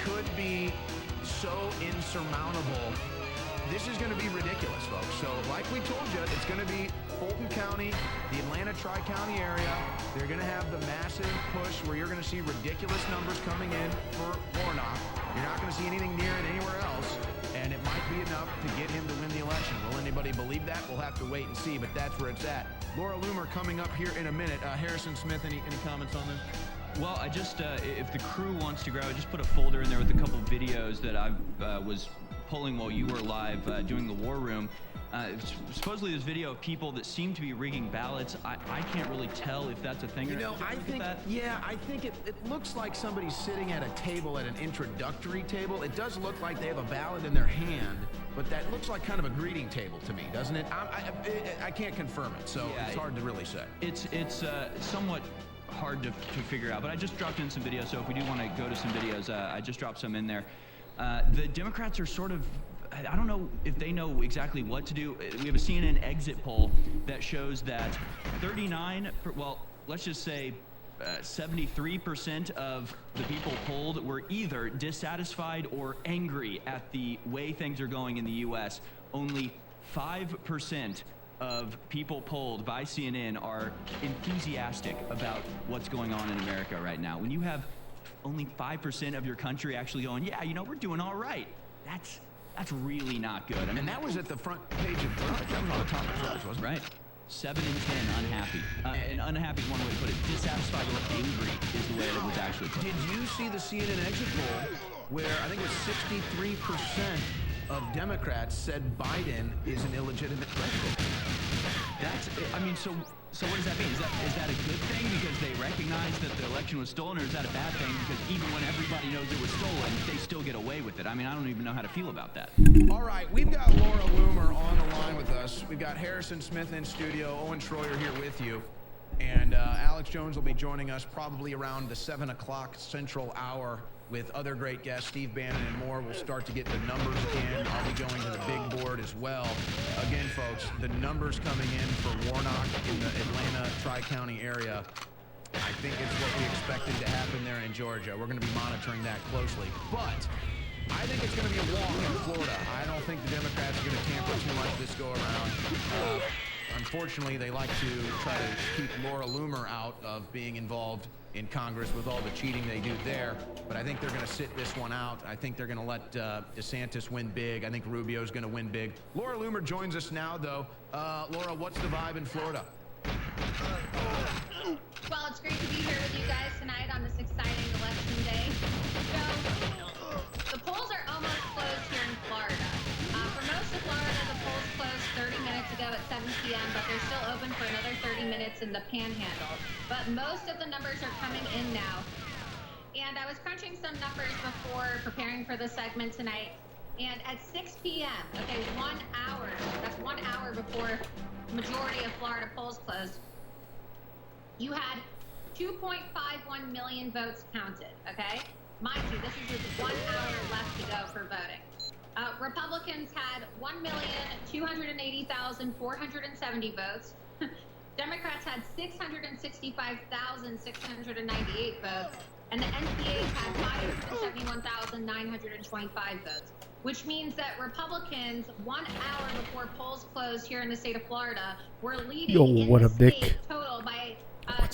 could be so insurmountable. This is going to be ridiculous, folks. So like we told you, it's going to be Fulton County, the Atlanta Tri-County area. They're going to have the massive push where you're going to see ridiculous numbers coming in for Warnock. You're not going to see anything near it anywhere else, and it might be enough to get him to win the election. Will anybody believe that? We'll have to wait and see, but that's where it's at. Laura Loomer coming up here in a minute. Harrison Smith, any comments on this? Well, I just, if the crew wants to grab, I just put a folder in there with a couple videos that I was pulling while you were live doing the War Room. Supposedly there's video of people that seem to be rigging ballots. I can't really tell if that's a thing. You know, I think it looks like somebody's sitting at a table, at an introductory table. It does look like they have a ballot in their hand, but that looks like kind of a greeting table to me, doesn't it? I can't confirm it, so yeah, it's hard to really say. It's somewhat hard to figure out, but I just dropped in some videos, so if we do want to go to some videos, I just dropped some in there. The Democrats are sort of, I don't know if they know exactly what to do. We have a CNN exit poll that shows that 73% of the people polled were either dissatisfied or angry at the way things are going in the U.S. Only 5% of people polled by CNN are enthusiastic about what's going on in America right now. When you have only 5% of your country actually going, yeah, you know, we're doing all right, that's really not good. I mean, and that was at the front page of Drudge. That was on the top of Drudge, wasn't it? Right. 7 in 10 unhappy. And unhappy is one way to put it. Dissatisfied or angry is the way that it was actually put. Did you see the CNN exit poll where I think it was 63% of Democrats said Biden is an illegitimate president? That's, I mean, so what does that mean? Is that a good thing because they recognize that the election was stolen, or is that a bad thing because even when everybody knows it was stolen, they still get away with it? I mean, I don't even know how to feel about that. All right, we've got Laura Loomer on the line with us. We've got Harrison Smith in studio, Owen Schroyer here with you, and Alex Jones will be joining us probably around the 7 o'clock Central hour with other great guests, Steve Bannon and more. We'll start to get the numbers in. I'll be going to the big board as well. Again, folks, the numbers coming in for Warnock in the Atlanta Tri-County area, I think it's what we expected to happen there in Georgia. We're going to be monitoring that closely. But I think it's going to be a walk in Florida. I don't think the Democrats are going to tamper too much this go around. Unfortunately, they like to try to keep Laura Loomer out of being involved in Congress with all the cheating they do there. But I think they're going to sit this one out. I think they're going to let DeSantis win big. I think Rubio's going to win big. Laura Loomer joins us now, though. Laura, what's the vibe in Florida? Well, it's great to be here with you guys tonight on this exciting election day. So, the polls are almost closed here in Florida. For most of Florida, the polls closed 30 minutes ago at 7 p.m., but they're still open for another 30 minutes in the Panhandle. But most of the numbers are coming in now. And I was crunching some numbers before preparing for the segment tonight. And at 6 p.m., okay, 1 hour, that's 1 hour before the majority of Florida polls closed, you had 2.51 million votes counted, okay? Mind you, this is just 1 hour left to go for voting. Republicans had 1,280,470 votes. Democrats had 665,698 votes, and the NPA had 571,925 votes, which means that Republicans, 1 hour before polls closed here in the state of Florida, were leading what in up, the Dick? state total by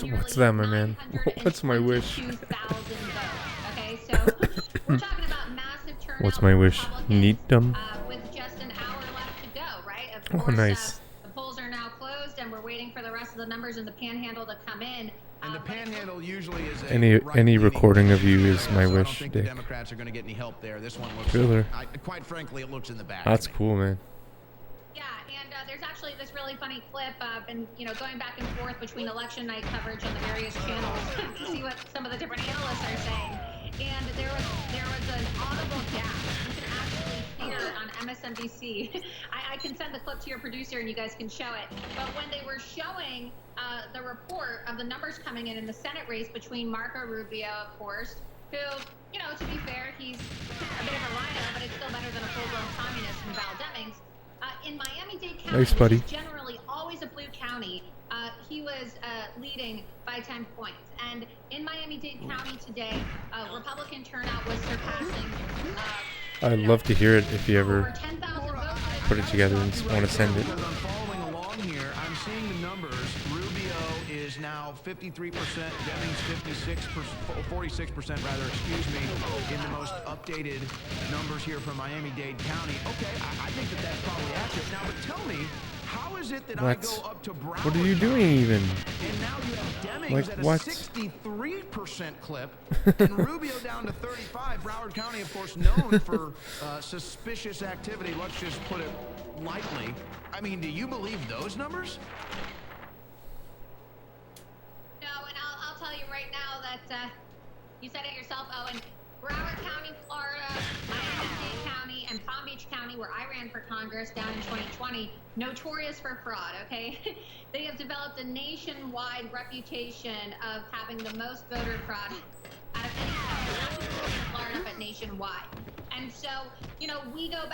What's that, my man? What's my wish? 922,000 votes. Okay, so we're talking about massive turnout. What's my wish? Neat them. With just an hour left to go, right? Of Oh, course, nice. The polls are now closed, and we're waiting for the rest of the numbers in the Panhandle to come in. And the Panhandle usually is any recording of you is my so I wish, don't think Dick. the Democrats are going to get any help there. This one looks, Filler. quite frankly, it looks in the back. That's to me. cool, man. Yeah, and there's actually this really funny clip, and going back and forth between election night coverage on the various channels to see what some of the different analysts are saying. And there was an audible gasp. You can actually hear it on MSNBC. I can send the clip to your producer, and you guys can show it. But when they were showing the report of the numbers coming in the Senate race between Marco Rubio, of course, who, to be fair, he's a bit of a rhino, but it's still better than a full-blown communist in Val Demings. In Miami-Dade County, Nice, buddy. which is generally always a blue county, he was leading by by 10 points. And in Miami-Dade County today, Republican turnout was surpassing. I'd love to hear it if you Over ever 10,000 votes. put it together and want to send it. Because I'm following along here, I'm seeing the numbers. Rubio is now 53%, Demings 46% rather, excuse me, in the most updated numbers here from Miami-Dade County. Okay, I think that that's probably accurate. Now, but tell me, how is it that I go up to Broward What are you County, doing even? and now you have Demings Like at a what? 63% clip, and Rubio down to 35. Broward County, of course, known for suspicious activity. Let's just put it lightly. I mean, do you believe those numbers? No, and I'll tell you right now that you said it yourself, Owen. Broward County, Florida, Miami-Dade County, and Palm Beach County, where I ran for Congress down in 2020, notorious for fraud, okay? They have developed a nationwide reputation of having the most voter fraud out of any county in Florida, but nationwide. And so, you know, we go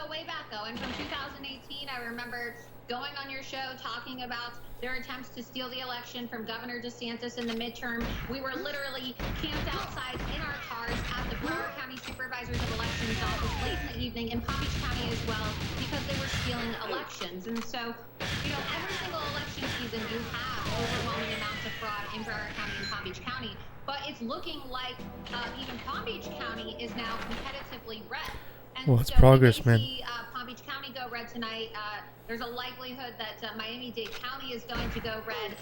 way back, though. And from 2018, I remember going on your show talking about their attempts to steal the election from Governor DeSantis in the midterm. We were literally camped outside in our cars at the Broward County Supervisors of Elections office late in the evening, in Palm Beach County as well, because they were stealing elections. And so, you know, every single election season you have overwhelming amounts of fraud in Broward County and Palm Beach County. But it's looking like even Palm Beach County is now competitively red. And well, it's so progress, we may man. see Palm Beach County go red tonight. There's a likelihood that Miami-Dade County is going to go red,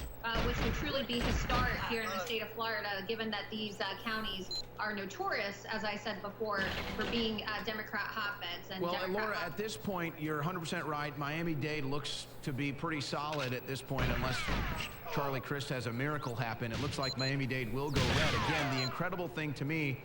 which would truly be historic here in the state of Florida, given that these counties are notorious, as I said before, for being Democrat hotbeds. And well, Democrat Laura, at this point, you're 100% right. Miami-Dade looks to be pretty solid at this point, unless Charlie Crist has a miracle happen. It looks like Miami-Dade will go red. Again, the incredible thing to me,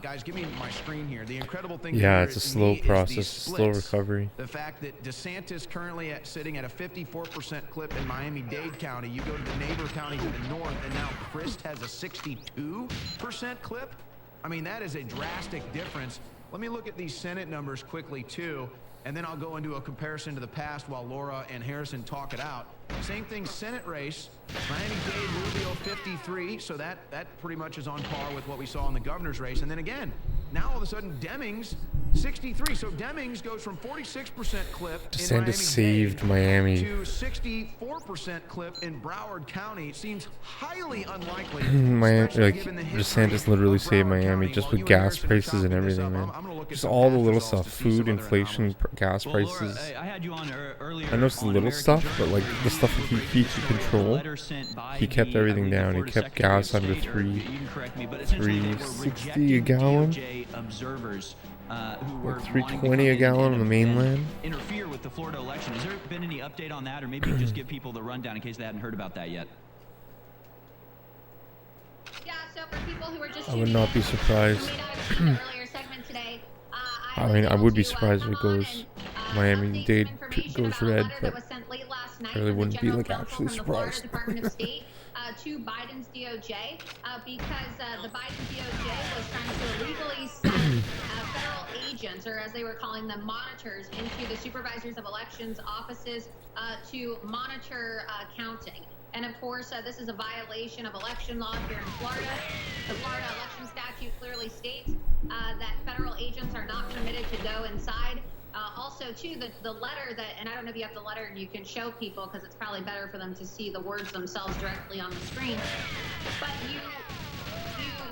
guys, give me my screen here. The incredible thing Yeah, it's a slow process, slow recovery. The fact that DeSantis currently sitting at a 54% clip in Miami-Dade County. You go to the neighbor county to the north, and now Crist has a 62% clip. I mean, that is a drastic difference. Let me look at these Senate numbers quickly, too, and then I'll go into a comparison to the past while Laura and Harrison talk it out. Same thing, Senate race. Miami-Dade, Rubio, 53, so that pretty much is on par with what we saw in the governor's race. And then again, now all of a sudden, Demings, 63. So Demings goes from 46% clip in DeSantis saved Miami to 64% clip in Broward County. It seems highly unlikely. Like DeSantis literally saved Miami just with gas prices and everything, man. Just all the little stuff, food, inflation, gas prices. I had you on earlier. I know it's the little stuff, but like the stuff that he could control, he kept everything down. He kept gas under 3.60 a gallon. Observers who Like were 3.20 a gallon on the mainland. Interfere with the Florida election. Has there been any update on that, or maybe just give people the rundown in case they hadn't heard about that yet? Yeah, so for people who are just I would not be surprised. I mean, I would be surprised if it goes Miami-Dade goes red, but I really wouldn't be like actually surprised. Department of State to Biden's DOJ because the Biden DOJ was trying to illegally send federal agents, or as they were calling them, monitors, into the supervisors of elections offices to monitor counting. And of course, this is a violation of election law here in Florida. The Florida election statute clearly states that federal agents are not permitted to go inside. Also, too, the letter that, and I don't know if you have the letter and you can show people because it's probably better for them to see the words themselves directly on the screen. But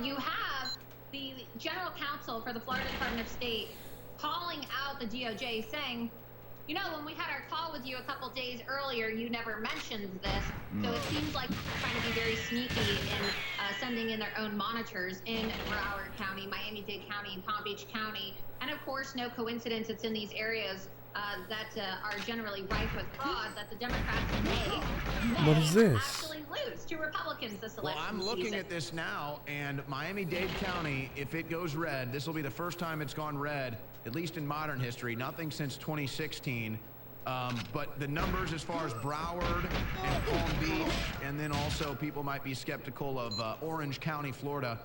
you have the general counsel for the Florida Department of State calling out the DOJ saying, you know, when we had our call with you a couple days earlier, you never mentioned this. So it seems like they're trying to be very sneaky in sending in their own monitors in Broward County, Miami-Dade County, Palm Beach County. And of course, no coincidence, it's in these areas that are generally rife with fraud that the Democrats may What is this? actually lose to Republicans this election Well, I'm looking season. at this now, and Miami-Dade County, if it goes red, this will be the first time it's gone red, at least in modern history, nothing since 2016. But the numbers as far as Broward and Palm Beach, and then also people might be skeptical of Orange County, Florida.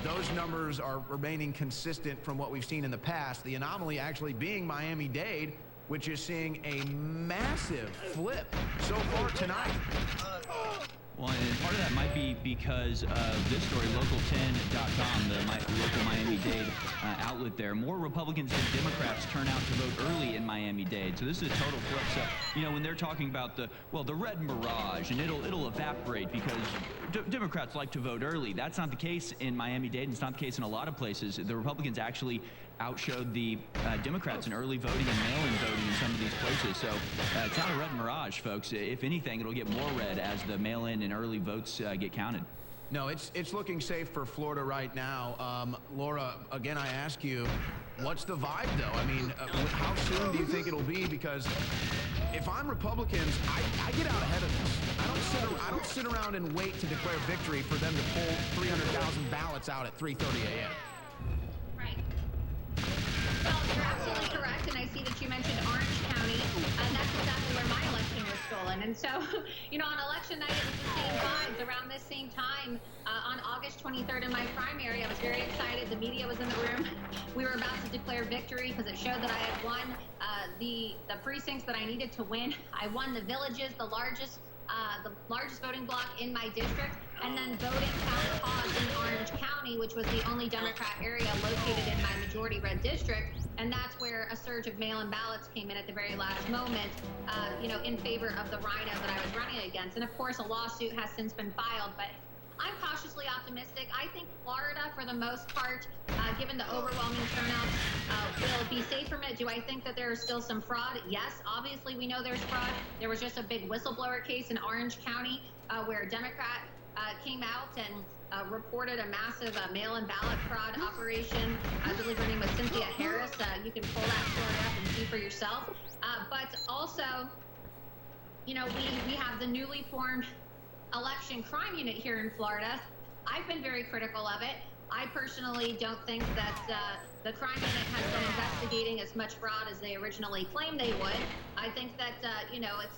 Those numbers are remaining consistent from what we've seen in the past. The anomaly actually being Miami-Dade, which is seeing a massive flip so far tonight. Well, and part of that might be because of this story, local10.com, the local Miami-Dade outlet there. More Republicans than Democrats turn out to vote early in Miami-Dade. So this is a total flip. So, when they're talking about the red mirage, and it'll evaporate because Democrats like to vote early. That's not the case in Miami-Dade, and it's not the case in a lot of places. The Republicans actually outshowed the Democrats in early voting and mail-in voting in some of these places. So it's not a red mirage, folks. If anything, it'll get more red as the mail-in and early votes get counted. No, it's looking safe for Florida right now. Laura, again, I ask you, what's the vibe, though? I mean, how soon do you think it'll be? Because if I'm Republicans, I get out ahead of this. I don't sit around and wait to declare victory for them to pull 300,000 ballots out at 3:30 a.m. Well, you're absolutely correct, and I see that you mentioned Orange County, and that's exactly where my election was stolen. And so, on election night, it was the same vibes. Around this same time, on August 23rd in my primary, I was very excited. The media was in the room. We were about to declare victory because it showed that I had won the precincts that I needed to win. I won the villages, the largest voting block in my district, and then voting found cause in Orange County, which was the only Democrat area located in my majority red district, and that's where a surge of mail-in ballots came in at the very last moment, in favor of the rhino that I was running against. And of course, a lawsuit has since been filed, but I'm cautiously optimistic. I think Florida, for the most part, given the overwhelming turnout, will be safe from it. Do I think that there is still some fraud? Yes, obviously we know there's fraud. There was just a big whistleblower case in Orange County where a Democrat came out and reported a massive mail-in ballot fraud operation. I believe her name was Cynthia Harris. You can pull that story up and see for yourself. But also, we have the newly formed election crime unit here in Florida. I've been very critical of it. I personally don't think that the crime unit has been investigating as much fraud as they originally claimed they would. I think that,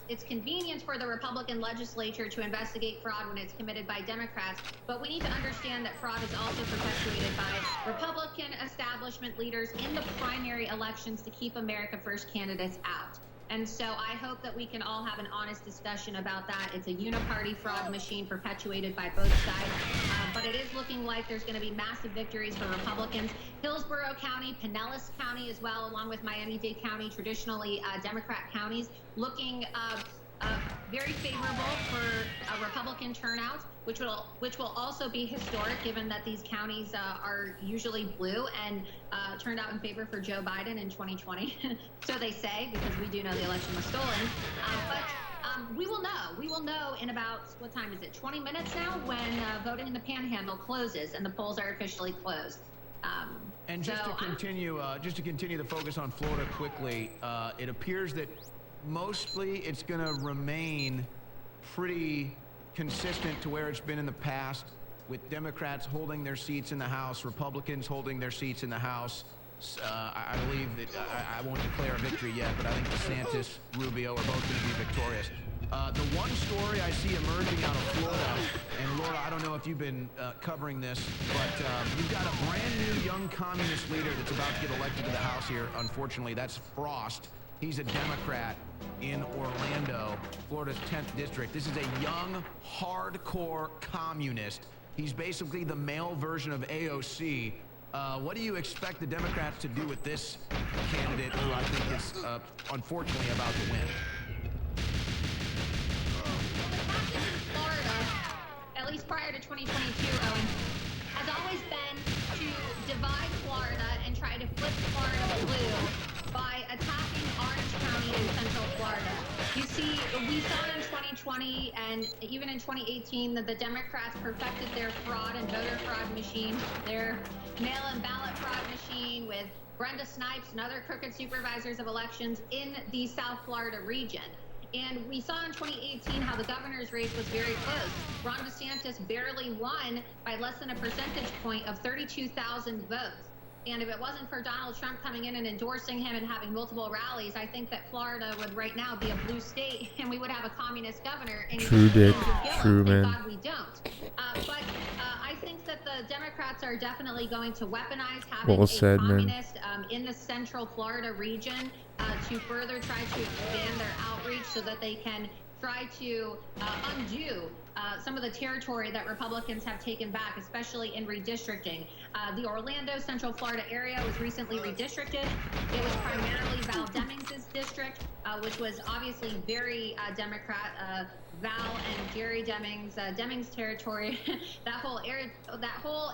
it's convenient for the Republican legislature to investigate fraud when it's committed by Democrats, but we need to understand that fraud is also perpetuated by Republican establishment leaders in the primary elections to keep America First candidates out. And so I hope that we can all have an honest discussion about that. It's a uniparty fraud machine perpetuated by both sides. But it is looking like there's going to be massive victories for Republicans. Hillsborough County, Pinellas County as well, along with Miami-Dade County, traditionally Democrat counties, looking very favorable for a Republican turnout, which will also be historic given that these counties are usually blue and turned out in favor for Joe Biden in 2020. So they say, because we do know the election was stolen. But we will know. We will know in about, what time is it, 20 minutes now, when voting in the Panhandle closes and the polls are officially closed. And just to continue the focus on Florida quickly, it appears that mostly it's going to remain pretty consistent to where it's been in the past, with Democrats holding their seats in the House, Republicans holding their seats in the House. I believe that I won't declare a victory yet, but I think DeSantis, Rubio are both going to be victorious. The one story I see emerging out of Florida, and Laura, I don't know if you've been covering this, but you've got a brand new young communist leader that's about to get elected to the House here. Unfortunately, that's Frost. He's a Democrat in Orlando, Florida's 10th district. This is a young, hardcore communist. He's basically the male version of AOC. What do you expect the Democrats to do with this candidate, who I think is unfortunately about to win? Florida, at least prior to 2022, Owen, has always been to divide Florida and try to flip Florida blue by attacking Orange County and Central Florida. You see, we saw in 2020 and even in 2018 that the Democrats perfected their fraud and voter fraud machine, their mail-in ballot fraud machine with Brenda Snipes and other crooked supervisors of elections in the South Florida region. And we saw in 2018 how the governor's race was very close. Ron DeSantis barely won by less than a percentage point of 32,000 votes. And if it wasn't for Donald Trump coming in and endorsing him and having multiple rallies, I think that Florida would right now be a blue state and we would have a communist governor. And true, Dick. True, man. Thank God we don't. But I think that the Democrats are definitely going to weaponize having a communist in the Central Florida region to further try to expand their outreach so that they can try to undo some of the territory that Republicans have taken back, especially in redistricting. The Orlando, Central Florida area was recently redistricted. It was primarily Val Demings' district, which was obviously very Democrat. Val and Jerry Demings, Demings territory, that whole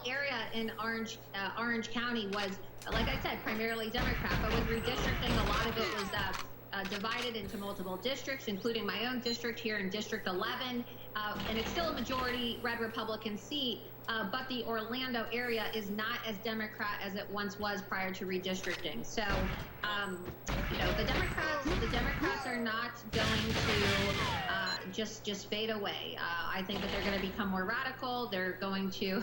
area in Orange County was, like I said, primarily Democrat. But with redistricting, a lot of it was divided into multiple districts, including my own district here in District 11, and it's still a majority red Republican seat. But the Orlando area is not as Democrat as it once was prior to redistricting. So, you know, the Democrats are not going to just fade away. I think that they're going to become more radical. They're going to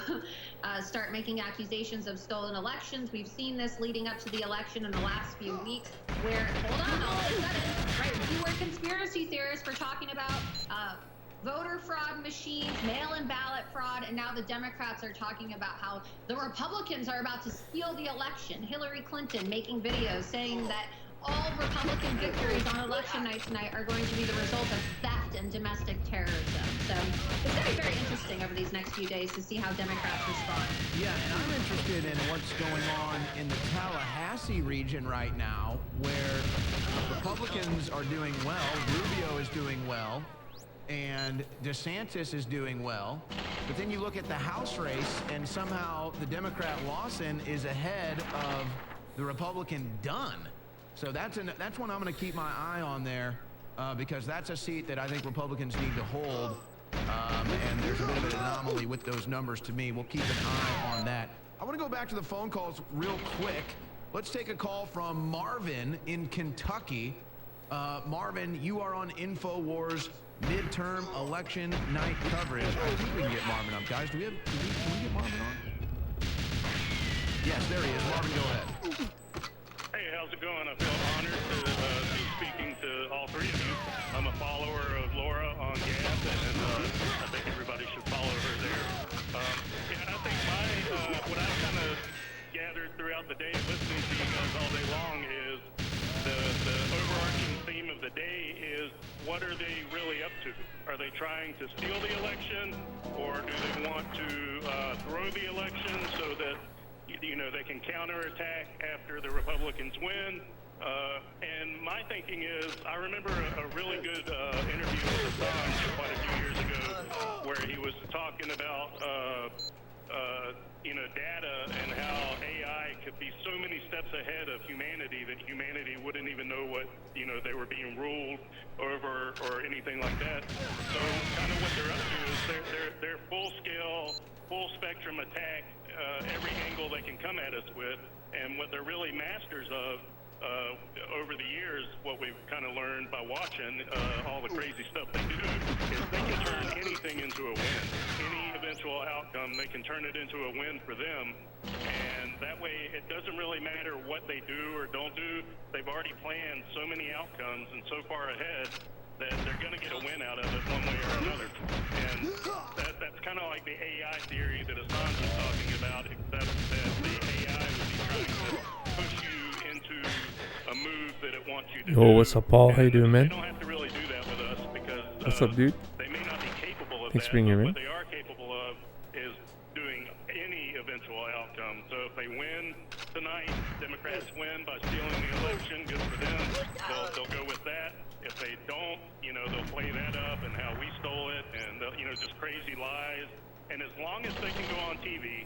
start making accusations of stolen elections. We've seen this leading up to the election in the last few weeks, where, hold on, all of a sudden, right, we were conspiracy theorists for talking about voter fraud machines, mail-in ballot fraud, and now the Democrats are talking about how the Republicans are about to steal the election. Hillary Clinton making videos saying that all Republican victories on election night tonight are going to be the result of theft and domestic terrorism. So it's going to be very interesting over these next few days to see how Democrats respond. Yeah, and I'm interested in what's going on in the Tallahassee region right now, where Republicans are doing well, Rubio is doing well, and DeSantis is doing well. But then you look at the House race, and somehow the Democrat Lawson is ahead of the Republican Dunn. So that's one I'm going to keep my eye on there, because that's a seat that I think Republicans need to hold. And there's a bit of an anomaly with those numbers to me. We'll keep an eye on that. I want to go back to the phone calls real quick. Let's take a call from Marvin in Kentucky. Marvin, you are on InfoWars midterm election night coverage. I think we can get Marvin up, guys. Can we get Marvin on? Yes, there he is. Marvin, go ahead. Hey, how's it going? I feel honored to be speaking to all three of you. I'm a follower of Laura on Gas, and I think everybody should follow her there. And I think what I've kind of gathered throughout the day listening to you guys all day long is the overarching theme of the day is, what are they really up to? Are they trying to steal the election, or do they want to throw the election so that, you know, they can counterattack after the Republicans win? And my thinking is, I remember a really good interview with Assange quite a few years ago, where he was talking about you know, data and how AI could be so many steps ahead of humanity that humanity wouldn't even know what, you know, they were being ruled over or anything like that. So kind of what they're up to is they're full scale, full spectrum attack, every angle they can come at us with. And what they're really masters of over the years, what we've kind of learned by watching all the crazy stuff they do, is they can turn anything into a win. Any eventual outcome, they can turn it into a win for them. And that way, it doesn't really matter what they do or don't do. They've already planned so many outcomes and so far ahead that they're going to get a win out of it one way or another. And that's kind of like the AI theory that Assange was talking about, except that the AI would be trying to push you into a move that it wants you to do. Yo, what's up, Paul? How you doing, man? They don't have to really do that with us because What's up, dude? they may not be capable of Thanks that, for being here, but man. what they are capable of is doing any eventual outcome. So if they win tonight, Democrats win by stealing the election, good for them. They'll go with that. If they don't, you know, they'll play that up and how we stole it, and you know, just crazy lies. And as long as they can go on TV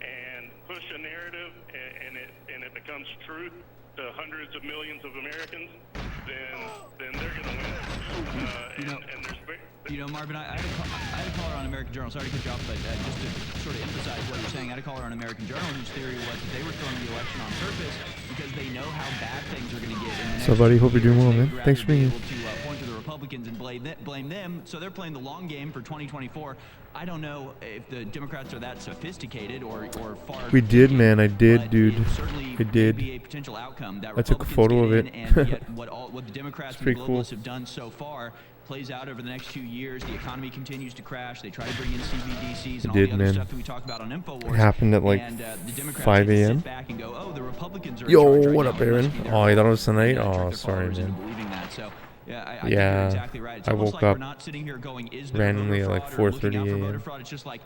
and push a narrative and it becomes truth to hundreds of millions of Americans, then they're going to win. And there's You know, Marvin, I had a caller on American Journal. Sorry to cut you off, but just to sort of emphasize what you're saying, I had a caller on American Journal whose theory was that they were throwing the election on purpose because they know how bad things are going to get in the next So, buddy, hope you're doing well, years. man. Thanks for being here. Able to point to the Republicans and blame them. So they're playing the long game for 2024. I don't know if the Democrats are that sophisticated or far. We did, man. I did, dude. I I did. Be a potential outcome that I took a Republicans photo of get it. in, and yet what the Democrats It's and the pretty cool. globalists have done so far plays out over the next 2 years. The economy continues to crash. They try to bring in CBDCs and all did, the other man. stuff that we talk about on InfoWars. It happened at like and, the Democrats 5 get to a.m. sit back and go, oh, the Republicans are in Yo, charge right what now. up, It must Aaron? be their Oh, I thought it was fault. tonight? And, Oh, trick their sorry, followers into man. believing that. So Yeah, I think Yeah, you're exactly right. It's I almost woke like up we're not sitting here going, is there randomly voter at like fraud or looking 4:30 out for voter a.m. fraud? It's just like,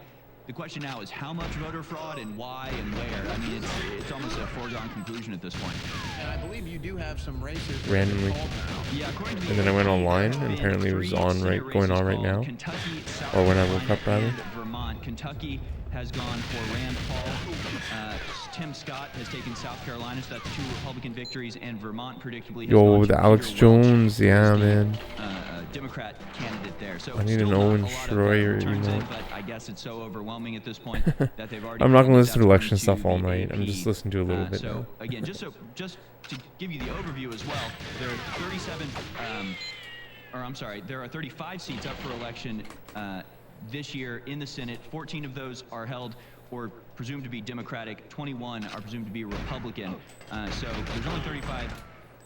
the question now is how much voter fraud and why and where. I mean, it's almost a foregone conclusion at this point. And I believe you do have some races that have been Randomly. called now. Yeah, according to the And then I went AP, online, there and have apparently it been was 3 on Senate going races on right called now. Kentucky, South Or when I woke Carolina, up, rather. and Vermont. Kentucky has gone for Rand Paul. Tim Scott has taken South Carolina, so that's 2 Republican victories, and Vermont predictably has Yo, gone the to Alex Peter Jones, Welch, yeah, who's the, man. Democrat candidate there. So I need still an not Owen a lot of, Schroyer returns in, emote. but I guess it's so overwhelming at this point that they've already. I'm not gonna released listen to that election to stuff all the night. I'm AP. just listening to a little bit So now. again, just to give you the overview as well, there are 37, or I'm sorry, there are 35 seats up for election this year in the Senate. 14 of those are held or presumed to be Democratic. 21 are presumed to be Republican. So there's only 35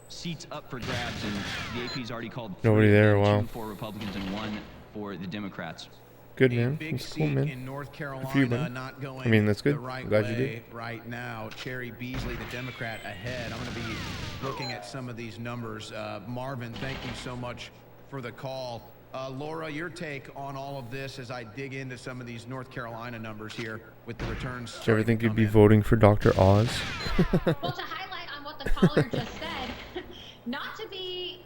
seats up for grabs, and the AP's already called Nobody 3 of there, them, wow. 2 for Republicans and 1 for the Democrats. Good, A man. big That's cool, seat man. in North for you, Carolina buddy. not going I mean, that's good. the right I'm glad you way did. right now. Cherry Beasley, the Democrat, ahead. I'm going to be looking at some of these numbers. Marvin, thank you so much for the call. Laura, your take on all of this as I dig into some of these North Carolina numbers here with the returns. Did you ever think you'd come be in. voting for Dr. Oz? Well, to highlight on what the caller just said, not to be,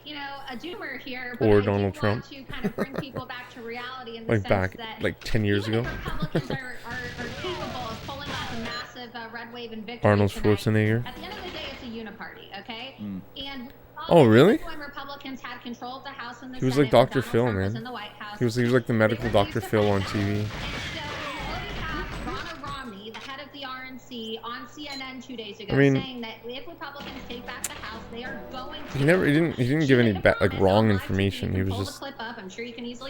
a doomer here, but Or I Donald do Trump. want to kind of bring people back to reality in the Like sense back, that like 10 years even ago? if Republicans are capable of pulling off a massive red wave and victory Arnold tonight, Schwarzenegger. at the end of the day, it's a uniparty, okay? And Oh, really? when Republicans had control of the House and the He was Senate, like Dr. when Donald Phil, Trump was man. in the White House, He was like the medical they Dr. refused to Phil fight on that. TV. And so we have Ronald Romney, the head of the RNC, on CNN 2 days ago, I mean, saying that if Republicans take back the House, they are going to. He didn't give any wrong information. He was just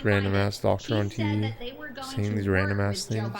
random ass doctor on TV saying these random ass things.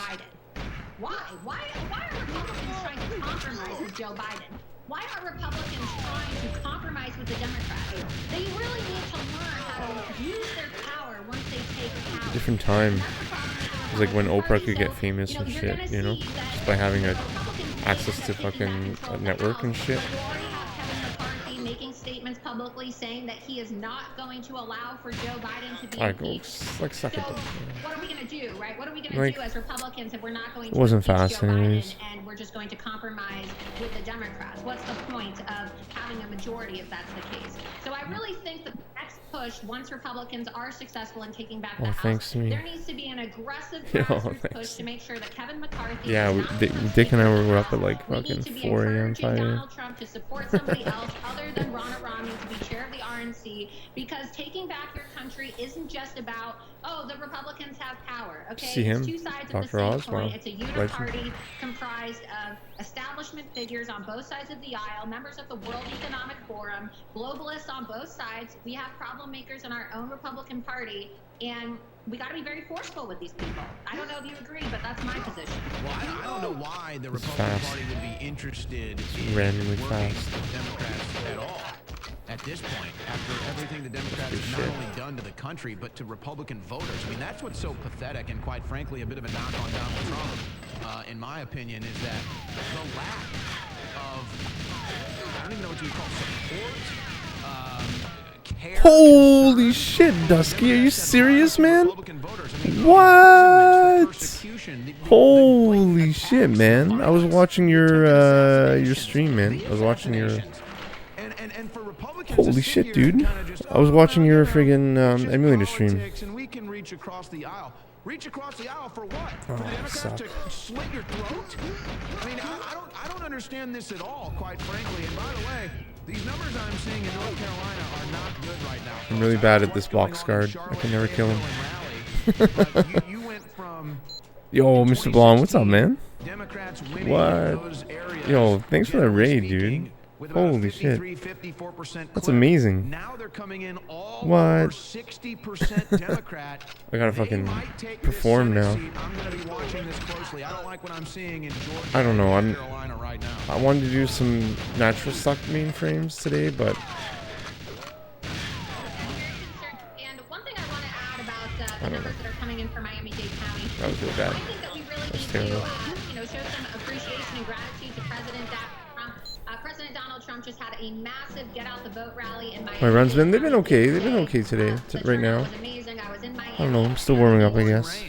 Why? Why are Republicans trying to compromise with Joe Biden? Why are Republicans trying to compromise with the Democrats? They really need to learn how to use their power once they take power. Different time. And that's the problem with the It was like when Republican Oprah Party. could So, get famous and you're shit, gonna you know? see that Just by having a Republicans access end to up taking back fucking control of the network House, and shit. but you already have Kevin McCarthy making statements publicly saying that he is not going to allow for Joe Biden to be I go, impeached. like, suck So it down. what are we going to do, right? What are we going to Like, do as Republicans if we're not going it to wasn't impeach fast Joe anyways. Biden and we're just going to compromise with the Democrats? What's the point of having a majority if that's the case? So I really think the next push, once Republicans are successful in taking back the House, thanks to me. there needs to be an aggressive Yo, grassroots thanks. push to make sure that Kevin McCarthy Yeah, is we, not Dick, the Dick and I Speaker of were the up at House. like We fucking need to be 4 a.m., encouraging 5 a.m. Donald Trump to support somebody else other than Ronald Romney to be chair of the RNC, because taking back your country isn't just about, oh, the Republicans have power. Okay, See him? it's two sides of the Dr. same Oz? coin. Wow. It's a Legend. uniparty comprised of establishment figures on both sides of the aisle, members of the World Economic Forum, globalists on both sides. We have problem makers in our own Republican Party, and we got to be very forceful with these people. I don't know if you agree, but that's my position. Well, I don't know why the It's Republican fast. Party would be interested in Randomly working fast. with Democrats at all at this point, after everything the Democrats have not only done to the country, but to Republican voters. I mean, that's what's so pathetic and, quite frankly, a bit of a knock on Donald Trump, in my opinion, is that the lack of, I don't even know what you would call support, care. Holy shit, Dusky, are you serious, man? What? Holy shit, man. I was watching your stream, man. I was watching your... And for Republicans Holy to sit shit, here dude. and kinda just, I was oh, watching well, your you know, friggin' it's just emulator stream. politics and we can reach across the aisle. Reach across the aisle for what? For the Democrats suck. to slit your throat? I mean, I don't understand this at all, quite frankly. And by the way, these numbers I'm seeing in North Carolina are not good right now. I'm really bad at this box guard. I can never kill him. But you went from Yo, Mr. Blom, what's up, man? Democrats winning What? those areas, Yo, thanks for that generally raid, dude. speaking, with about a Holy shit. 54% That's clip. amazing. Now they're coming in all What? over 60% Democrat. I gotta They fucking might take perform this now. Senate seat. I'm gonna be watching this closely. I don't like what I'm seeing in Georgia I don't know, and I'm- North Carolina right now. I wanted to do some natural suck mainframes today, but And one thing I want to add about the numbers that are coming in for Miami-Dade County, that was real bad. I think that we really That's need terrible. to, show some appreciation and gratitude to President Donald Trump Trump just had a massive get out the vote rally in Miami. My runs they've been okay. They've been okay today. Right now. Was amazing. I was in Miami. I don't know. I'm still warming up, I guess.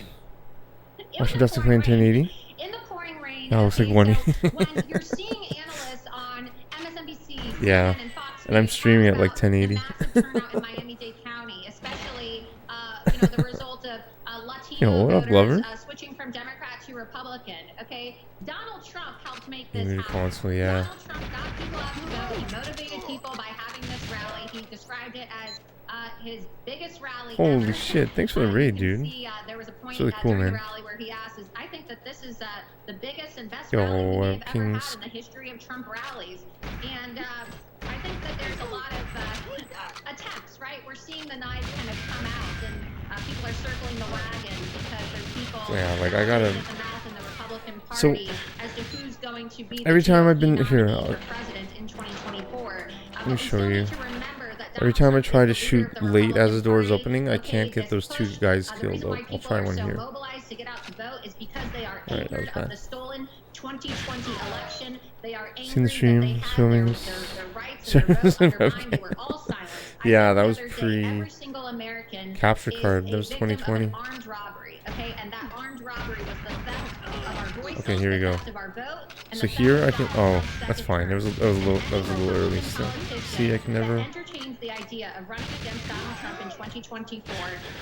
Watching Dusty play in 1080. In the pouring rain. That looks like 180. So when you're seeing analysts on MSNBC, Yeah. and Fox And I'm News streaming talk at like about the 1080. massive turnout in Miami-Dade County, especially the result of Latino Yo, what up, voters Glover? switching from Democrat to Republican. Okay, Donald Trump helped make this Maybe happen. console, yeah. Donald Trump got people out to vote. He motivated people by having this rally. He described it as his biggest rally Holy ever. shit! Thanks for the raid, You can dude. see, there was a point It's really cool, during man. the rally where he asked, I think that this is the biggest and best Yo, rally we may have ever Kings. had in the history of Trump rallies. And I think that there's a lot of attempts, right? We're seeing the knives kind of come out, and people are circling the wagon because there's people Yeah, like, I gotta- in the mouth in the Republican So, Party as to who's going to be every the time I've GOP been here, nominee for president in 2024. Let me show you. Every Every time I try to shoot late as the door is opening, I can't get those two guys killed. I'll try one here. To get out to vote is because they are Alright, that was angered bad. of the stolen 2020 election. They are angry Seen the stream, that they had filmings. their rights and their vote undermined. They were all silenced. I Yeah, said that the was other day, pre- every single American capture is card. a That was victim of 2020. an armed robbery, okay? And that armed robbery was the theft of our voices, Okay, here we the go. theft of our vote, and So the here theft I of can. our Oh, second that's fine. term. That was a little early still. See, I can never. That entertains the idea of running against Donald Trump in 2024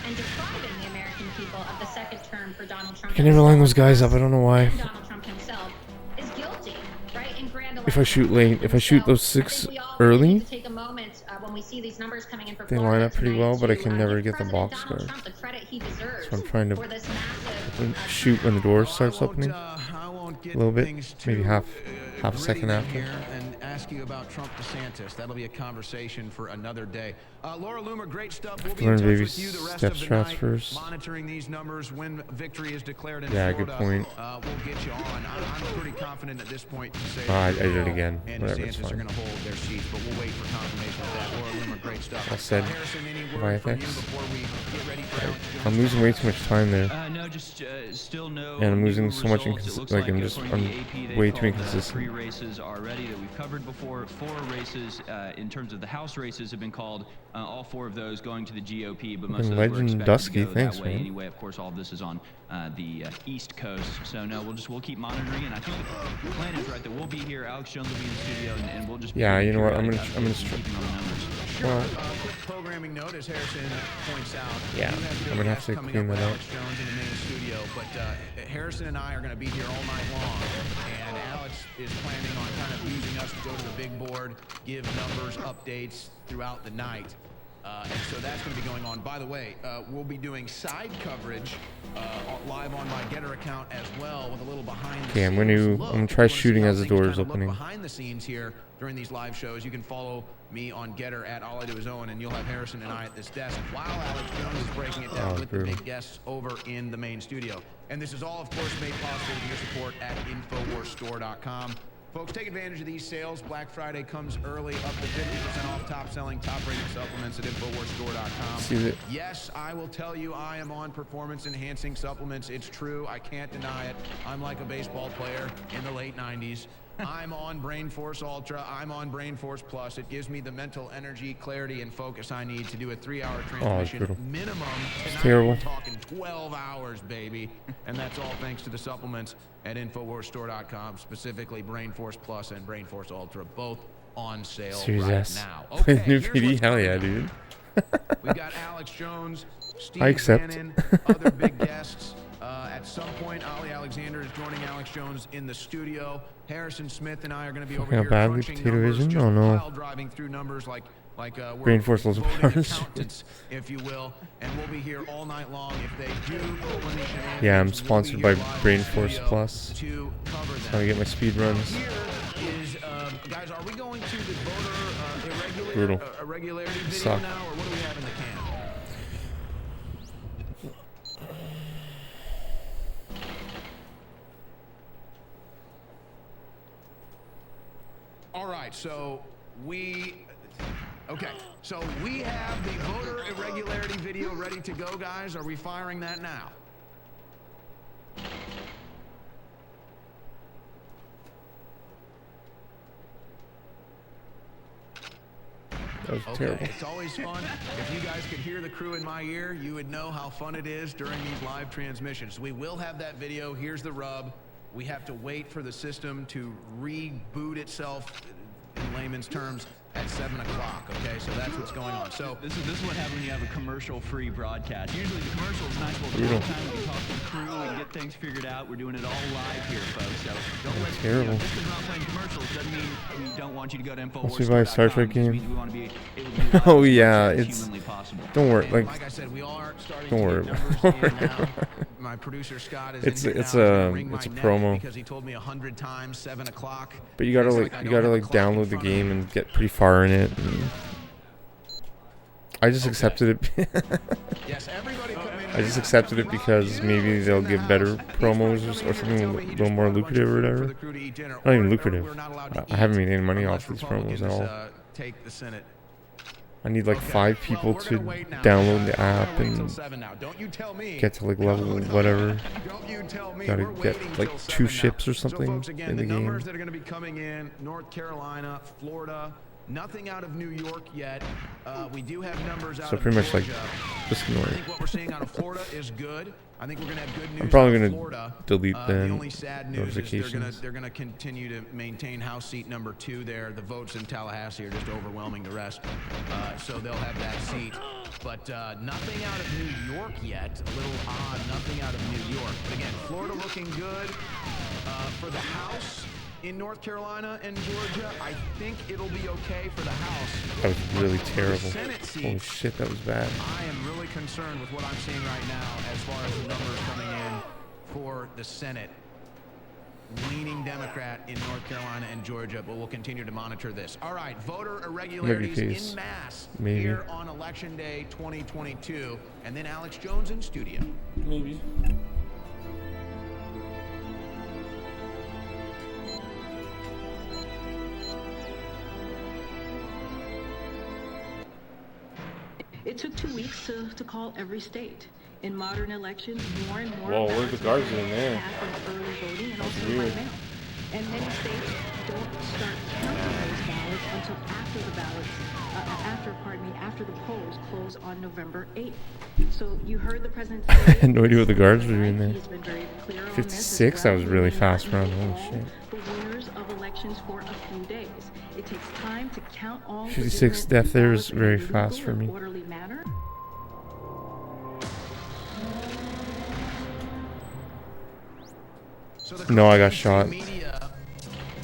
and depriving the American people of the second term for Donald Trump. I can never line those guys up. I don't know why. And Donald Trump himself is guilty, right? In grand If I shoot late, if I shoot those So, I 6 think we all really early, need to take a moment, when we see these numbers coming in for they Florida line up pretty tonight well, but I to, can never give get the President box Donald guard. Trump the credit he deserves So I'm trying to for this massive, shoot when the door starts opening. I won't get A little bit, things maybe too, half a gritty second in after. here and ask you about Trump DeSantis. That'll be a conversation for another day. Laura Loomer, great stuff. We'll be in Learn touch baby with you the rest step of the straps night, first. monitoring these numbers when victory is declared in Yeah, Florida. good point. We'll get you on. I'm pretty confident at this point to say I did it again. and Whatever, it's DeSantis are fine. going to hold their seats, but we'll wait for confirmation of that. Laura Loomer, great stuff. I said, Harrison, any via word from you text. before we get ready for Alex Jones? I'm losing way too much time there. No, just still no. And I'm losing new so much results. It looks like, I'm like, just- according to I'm the AP, they've way too called, inconsistent. 3 races already that we've covered before. 4 races in terms of the House races have been called. All 4 of those going to the GOP, but most of those were Legend expected Dusky, to go thanks, that way man. anyway. Of course, all of this is on the East Coast. So no, we'll keep monitoring, and I think the plan is right that we'll be here. Alex Jones will be in the studio, and we'll just be Yeah, doing you know what, periodic I'm gonna updates and keeping on the numbers. Well, Quick programming note, as Harrison points out. Yeah, you have I'm gonna have guests to coming clean up that with up. Alex Jones in the main studio, but Harrison and I are going to be here all night long, and Alex is planning on kind of using us to go to the big board, give numbers, updates throughout the night. And so that's going to be going on. By the way, we'll be doing side coverage live on my Getter account as well with a little behind the Okay, I'm scenes gonna look. try If you wanna see shooting how as the things door kinda is look opening. behind the scenes here during these live shows, you can follow me on Getter at All I Do Is Owen, and you'll have Harrison and I at this desk while Alex Jones is breaking it down Oh, with the brutal. big guests over in the main studio. And this is all, of course, made possible with your support at InfoWarsStore.com. Folks, take advantage of these sales. Black Friday comes early, up to 50% off top-selling, top-rated supplements at InfoWarsStore.com. See that? Yes, I will tell you I am on performance-enhancing supplements. It's true. I can't deny it. I'm like a baseball player in the late 90s. I'm on Brain Force Ultra. I'm on Brain Force Plus. It gives me the mental energy, clarity, and focus I need to do a 3-hour transmission brutal. minimum. Tonight terrible. we're talking 12 hours, baby. And that's all thanks to the supplements at InfoWarsStore.com, specifically Brain Force Plus and Brain Force Ultra, both on sale Series right S. now. With new here's PD, what's hell coming yeah, up. dude. We've got Alex Jones, Steve I accept. Bannon, other big guests. At some point, Ali Alexander is joining Alex Jones in the studio. Harrison Smith and I are going to be over Fucking here badly crunching potato numbers, vision? just Oh, no. pile driving through numbers like we're Brain Force Ultra voting Plus. accountants, if you will. And we'll be here all night long. If they do pull any shenanigans, Yeah, I'm we'll be sponsored here by live in Brain the Force studio Plus. to cover That's them. how I get my speed runs. Here is, guys, are we going to the voter Brutal. irregularity video Suck. now, or what do we have in the can? All right, so we have the voter irregularity video ready to go, guys. Are we firing that now? That was Okay, terrible. it's always fun. If you guys could hear the crew in my ear, you would know how fun it is during these live transmissions. We will have that video. Here's the rub. We have to wait for the system to reboot itself, in layman's terms, at 7 o'clock, okay? So that's what's going on. So This is what happens when you have a commercial-free broadcast. Usually the commercial is nice. We'll take time, we can talk to the crew, we can get things figured out. We're doing it all live here, folks. So don't let terrible. just because we're not playing commercials doesn't mean we don't want you to go to Once we buy a Star Trek game. We want to be able to do live Oh as yeah, much as it's. humanly possible. Don't worry, like like I said, we are starting don't to worry get about numbers it. in now. My producer Scott is It's in here it's now. He's gonna a wring it's a my neck promo. because he told me 100 times 7 o'clock. But you gotta It's like I you don't gotta have a like clock in download the front of game me. and get pretty far in it. And I just accepted it. Yes, everybody come in I just now. accepted it because maybe they'll give better promos or something a little more lucrative or whatever. Not even lucrative. I haven't made any money off these promos at all. Take the Senate. I need like Okay. 5 people Well, we're to gonna wait now. download the We're gonna app wait till and 7 now. Don't you tell me. get to like level whatever. Don't you tell me. Gotta We're get, waiting like, till 2 7 now. ships or something So folks, again, in the game. numbers that are going to be coming in: North Carolina, Florida. Nothing out of New York yet. We do have numbers out So of pretty much like Georgia. just ignore I it. think what we're seeing out of Florida is good. I think we're going to have good news. I'm probably out of gonna Florida. delete The the only sad news is notifications. they're gonna continue to maintain House seat number 2 there. The votes in Tallahassee are just overwhelming the rest, so they'll have that seat. But nothing out of New York yet. A little odd. Nothing out of New York. But again, Florida looking good for the House. In North Carolina and Georgia, I think it'll be okay for the House. That was really For the terrible. Senate seat, Holy shit, that was bad. I am really concerned with what I'm seeing right now as far as the numbers coming in for the Senate. Leaning Democrat in North Carolina and Georgia, but we'll continue to monitor this. All right, voter irregularities case. in mass Maybe. here on Election Day 2022. And then Alex Jones in studio. Maybe. It took 2 weeks to call every state. In modern elections, more and more Whoa, what are the ballots guards are doing there? happen early voting and That's also by weird. mail. And many states don't start counting those ballots until after the ballots, after the polls close on November 8th. So you heard the president say. I had no idea what the guards were doing there. He's been very clear on 56? this. That was really fast round. Holy shit. The winners of elections for a few days. It takes time to count all 56 legitimate death there is ballots in a very legal fast for and me. orderly manner. So the No, I got shot. Media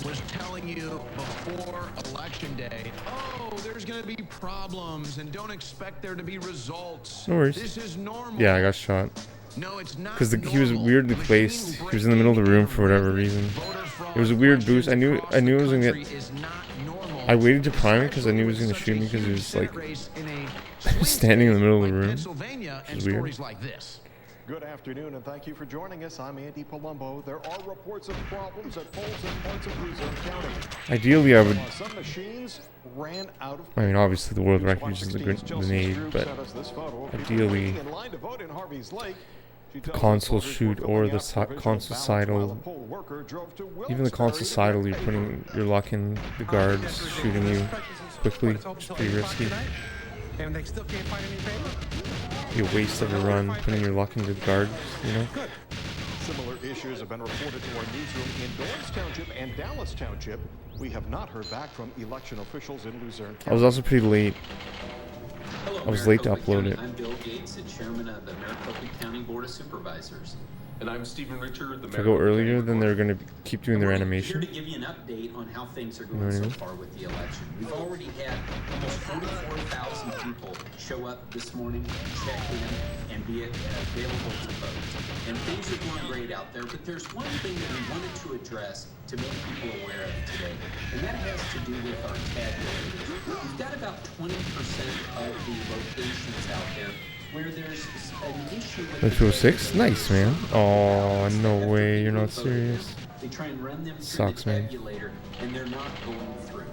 was telling you before Election Day, oh, there's going to be problems and don't expect there to be results. No worries. This is normal. Yeah, I got shot. No, it's not. Because he was normal. weirdly The machine placed. will He was in the middle of the room for whatever reason. voter fraud It was a weird boost. questions I across knew the it was gonna country get. is not normal. I waited to prime it because I knew he was gonna Especially shoot me with because he such a was huge like Senate race in a swing standing in the state middle of the like room. Pennsylvania and Which is weird. stories like this. Good afternoon, and thank you for joining us. I'm Andy Palumbo. There are reports of problems at polls in parts of Luzerne County. Ideally, I would. Some machines ran out of. I mean, obviously, the world record is the 116's Chelsea grenade, Stroop but sent us this photo of people ideally, waiting in line to vote in Harvey's Lake. She the tells us console voters were shoot filling or the out provincial ballots while a consulsidal. poll worker drove to Even the Wilkes-Barre to consulsidal, get you're putting your luck in the guards shooting you quickly. It's pretty risky. And they still can't find any paper? Be a waste of a run putting your luck into the guards, you know? Similar issues have been reported to our newsroom in Dorrance Township and Dallas Township. We have not heard back from election officials in Luzerne I was County. also pretty late. Hello, I was late to Maricopa upload County. it. I'm Bill Gates, the chairman of the Maricopa County Board of Supervisors. And I'm Stephen Richard, the If I go earlier, then they're gonna keep doing their We're animation. Here to give you an update on how things are know going what I so mean? far with the election. We've already had almost 44,000 people show up this morning, check in, and be available to vote. And things are going great out there, but there's one thing that we wanted to address to make people aware of today, and that has to do with our tabulators. We've got about 20% of the locations out there where there's an issue with Like 206? Nice, man. Oh, no way. You're not serious. They try and run them through Sucks, the man. tabulator, and they're not going through.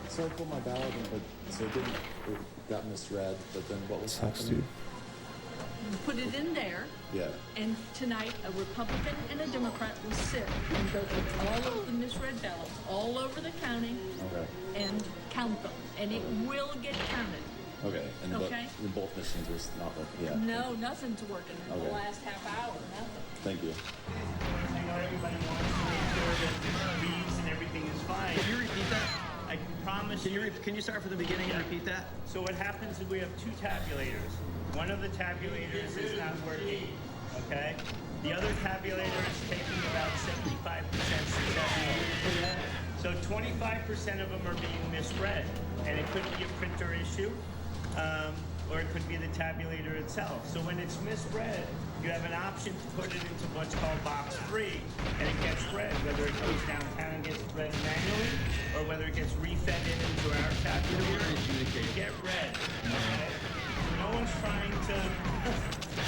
So I put my ballot in, but so it didn't. It got misread. But then what was Sucks, happening? dude. Put it in there, Yeah. and tonight a Republican and a Democrat will sit and go through all of the misread ballots all over the county Okay. and count them. and it will get counted. Okay, and Okay. but both machines were not working. Yeah. No, nothing's working in the Okay. last half hour, nothing. Thank you. I know everybody wants to make sure that the reads and everything is fine. Can you repeat that? I can promise Can you start from the beginning and repeat that? So what happens is we have two tabulators. One of the tabulators is not working, okay? The other tabulator is taking about 75% success rate. So 25% of them are being misread, and it could be a printer issue, or it could be the tabulator itself. So when it's misread, you have an option to put it into what's called box 3, and it gets read, whether it goes downtown and gets read manually, or whether it gets refed into our tabulator to get read. Okay? So no one's trying to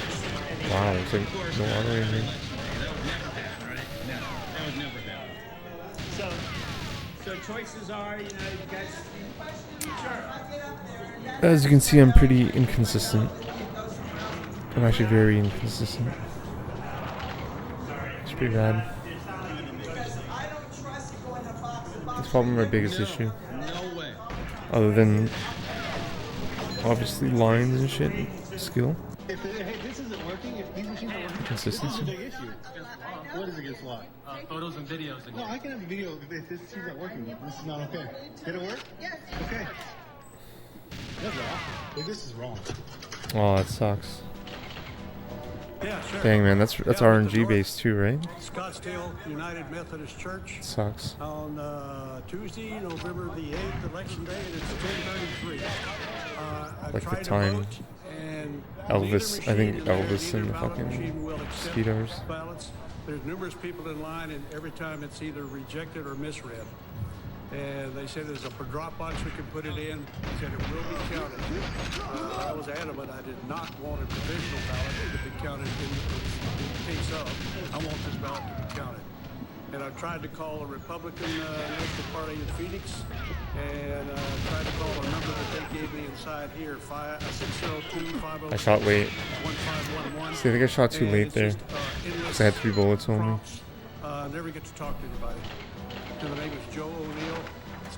deceive anyone. Wow, it's like no water in here. So choices are, you guys, sure. As you can see, I'm pretty inconsistent. I'm actually very inconsistent. It's pretty bad. It's probably my biggest issue. Other than obviously lines and shit, skill. If this isn't working, if these machines are working, Consistency. this is a big issue. What is against what? Photos and videos. No, I can have a video if this machine's not working. This is not okay. Did it work? Yes. Okay. That's all. Hey, this is wrong. Oh, that sucks. Yeah, sure. Dang, man, that's RNG based too, right? Scottsdale United Methodist Church. Sucks. On Tuesday, November the 8th, election day, and it's 10:33. Like the time. Elvis, I think Elvis and the fucking Speedos. Ballots. There's numerous people in line, and every time it's either rejected or misread. And they said there's a drop box we can put it in. They said it will be counted. I was adamant I did not want a provisional ballot to be counted in case of. I want this ballot to be counted. And I tried to call the Republican National Party in Phoenix, and tried to call a number that they gave me inside here, 602-506-1511. I shot late. See, I think I shot too late there. Because I had 3 bullets only. Never get to talk to anybody. And the name is Joe O'Neill,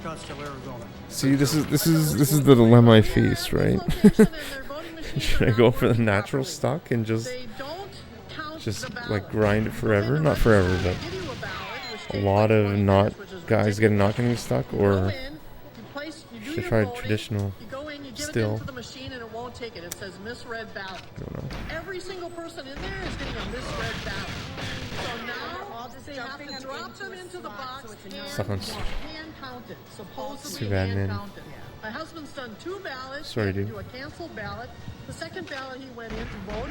Scottsdale, Arizona. See, this is the dilemma I face, right? Should I go for the natural stock and just like grind it forever? Not forever, but a lot of guys not getting stuck, or should I try traditional still? The machine and it won't take it. It says misread ballot. I don't know. Every single person in there is getting a misread ballot. So now they have to drop them into the box and hand count it. Supposedly hand count it. My husband's done 2 ballots. Sorry, dude. Do a canceled ballot. The second ballot he went in to vote,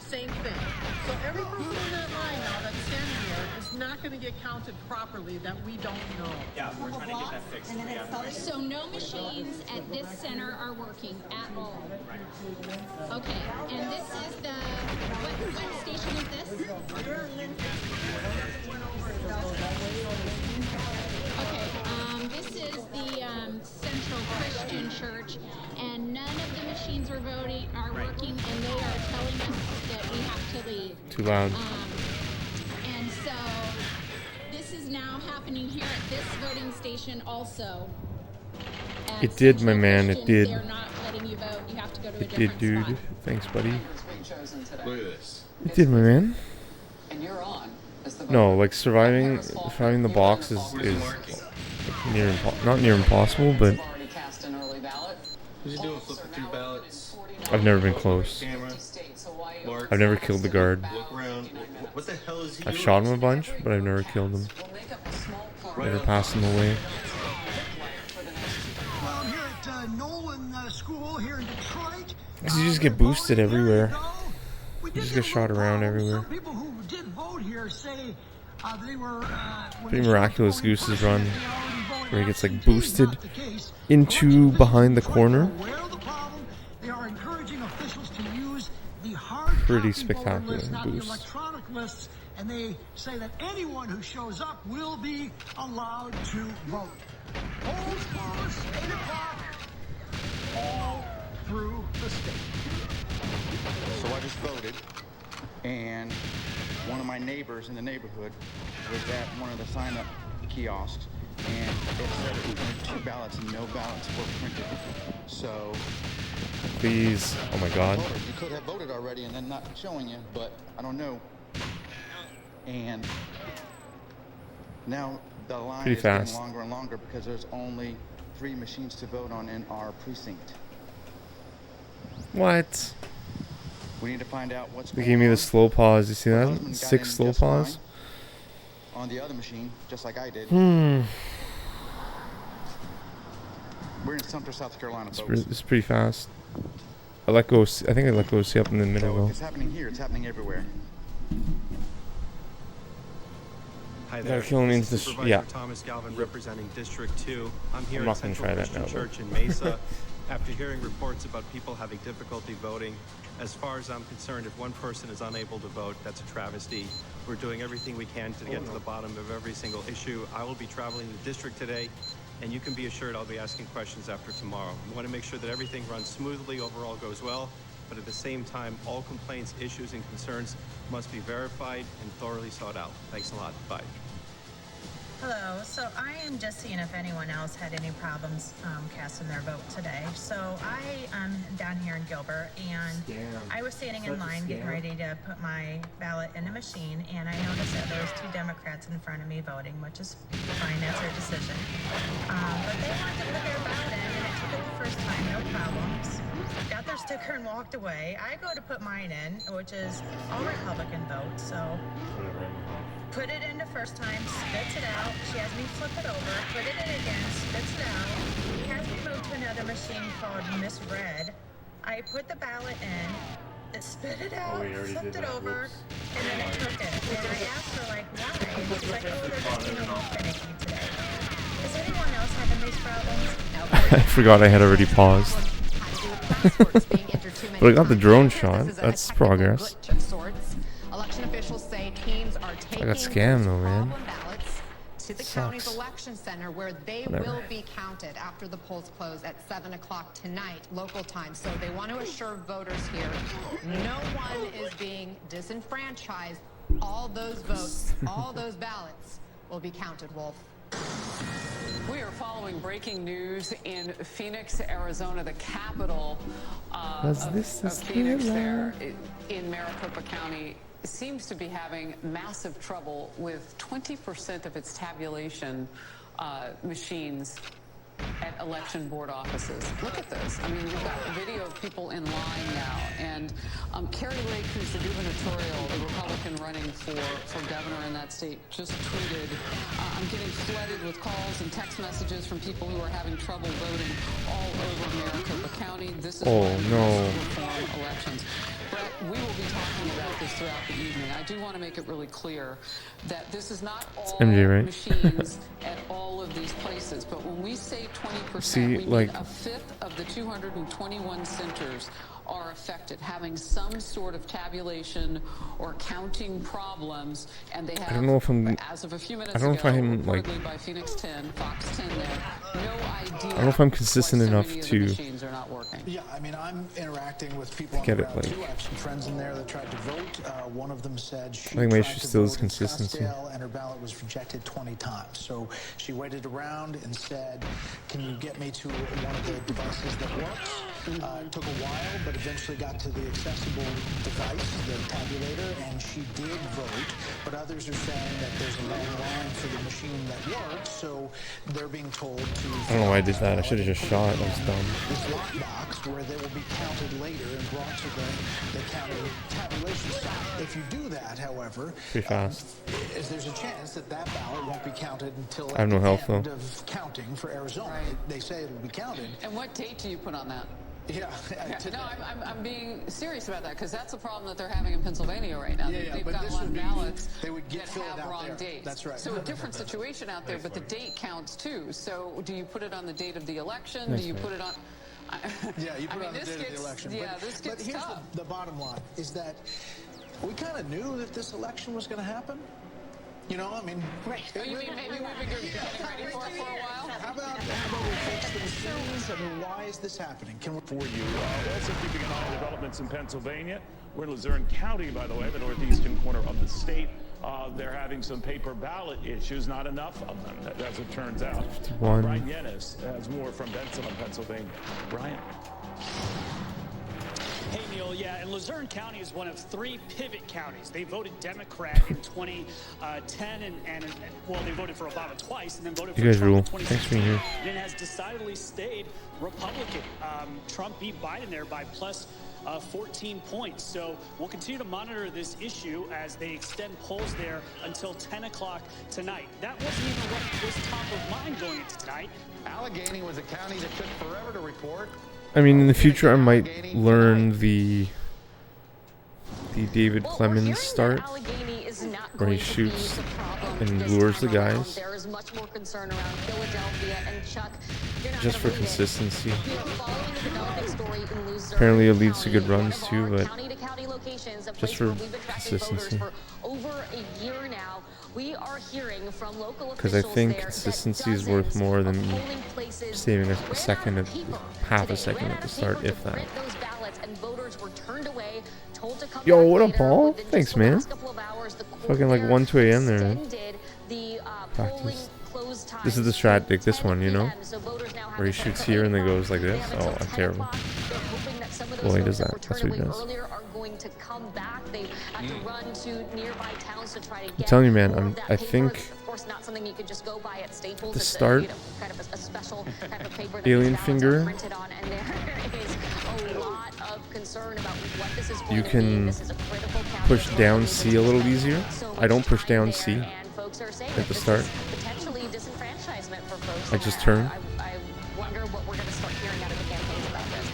same thing. So every person in that line now that's standing there is not going to get counted properly that we don't know. Yeah, we're trying to get that fixed. So no machines at this center are working at all. Okay, and this is the what station is this? Okay, this is the Central Christian Church, and none of the machines are working, and they are telling us that we have to leave. Too loud. And so this is now happening here at this voting station also. It did, my man. It did. They're not letting you vote. You have to go to a It different did, dude. spot. Thanks, buddy. Look at this. It did, my man. And you're on. No, like surviving the box is not near impossible, but Did you do a flip for 2 ballots? I've never been close. Camera. Mark. I've never killed the guard. Look around. What the hell is he I've doing? shot him a bunch, but I've never killed him. Never passed him away. Well, I'm here at Nolan School here in Detroit. You just get boosted everywhere. You just get shot around everywhere. People who did vote here say they were Pretty miraculous Goose's run, where he gets like boosted into behind the corner. They are encouraging officials to use the Pretty spectacular boost. electronic lists, and they say that anyone who shows up will be allowed to vote. Polls close 8 o'clock all through the state. So I just voted, and one of my neighbors in the neighborhood was at one of the sign-up kiosks, and it said it was only 2 ballots and no ballots were printed. So Please. Oh my God. I told her you could have voted already and then not showing you, but I don't know. And now the line Pretty is fast. getting longer and longer because there's only 3 machines to vote on in our precinct. What? We need to find out what's They going gave me on. the slow pause. You see My that? husband got 6 in slow just pause. fine on the other machine, just like I did. We're in Sumter, South Carolina, folks. It's pretty fast. I let go. I think I let go see up in the middle So if though. it's happening here, it's happening everywhere. Hi Gotta there. kill him This into is this. Supervisor Yeah. Thomas Galvin representing District 2. I'm here I'm at not gonna Central try that Christian now, though. Church in Mesa after hearing reports about people having difficulty voting. As far as I'm concerned, if one person is unable to vote, that's a travesty. We're doing everything we can to get to the bottom of every single issue. I will be traveling the district today, and you can be assured I'll be asking questions after tomorrow. We want to make sure that everything runs smoothly, overall goes well, but at the same time, all complaints, issues, and concerns must be verified and thoroughly sought out. Thanks a lot. Bye. Hello, so I am just seeing if anyone else had any problems casting their vote today. So I am down here in Gilbert, and I was standing in line getting ready to put my ballot in the machine, and I noticed that there was 2 Democrats in front of me voting, which is fine, that's their decision. But they wanted to put their ballot in, and I took it the first time, no problems. Got their sticker and walked away. I go to put mine in, which is all Republican votes, so put it in the first time, spits it out. She has me flip it over, put it in again, spits it out. He has me move to another machine called Misread. I put the ballot in, it spit it out, flipped it over, and then it took it. And I asked her, like, why? And she's like, oh, they're just being a little finicky today. Is anyone else having these problems? I forgot I had already paused. But I got the drone shot. That's progress. Election officials say teams are taking I got scammed though, man. ballots to the county's election center where they will be counted after the polls close at 7 o'clock tonight, local time. So they want to assure voters here no one is being disenfranchised. All those votes, all those ballots will be counted, Wolf. We are following breaking news in Phoenix, Arizona, the capital of Phoenix there in Maricopa County. Seems to be having massive trouble with 20% of its tabulation machines at election board offices. Look at this. I mean, you've got a video of people in line now. And Carrie Lake, who's the gubernatorial, the Republican running for governor in that state, just tweeted, I'm getting flooded with calls and text messages from people who are having trouble voting all over Maricopa County. This is reform elections. Brett, we will be talking about this throughout the evening. I do want to make it really clear that this is not all machines at all of these places, but when we say 20%, we mean a fifth of the 221 centers are affected, having some sort of tabulation or counting problems, and they have, I don't know if I'm. as of a few minutes I don't know if I'm ago, like. reportedly by Phoenix 10, Fox 10 there, no idea. I don't know if I'm consistent enough to. Machines are not working. Yeah, I mean, I'm interacting with people on Get the it, ground like. too. I have some friends in there that tried to vote. One of them said she I think my tried issue to still is vote in consistency. Scottsdale and her ballot was rejected 20 times. So she waited around and said, "Can you get me to one of the devices that works?" It took a while, but eventually got to the accessible device, the tabulator, and she did vote. But others are saying that there's a long line for the machine that works, so they're being told to. I don't know why I did that. I should have just shot. That was dumb. This lockbox where they will be counted later and brought to the county tabulation site. If you do that, however, Pretty fast. there's a chance that that ballot won't be counted until I have no health, end though. of counting for Arizona. They say it'll be counted. And what date do you put on that? Yeah. No, I'm being serious about that because that's a problem that they're having in Pennsylvania right now. Yeah, They've but got this a lot would of be- ballots they would get that filled have out wrong there. dates. That's right. So a different situation out there, but the date counts too. So do you put it on the date of the election? That's Do you right. put it on? Yeah, you put I it on mean, the this date of gets- the election. yeah, but, this but gets here's tough. the bottom line, is that we kind of knew that this election was going to happen. You know, I mean... Right. You mean maybe we've been getting ready for it for a while? How about we fix the machines? I mean, why is this happening? Can we... For you. Also keeping an eye on developments in Pennsylvania. We're in Luzerne County, by the way, the northeastern corner of the state. they're having some paper ballot issues, not enough of them, as it turns out. 51. Brian Yennis has more from Bensalem, Pennsylvania. Brian. Hey, Neil. Yeah, and Luzerne County is one of 3 pivot counties. They voted Democrat in 2010, and well, they voted for Obama twice, and then voted for You guys Trump rule. in Thanks for 2016. being here. And it has decidedly stayed Republican. Trump beat Biden there by plus 14 points. So we'll continue to monitor this issue as they extend polls there until 10 o'clock tonight. That wasn't even what was top of mind going into tonight. Allegheny was a county that took forever to report. I mean, in the future, I might learn the David Clemens start, where he shoots and lures the guys, There is much more concern around Philadelphia and Chuck. You're not just for gonna believe it. consistency. We are following the developing story in Luzerne Apparently, it leads to County, good runs one of too, our but county-to-county locations, a just place for where we've been tracking voters consistency. for over a year now. We are hearing from local Because I officials think there consistency that is worth dozens more of than polling places saving a ran second, out of paper half a today, second ran at out the of start, paper if to that. print those ballots, and voters were turned away, told to come Yo, back what up, later. Paul? Within just Thanks, the man. last couple of hours, the court Fucking like there 1, 2 a.m. there. extended the polling close time. This is the strat, like this one, you know? So voters now have Where he until shoots here and then 10 goes like this. Oh, I'm terrible. They're hoping that some of Well, those he does votes that. that That's were what turned he away does. earlier are going to come back. They have to run to nearby towns to try to I'm get telling you, man, more of that I paper. think It's, of course, not something you could just go buy at Staples. the It's start, a, you know, kind of a special type of paper that Alien these ballots Finger, are printed on, and there is a lot of concern about what this is going you to can mean. This is a critical county. push It's down one that C a little easier. I don't push down C and folks are saying at that the this start. is potentially disenfranchisement for folks. I and just turn. I wonder what we're going to start hearing out of the campaigns about this.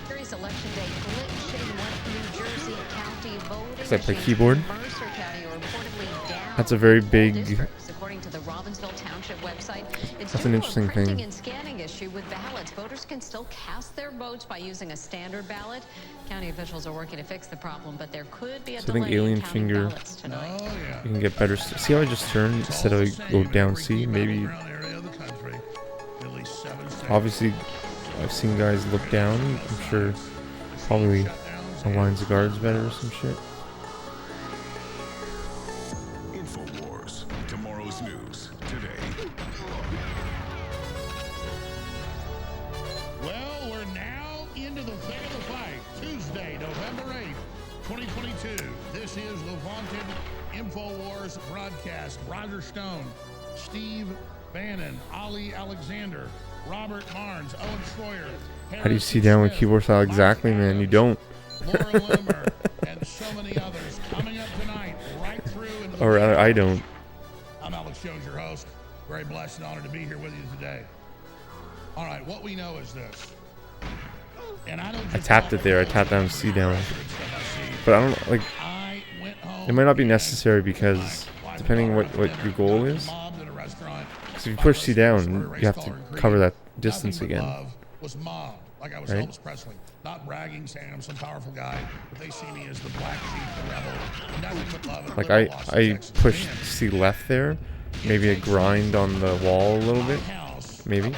Curious election day glitch in what New Jersey County voting Because I play machines keyboard. in Mercer County are reportedly down That's a very in all big. districts, according to the Robbinsville Township website. It's That's due an to a interesting printing thing. and scanning issue with ballots. Voters can still cast their votes by using a standard ballot. County officials are working to fix the problem, but there could be a So I think delay in Alien counting Finger, ballots tonight. you can get better. See how I just turned instead of go down C? Maybe. Obviously, I've seen guys look down. I'm sure probably aligns the guards better or some shit. InfoWars. Tomorrow's news today. Well, we're now into the thick of the fight. Tuesday, November 8th, 2022. This is the vaunted InfoWars broadcast. Roger Stone, Steve Bannon, Ali Alexander, Robert Barnes, Owen Schroyer. How do you see down with keyboard style? Exactly, man. You don't. And so many others coming up tonight, right through into Or rather, I don't. I'm Alex Jones, your host. Very blessed and honored to be here with you today. All right, what we know is this. And I don't I tapped it there. I tapped down C down. But I don't like. It might not be necessary because depending what your goal is. Because if you push C down, you have to cover that distance again. Was mobbed, like I was Right? Elvis Presley. Not bragging, saying I'm some powerful guy, but they see me as the black sheep, the rebel. Nothing but love. And Like liberal Austin, I Texas. pushed C left there. Maybe a grind on the wall a little bit. Maybe.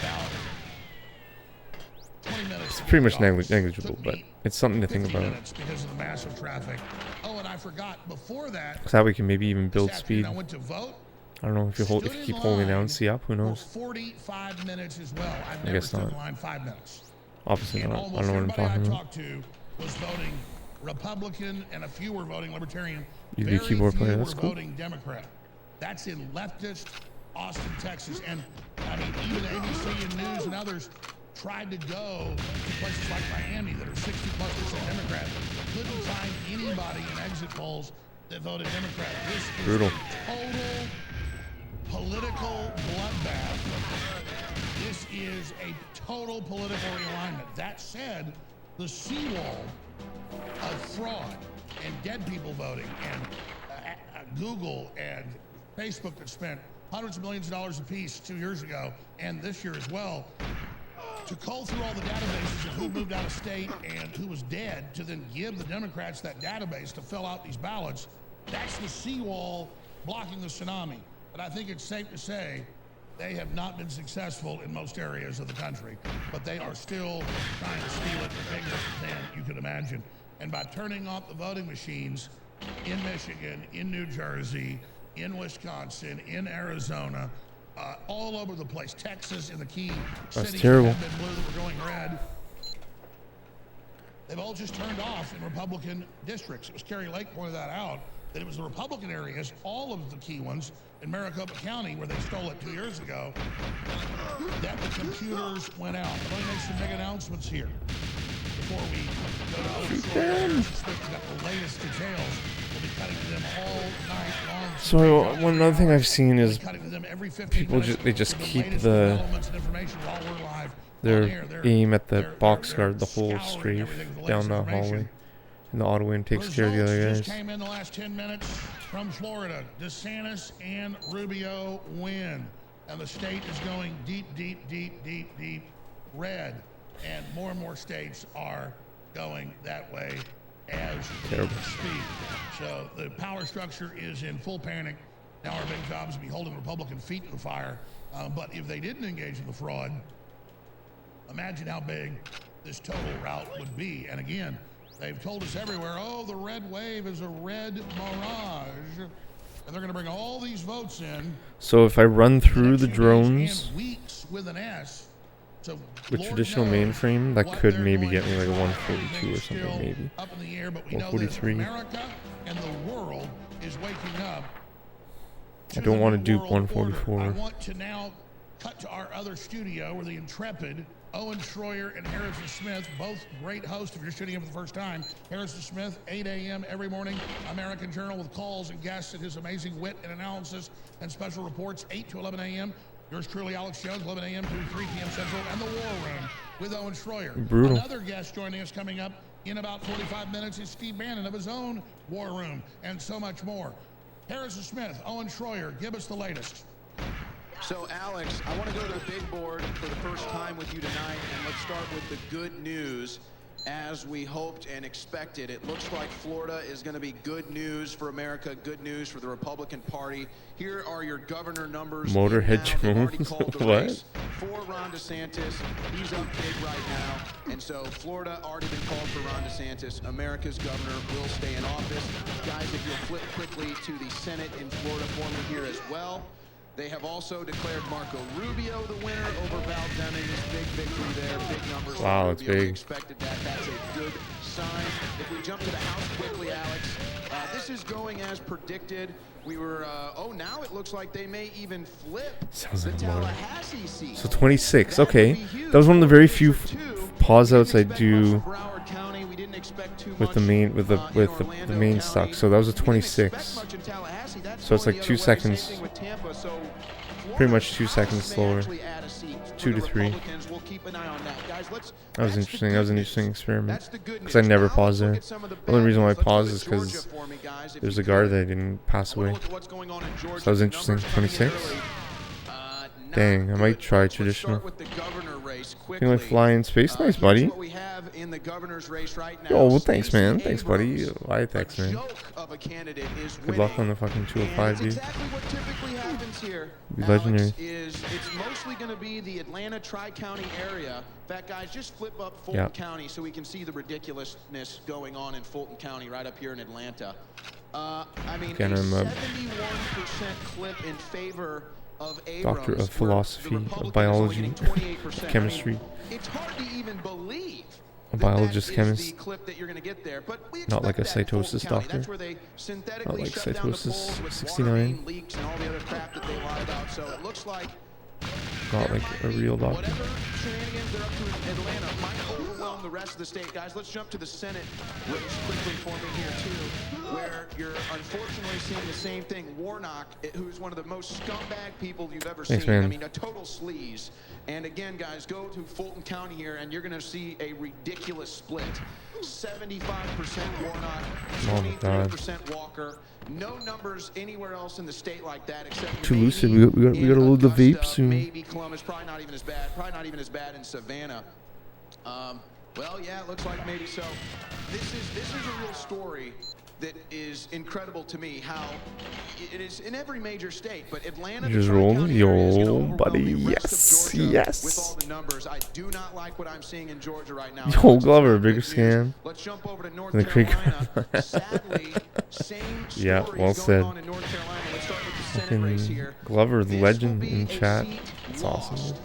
It's pretty much negligible, but it's something to think about. Because of the massive traffic. Oh, and I forgot before that. Because that way you can maybe even build this afternoon speed. I went to vote. I don't know if you hold, if you keep holding down C up, who knows? 45 minutes as well. I've I never guess stood not. in line 5 minutes. Obviously And not. I almost don't know what I'm everybody talking I about. talked to was voting Republican, and a few were voting Libertarian. You be a Very keyboard few player, were that's cool. voting Democrat. That's in leftist Austin, Texas, and I mean even ABC and News and others tried to go to places like Miami that are 60+% Democrat. Couldn't find anybody in exit polls that voted Democrat. This is Brutal. a total political bloodbath. This is a total political realignment. That said, the seawall of fraud and dead people voting and Google and Facebook that spent hundreds of millions of dollars apiece 2 years ago and this year as well to cull through all the databases of who moved out of state and who was dead to then give the Democrats that database to fill out these ballots. That's the seawall blocking the tsunami. But I think it's safe to say they have not been successful in most areas of the country, but they are still trying to steal it bigger than you could imagine. And by turning off the voting machines, in Michigan, in New Jersey, in Wisconsin, in Arizona, all over the place. Texas, in the key cities that have been blue that were going red. They've all just turned off in Republican districts. It was Kerry Lake pointed that out, that it was the Republican areas, all of the key ones in Maricopa County, where they stole it 2 years ago, that the computers went out. Let me make some big announcements here before we go to other stories. We've got the latest details. We'll be cutting to them all night long. So one other thing I've seen is people just keep their aim at the box guard the whole strafe down the hallway, and the auto win takes care of the other guys. Came in the last 10 minutes from Florida. DeSantis and Rubio win, and the state is going deep, deep, deep, deep, deep red, and more states are going that way as we speak. So the power structure is in full panic. Now our big job is to be holding Republican feet to the fire. But if they didn't engage in the fraud, imagine how big this total rout would be. And again, they've told us everywhere, oh, the red wave is a red mirage. And they're going to bring all these votes in. So if I run through the drones weeks with an S, so with traditional mainframe, that could maybe get me like a 142 or something, maybe. Up in the air, but we 143. know that America and the world is waking up. I don't want to dupe 144. I want to now cut to our other studio where the intrepid Owen Schroyer and Harrison Smith, both great hosts if you're tuning in for the first time. Harrison Smith, 8 a.m. every morning, American Journal with calls and guests and his amazing wit and analysis and special reports, 8 to 11 a.m. Yours truly, Alex Jones, 11 a.m. to 3 p.m. Central, and the War Room with Owen Schroyer. Brutal. Another guest joining us coming up in about 45 minutes is Steve Bannon of his own War Room, and so much more. Harrison Smith, Owen Schroyer, give us the latest. So, Alex, I want to go to the big board for the first time with you tonight, and let's start with the good news. As we hoped and expected, it looks like Florida is going to be good news for America, good news for the Republican Party. Here are your governor numbers. Motorhead Jones? What? For Ron DeSantis, he's up big right now. And so Florida already been called for Ron DeSantis. America's governor will stay in office. Guys, if you'll flip quickly to the Senate in Florida for me here as well. They have also declared Marco Rubio the winner over Val Demings. Big victory there, big numbers. Wow, that's big. We expected that. That's a good sign. If we jump to the House quickly, Alex, this is going as predicted. We were, now it looks like they may even flip the Tallahassee seat. So 26, okay. That was one of the very few pause outs I do with the main with the main stock. So that was a 26. So it's like 2 seconds, pretty much 2 seconds slower, 2 to 3. That was interesting. That was an interesting experiment because I never paused there. The only reason why I paused is because there's a guard that didn't pass away. So that was interesting. 26. Dang, I might try traditional. Can I fly in space? Nice, buddy. Oh, well, thanks, man. Thanks, buddy. Why, thanks, man. Good luck on the fucking 205, dude. Be legendary. It's mostly going to be the Atlanta Tri-County area. In fact, guys, just flip up Fulton County so we can see the ridiculousness going on in Fulton County right up here in Atlanta. I mean, a 71% clip in favor of Abrams, Doctor of Philosophy, of Biology, Chemistry. It's hard to even believe a biologist chemist. The clip that you're going to get there, but we not like a cytosis doctor. That's where they synthetically not like shut down the cytosis polls with 69. Leaks and all the other crap that they lie about. So it looks like not like a real doctor. Whatever shenanigans they're up to in Atlanta might overwhelm the rest of the state. Guys, let's jump to the Senate race quickly for me here, too, where you're unfortunately seeing the same thing. Warnock, who's one of the most scumbag people you've ever seen. Man. I mean, a total sleaze. And again, guys, go to Fulton County here, and you're going to see a ridiculous split. 75% Warnock, 23% Walker. No numbers anywhere else in the state like that except too lucid. We gotta load the vape soon. Maybe Columbus, probably not even as bad. Probably not even as bad in Savannah. Well, yeah, it looks like maybe so. This is a real story that is incredible to me. How it is in every major state, but Atlanta, Just roll the old buddy. Yes, yes. with all the numbers. I do not like what I'm seeing in Georgia right now. Yo, Glover, bigger scam. Let's jump over to North The Carolina. Sadly, same yeah, well said. Fucking Glover, the legend in chat. It's awesome.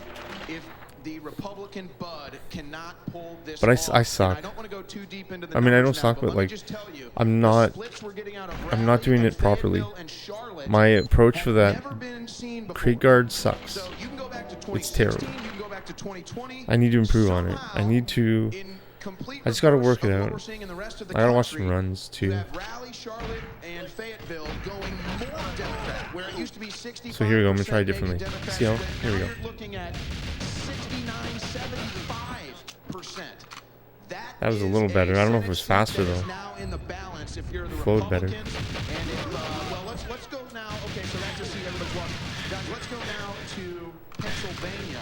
If the Republican Bud cannot pull this But I off, suck. I don't want to go too deep into the I mean, I don't numbers now, suck, but let me like, just tell you, I'm not doing it properly. My approach for that crate guard sucks. It's terrible. I need to improve on it. I just gotta work it out. I gotta watch some runs too. So here we go. I'm gonna try it differently. See how? Here we go. That was a little better. I don't know if it was faster though. Flowed better. Let's go now. Okay, so that's to see everybody's watching. Guys, let's go now to Pennsylvania.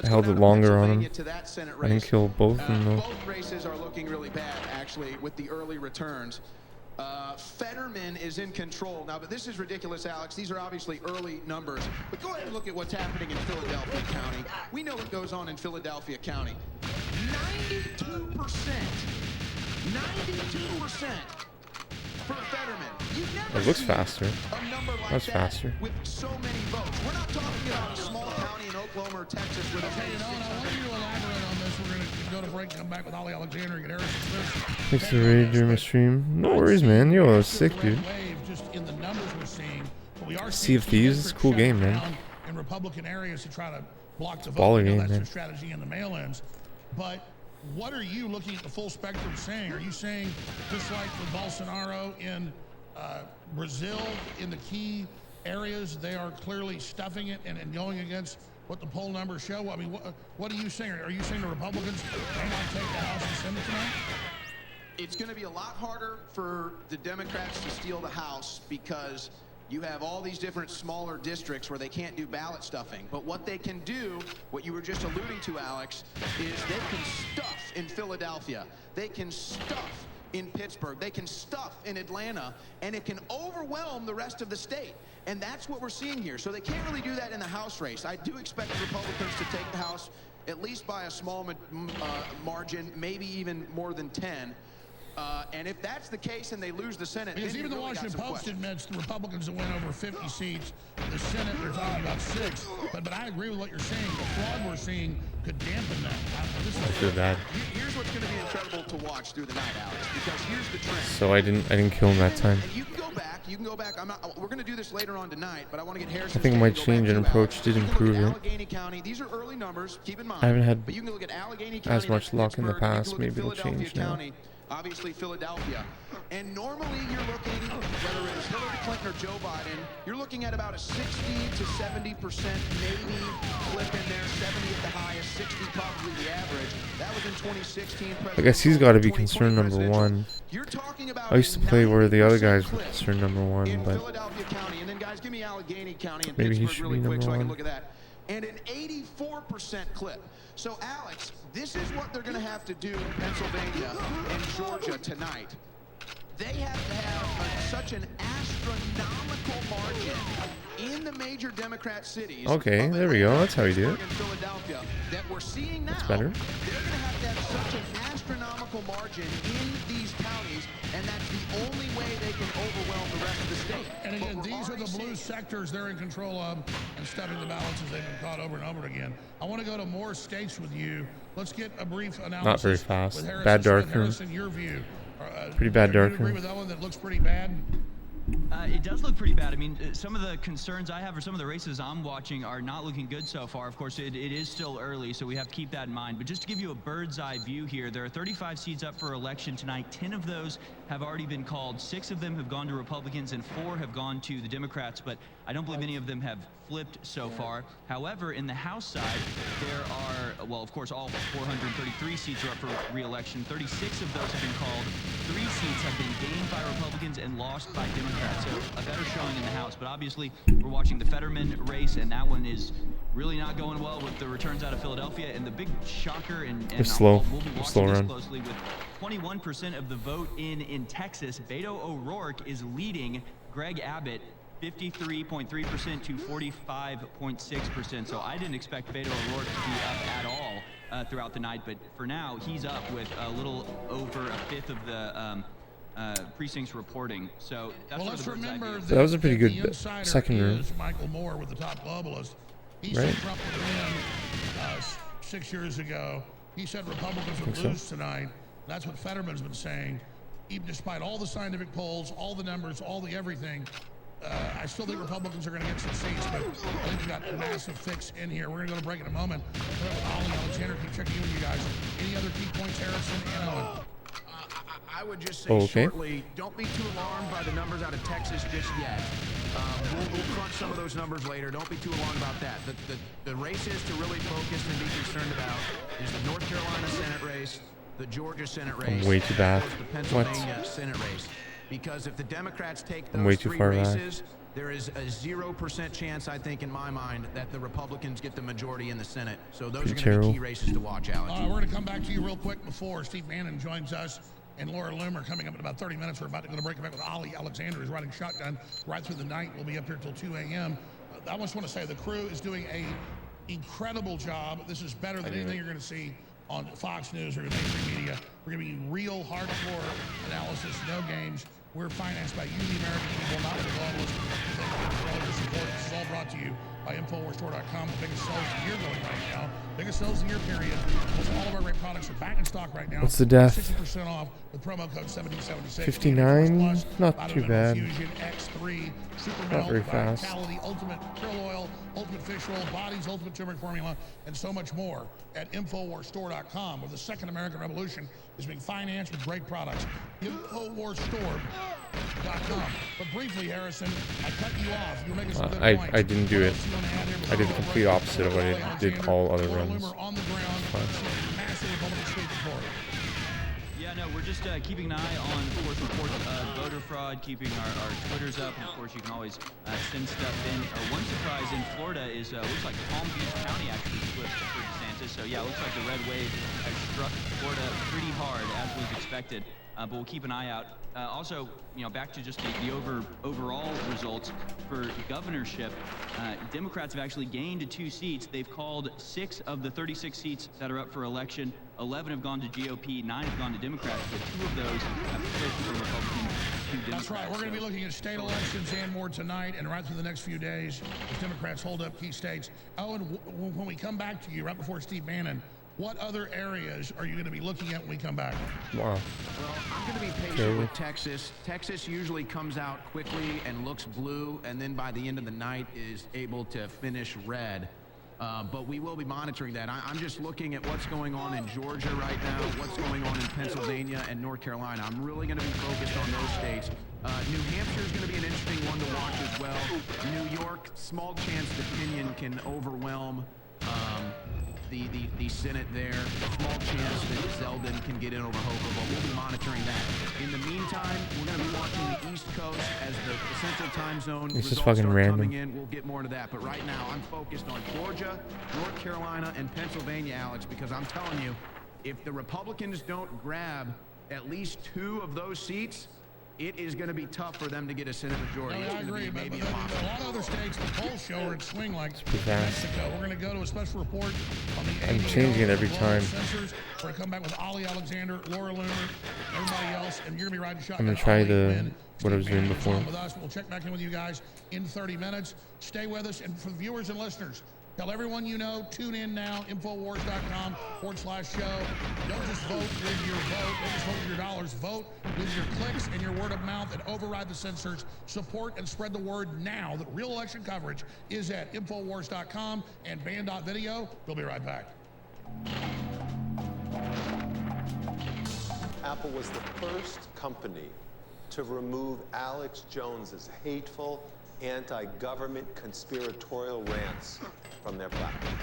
I held it longer on him. I didn't kill both of them though. Both races are looking really bad, actually, with the early returns. Fetterman is in control now, but this is ridiculous, Alex. These are obviously early numbers. But go ahead and look at what's happening in Philadelphia County. We know what goes on in Philadelphia County. 92%. 92% for Fetterman. It looks faster. That's faster. With so many votes. We're not talking about a small county in Oklahoma or Texas with a Okay, I want you to elaborate on this. We're going to go to break and come back with Ollie Alexander and get Harrison Smith. Thanks for the raid during my stream. No worries, man. Yo, that was sick, dude. Just in the numbers we're seeing, but we are Sea of Thieves is a cool game, man. In Republican areas to try to block the vote. Baller game, that's man. their strategy in the mail-ins. But what are you looking at the full spectrum saying? Are you saying just like with Bolsonaro in Brazil, in the key areas, they are clearly stuffing it and going against what the poll numbers show? I mean, what are you saying? Are you saying the Republicans may not take the House and Senate tonight? It's going to be a lot harder for the Democrats to steal the House because you have all these different smaller districts where they can't do ballot stuffing. But what they can do, what you were just alluding to, Alex, is they can stuff in Philadelphia. They can stuff in Pittsburgh. They can stuff in Atlanta, and it can overwhelm the rest of the state. And that's what we're seeing here. So they can't really do that in the House race. I do expect the Republicans to take the House at least by a small margin, maybe even more than 10. And if that's the case and they lose the Senate, because even the Washington Post admits the Republicans will win over 50 seats. The Senate, they're talking about 6. But I agree with what you're saying. The fraud we're seeing could dampen that. Here's what's going to be incredible to watch through the night, Alex, because here's the trend. So I didn't kill him that time. And you can go back. You can go back. We're going to do this later on tonight, but I want to get Harrison. I think my change in approach did improve it. Allegheny County. These are early numbers. Keep in mind. I haven't had but you can look at Allegheny County, as much luck in the Pittsburgh, past. Maybe it'll change now. County, obviously Philadelphia. And normally you're looking, whether it's Hillary Clinton or Joe Biden, you're looking at about a 60 to 70% maybe clip in there, 70 at the highest, 60 probably the average. That was in 2016. I guess he's got to be concern number 1. I used to play where the other guys were concern number 1, but Philadelphia County, and then guys, give me Allegheny County and maybe he Pittsburgh should really be quick number so I can 1. look at that. And an 84% clip. So Alex, this is what they're going to have to do in Pennsylvania and Georgia tonight. They have to have such an astronomical margin in the major Democrat cities. Okay, there we go. That's how you do it. Philadelphia that we're seeing now. That's better. They're going to have such an astronomical margin in these counties, and that's the only way they can overwhelm the rest of the state. And again, these are the blue sectors they're in control of and stuffing the ballots as they've been caught over and over again. I want to go to more states with you. Let's get a brief analysis. Not very fast. With Harrison Bad Smith. dark room. Harrison, your view. Pretty bad dark Do you agree room. with that one that looks pretty bad? It does look pretty bad. I mean, some of the concerns I have or some of the races I'm watching are not looking good so far. Of course, it is still early, so we have to keep that in mind. But just to give you a bird's eye view here, there are 35 seats up for election tonight. 10 of those have already been called. 6 of them have gone to Republicans and 4 have gone to the Democrats. But I don't believe any of them have flipped so far. However, in the House side, there are, well, of course, all 433 seats are up for re-election. 36 of those have been called. 3 seats have been gained by Republicans and lost by Democrats. so a better showing in the House. But obviously, we're watching the Fetterman race, and that one is really not going well with the returns out of Philadelphia. And the big shocker, and slow. we'll be Slow watching this run. closely, with 21% of the vote in Texas, Beto O'Rourke is leading Greg Abbott 53.3% to 45.6%. So I didn't expect Beto O'Rourke to be up at all throughout the night, but for now, he's up with a little over a fifth of the precincts reporting. So that's well, sort of let's the bird's eye remember view. So that was a pretty the good insider second room. is Michael Moore with the Top Globalist. He Right. said Trump would win 6 years ago. He said Republicans would Think so. lose tonight. That's what Fetterman's been saying. Even despite all the scientific polls, all the numbers, all the everything, I still think Republicans are going to get some seats, but I think we got a massive fix in here. We're going to go to break in a moment. Ollie Alexander, keep checking in with you guys. Any other key points, Harrison and Owen? I would just say shortly, don't be too alarmed by the numbers out of Texas just yet. We'll crunch some of those numbers later. Don't be too alarmed about that. The races to really focus and be concerned about is the North Carolina Senate race, the Georgia Senate race, I'm way too bad. and the Pennsylvania Senate race. Because if the Democrats take I'm way those too three far back. races, there is a 0% chance, I think, in my mind, that the Republicans get the majority in the Senate. So those are going to be key races to watch, Alex. We're going to come back to you real quick before Steve Bannon joins us. And Laura Loomer coming up in about 30 minutes. We're about to go to break back with Ollie Alexander, who's riding shotgun right through the night. We'll be up here till 2 a.m. I just want to say the crew is doing a incredible job. This is better than anything you're going to see on Fox News or mainstream media. We're going to be real hardcore analysis, no games. We're financed by you, the American people, not the globalists. Thank you for all your support. This is all brought to you by InfoWarsStore.com. The biggest sales of the year going right now. Biggest sales of the year period. Almost all of our great products are back in stock right now. What's the death? 60% off with promo code 1776. 59, not too bad. Fusion X3, Super Not very Melt, fast. Vitality, Ultimate Krill Oil, Ultimate Fish Oil, Bodies, Ultimate Turmeric Formula, and so much more at InfoWarsStore.com, where the second American Revolution is being financed with great products. InfoWarsStore.com. But briefly, Harrison, I cut you off. You were making some good points. I didn't do What it. else do you want to add here I before did we the go complete break? opposite of what Ollie I did Alexander, all other Laura runs. Loomer on the ground. Seeing massive Republican sweep in Florida. Yeah, no, we're just keeping an eye on, of course, reports of voter fraud, keeping our Twitters up, and of course you can always send stuff in. One surprise in Florida is looks like Palm Beach County actually flipped for DeSantis. So yeah, it looks like the red wave has struck Florida pretty hard, as was expected. But we'll keep an eye out. Also, back to just the overall results for governorship. Democrats have actually gained 2 seats. They've called 6 of the 36 seats that are up for election. 11 have gone to GOP, 9 have gone to Democrats, but 2 of those have flipped from Republicans to Democrats. That's right. We're going to be looking at state elections and more tonight and right through the next few days as Democrats hold up key states. Oh, and when we come back to you right before Steve Bannon, what other areas are you going to be looking at when we come back? Wow. Well, I'm going to be patient with Texas. Texas usually comes out quickly and looks blue, and then by the end of the night is able to finish red. But we will be monitoring that. I'm just looking at what's going on in Georgia right now, what's going on in Pennsylvania and North Carolina. I'm really going to be focused on those states. New Hampshire is going to be an interesting one to watch as well. New York, small chance the Pinion can overwhelm the Senate there. Small chance that Zeldin can get in over Hochul, but we'll be monitoring that. In the meantime, we're going to be watching the East Coast as the Central Time Zone This is results fucking start random. coming in. We'll get more into that, but right now I'm focused on Georgia, North Carolina, and Pennsylvania, Alex, because I'm telling you, if the Republicans don't grab at least 2 of those seats, it is going to be tough for them to get a Senate majority. No, I agree, but a lot of other states, the polls show are in swing like Mexico. We're going to go to a special report on the I'm ADL, changing it every global time. Sensors. We're going to come back with Ollie Alexander, Laura Loomer, everybody else, and you're going to be riding shotgun. I'm gonna try Ollie, the Wynn, what I was Steve doing Bannon is before. on with us. We'll check back in with you guys in 30 minutes. Stay with us, and for the viewers and listeners, tell everyone you know, tune in now, Infowars.com/show. Don't just vote with your vote. Don't just vote with your dollars. Vote with your clicks and your word of mouth and override the censors. Support and spread the word now that real election coverage is at Infowars.com and Band.video. We'll be right back. Apple was the first company to remove Alex Jones's hateful, anti-government conspiratorial rants from their platform.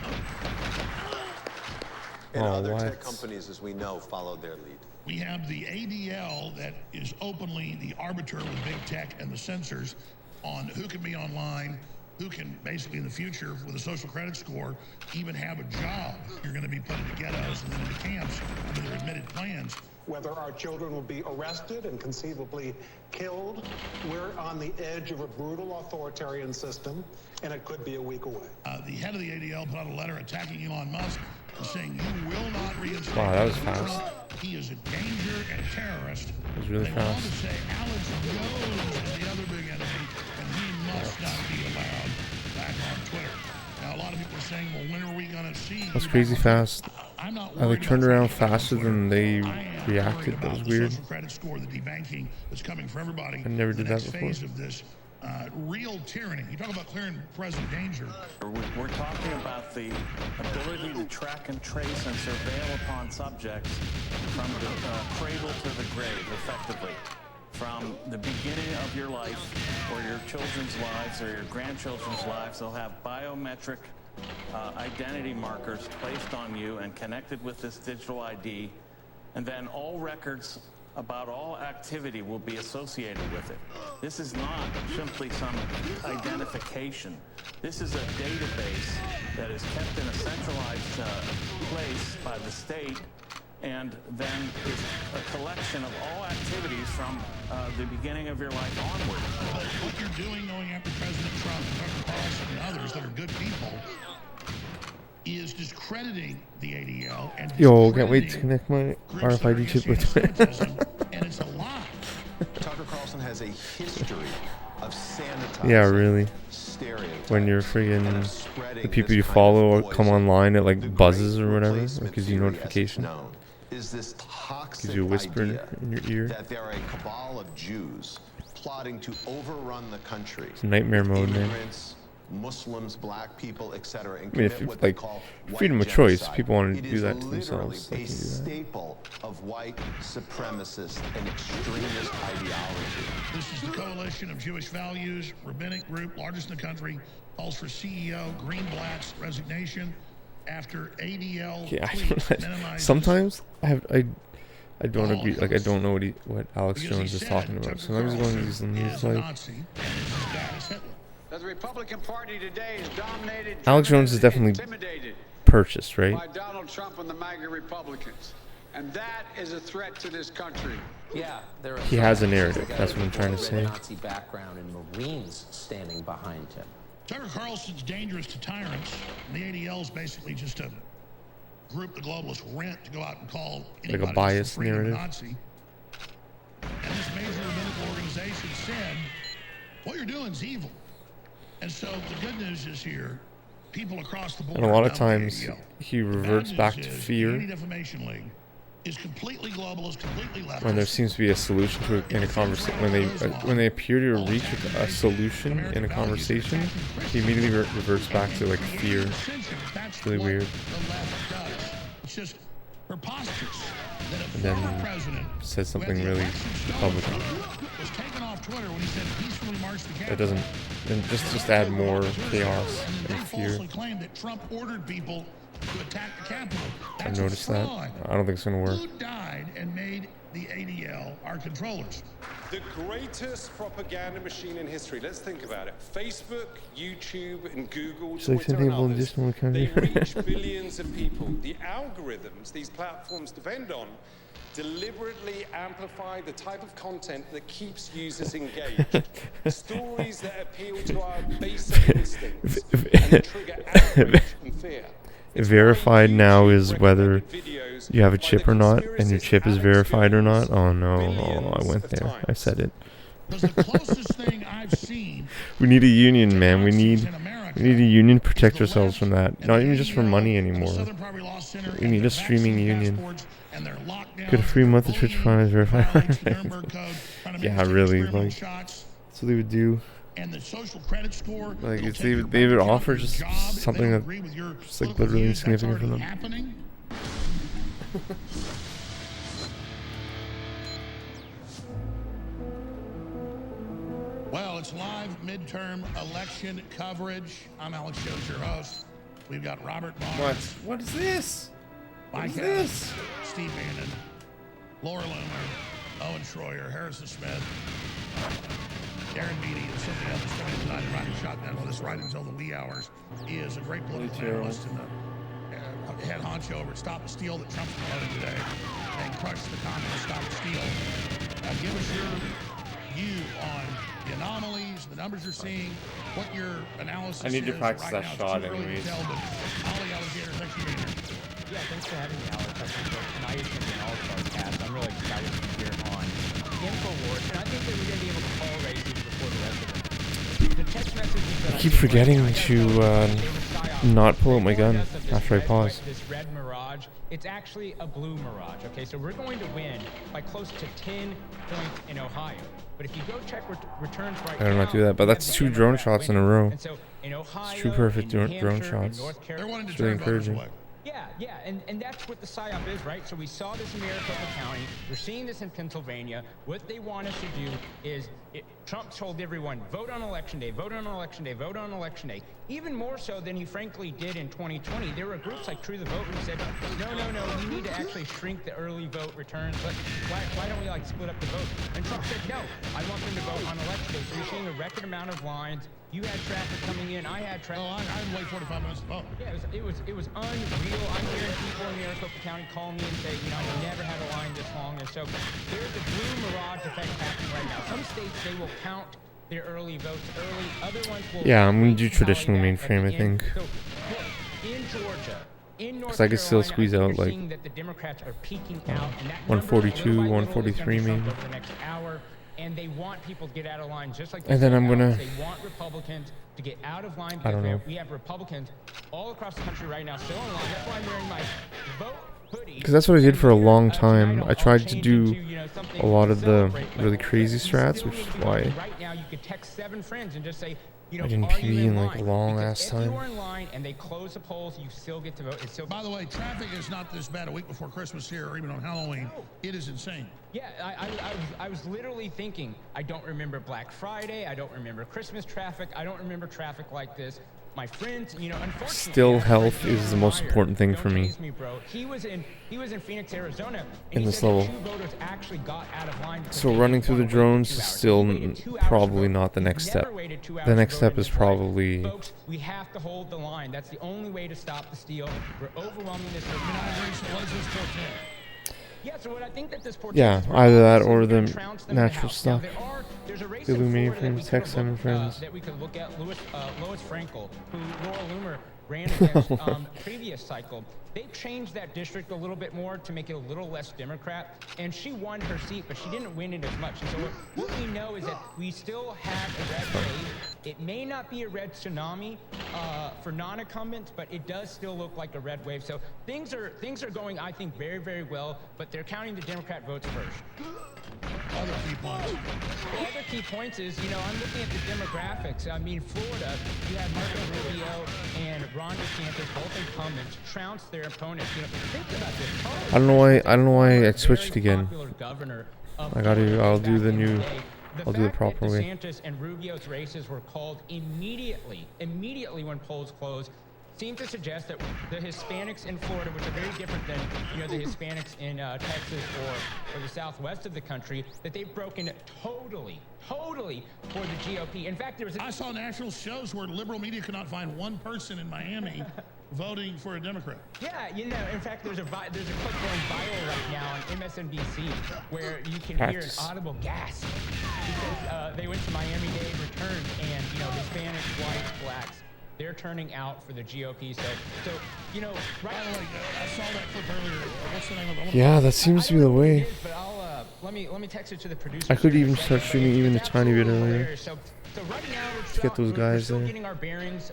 And Oh, other what? tech companies, as we know, followed their lead. We have the ADL that is openly the arbiter with big tech and the censors on who can be online, who can basically in the future with a social credit score even have a job. You're going to be put into ghettos and then into camps under their admitted plans. Whether our children will be arrested and conceivably killed, we're on the edge of a brutal authoritarian system, and it could be a week away. The head of the ADL put out a letter attacking Elon Musk and saying, "You will not reinstate." Wow, that was Donald fast. Trump. He is a danger and a terrorist. It was really They went on fast. to say Alex Jones is the other big enemy, and he must not be allowed back on Twitter. Now, a lot of people are saying, well, when are we going to see? That was crazy fast. I'm not They worried turned about around Facebook faster Twitter. than they I am reacted. worried That was about the weird. social credit score, the debanking that's coming for everybody. I never the did that next before. phase of this real tyranny. You talk about clearing present danger. We're talking about the ability to track and trace and surveil upon subjects from the cradle to the grave, effectively. From the beginning of your life, or your children's lives, or your grandchildren's lives, they'll have biometric identity markers placed on you and connected with this digital ID, and then all records about all activity will be associated with it. This is not simply some identification. This is a database that is kept in a centralized place by the state, and then is a collection of all activities from the beginning of your life onward. But what you're doing going after President Trump and Tucker Carlson and others that are good people is discrediting the ADL and Yo, can't wait to connect my RFID chip with it. and it's a lie. Tucker Carlson has a history of sanitizing Yeah, really. stereotypes. When you're friggin' the people you follow or come online, it like buzzes or whatever. It gives you notification. Is this toxic Gives you a whisper idea in your ear. that there are a cabal of Jews plotting to overrun the country. It's nightmare mode, man. Immigrants, Muslims, black people, etc. I mean, if like freedom of choice, people want to do that to themselves. They a can do that. staple of white supremacist and extremist ideology. This is the Coalition of Jewish Values, rabbinic group, largest in the country, calls for CEO Greenblatt's resignation after ADL Yeah, tweet minimizes sometimes I don't agree. Like I don't know what Alex Jones is talking about. Sometimes he's going to these news like. The Republican Party today is dominated. Alex Jones is definitely intimidated purchased, right? by Donald Trump and the MAGA Republicans, and that is a threat to this country. Yeah, there are He has a narrative. That's what I'm trying to say. Nazi background and Marines standing behind him. Tucker Carlson's dangerous to tyrants, and the ADL is basically just a group the globalists rent to go out and call anybody Like a biased freedom narrative. Nazi. And this major rabbinical organization said, what you're doing is evil. And so the good news is here, people across the board. And a lot of know the times ADL. he The bad reverts news back to is the fear Anti-Defamation League is completely globalist, completely leftist. when there seems to be a solution to it in a conversation. When they appear to reach a solution in a conversation, he immediately reverts back to like fear. It's really weird. It's just preposterous that a And then former president says who had something the really election stolen Republican. was taken off Twitter when he said peacefully march the That Capitol. doesn't. And just add more chaos And and they fear. falsely claimed that Trump ordered people to attack the Capitol. I That's noticed a that. fraud. I don't think it's gonna work. Who died and made the ADL our controllers? The greatest propaganda machine in history. Let's think about it. Facebook, YouTube, and Google, It's like Twitter, some and people in others, additional they country. reach billions of people. The algorithms these platforms depend on deliberately amplify the type of content that keeps users engaged. Stories that appeal to our basic instincts and trigger outrage and fear. Verified now is whether you have a chip or not, and your chip is verified or not. Oh no, I went there. I said it. We need a union, man. We need a union to protect ourselves from that. Not even just for money anymore. We need a streaming union. Get a free month of Twitch Prime is verified. Yeah, really. Like, that's what they would do. And the social credit score. Like if they would offer just something that just like literally insignificant for them. Happening. Well, it's live midterm election coverage. I'm Alex Jones, your host. We've got Robert Barnes. What is this? Mike Harris, Steve Bannon, Laura Loomer, Owen Schroyer, Harrison Smith, Darren Beatty, and so many others coming tonight and riding shotgun with us right until the wee hours. He is a great political analyst and the head honcho over at Stop the Steal that Trump's promoting today and crush the communist Stop the Steal. Give us your view on the anomalies, the numbers you're seeing, what your analysis is. I need to practice right that now. shot It's too early to anyways. tell, but Ollie Alligator, thanks for being here. Yeah, thanks for having me, Alex. I think that tonight is going to be an all-star cast. I'm really excited to be here on InfoWars, and I think that we're going to be able to call races before the rest of them. The text messages that I keep forgetting to not pull out my gun after I pause. This red Mirage, it's actually a blue Mirage. Okay, so we're going to win by close to 10 points in Ohio. But if you go check returns right now, I don't know how to do that, but that's 2 drone shots in a row. And so in Ohio, It's 2 perfect in New drone Hampshire, in shots. North Carolina, It's really encouraging. Yeah, and that's what the PSYOP is, right? So we saw this in Maricopa County. We're seeing this in Pennsylvania. What they want us to do is, Trump told everyone, vote on election day, vote on election day, vote on election day. Even more so than he frankly did in 2020. There were groups like True the Vote who said, no, we need to actually shrink the early vote returns. Why don't we like split up the vote? And Trump said, no, I want them to vote on election day. So you're seeing a record amount of lines. You had traffic coming in. I had traffic. Oh, I had to wait 45 minutes to vote. Yeah, it was unreal. I'm hearing people in Maricopa County call me and say, I never had a line this long. And so there's a blue Mirage effect happening right now. Some states, they will count their early votes early. Other ones will. Yeah, I'm gonna do traditional mainframe, I think. So, in Georgia, in North Because I could still Carolina, squeeze out we're like seeing that the Democrats are peaking out, and that 142, 143 maybe. over the next hour, and they want people to get out of line, just like And then I'm gonna. they want Republicans to get out of line. I don't know. We have Republicans all across the country right now still in line. That's why I'm wearing my vote hoodie. Because that's what I did for a long time. I tried to do a lot of the really crazy strats, which is why Right now, you could text 7 friends and just say, I didn't PB in like a long ass if time. you're in line and they close the polls, you still get to vote. It's still. By the way, traffic is not this bad a week before Christmas here or even on Halloween. It is insane. Yeah, I was literally thinking, I don't remember Black Friday. I don't remember Christmas traffic. I don't remember traffic like this. My friends, unfortunately. Still, health is the most important thing for me. He was in Phoenix, Arizona. In this level. 2 voters actually got out of line. So running through the drones is still probably not the next step. The next step is probably. Folks, we have to hold the line. That's the only way to stop the steal. We're overwhelming this. Yeah, so what I think that this Yeah, either that or the natural stuff. The Illumine frames, tech 7 frames. That we could look at Lois Frankel, who Laura Loomer ran against previous cycle. They changed that district a little bit more to make it a little less Democrat, and she won her seat, but she didn't win it as much. And so what we know is that we still have a red wave. It may not be a red tsunami for non-incumbents, but it does still look like a red wave. So things are going, I think, very, very well, but they're counting the Democrat votes first. Other key points. Well, other key points is, I'm looking at the demographics. I mean, Florida, you have Marco Rubio and Ron DeSantis, both incumbents, trounce their opponents. Think about this. I don't know why I switched again. I'll do the proper way. DeSantis and Rubio's races were called immediately when polls closed. Seem to suggest that the Hispanics in Florida, which are very different than the Hispanics in Texas or the southwest of the country, that they've broken totally for the GOP. In fact, I saw national shows where liberal media could not find one person in Miami voting for a Democrat. Yeah, in fact, there's a clip going viral right now on MSNBC where you can hear an audible gasp because they went to Miami-Dade returns and Hispanics, whites, blacks. They're turning out for the GOP. So right now, I saw that clip earlier. What's the name of it? Yeah, that seems to be the way. But I'll let me text it to the producer. I could even start shooting even a tiny bit earlier. So right now to get those guys we're there. getting our bearings,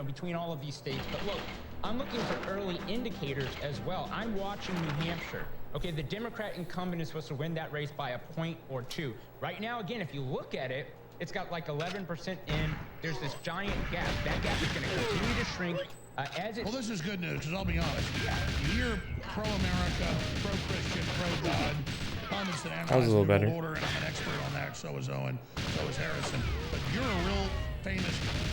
between all of these states. But look, I'm looking for early indicators as well. I'm watching New Hampshire. Okay, the Democrat incumbent is supposed to win that race by a point or 2. Right now, again, if you look at it, it's got like 11% in. There's this giant gap. That gap is going to continue to shrink Well, this is good news, because I'll be honest. You're pro-America, pro-Christian, pro-God. Comments that That was a little better. Order, and I'm an expert on that. So is Owen. So is Harrison. But you're a real famous,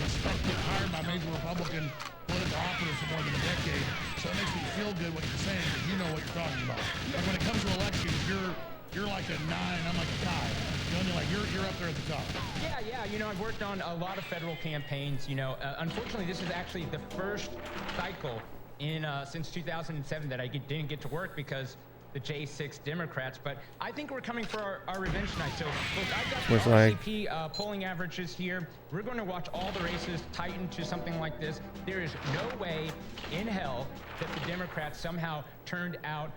respected, hired by major Republican political into office for more than a decade, so it makes me feel good what you're saying because you know what you're talking about. Like when it comes to elections, you're like a 9, I'm like a tie. You know what I mean? Like you're up there at the top. Yeah. You know, I've worked on a lot of federal campaigns. You know, unfortunately, this is actually the first cycle in since 2007 that I didn't get to work because the J6 Democrats, but I think we're coming for our revenge tonight. So look, I've got the RCP polling averages here. We're going to watch all the races tighten to something like this. There is no way in hell that the Democrats somehow turned out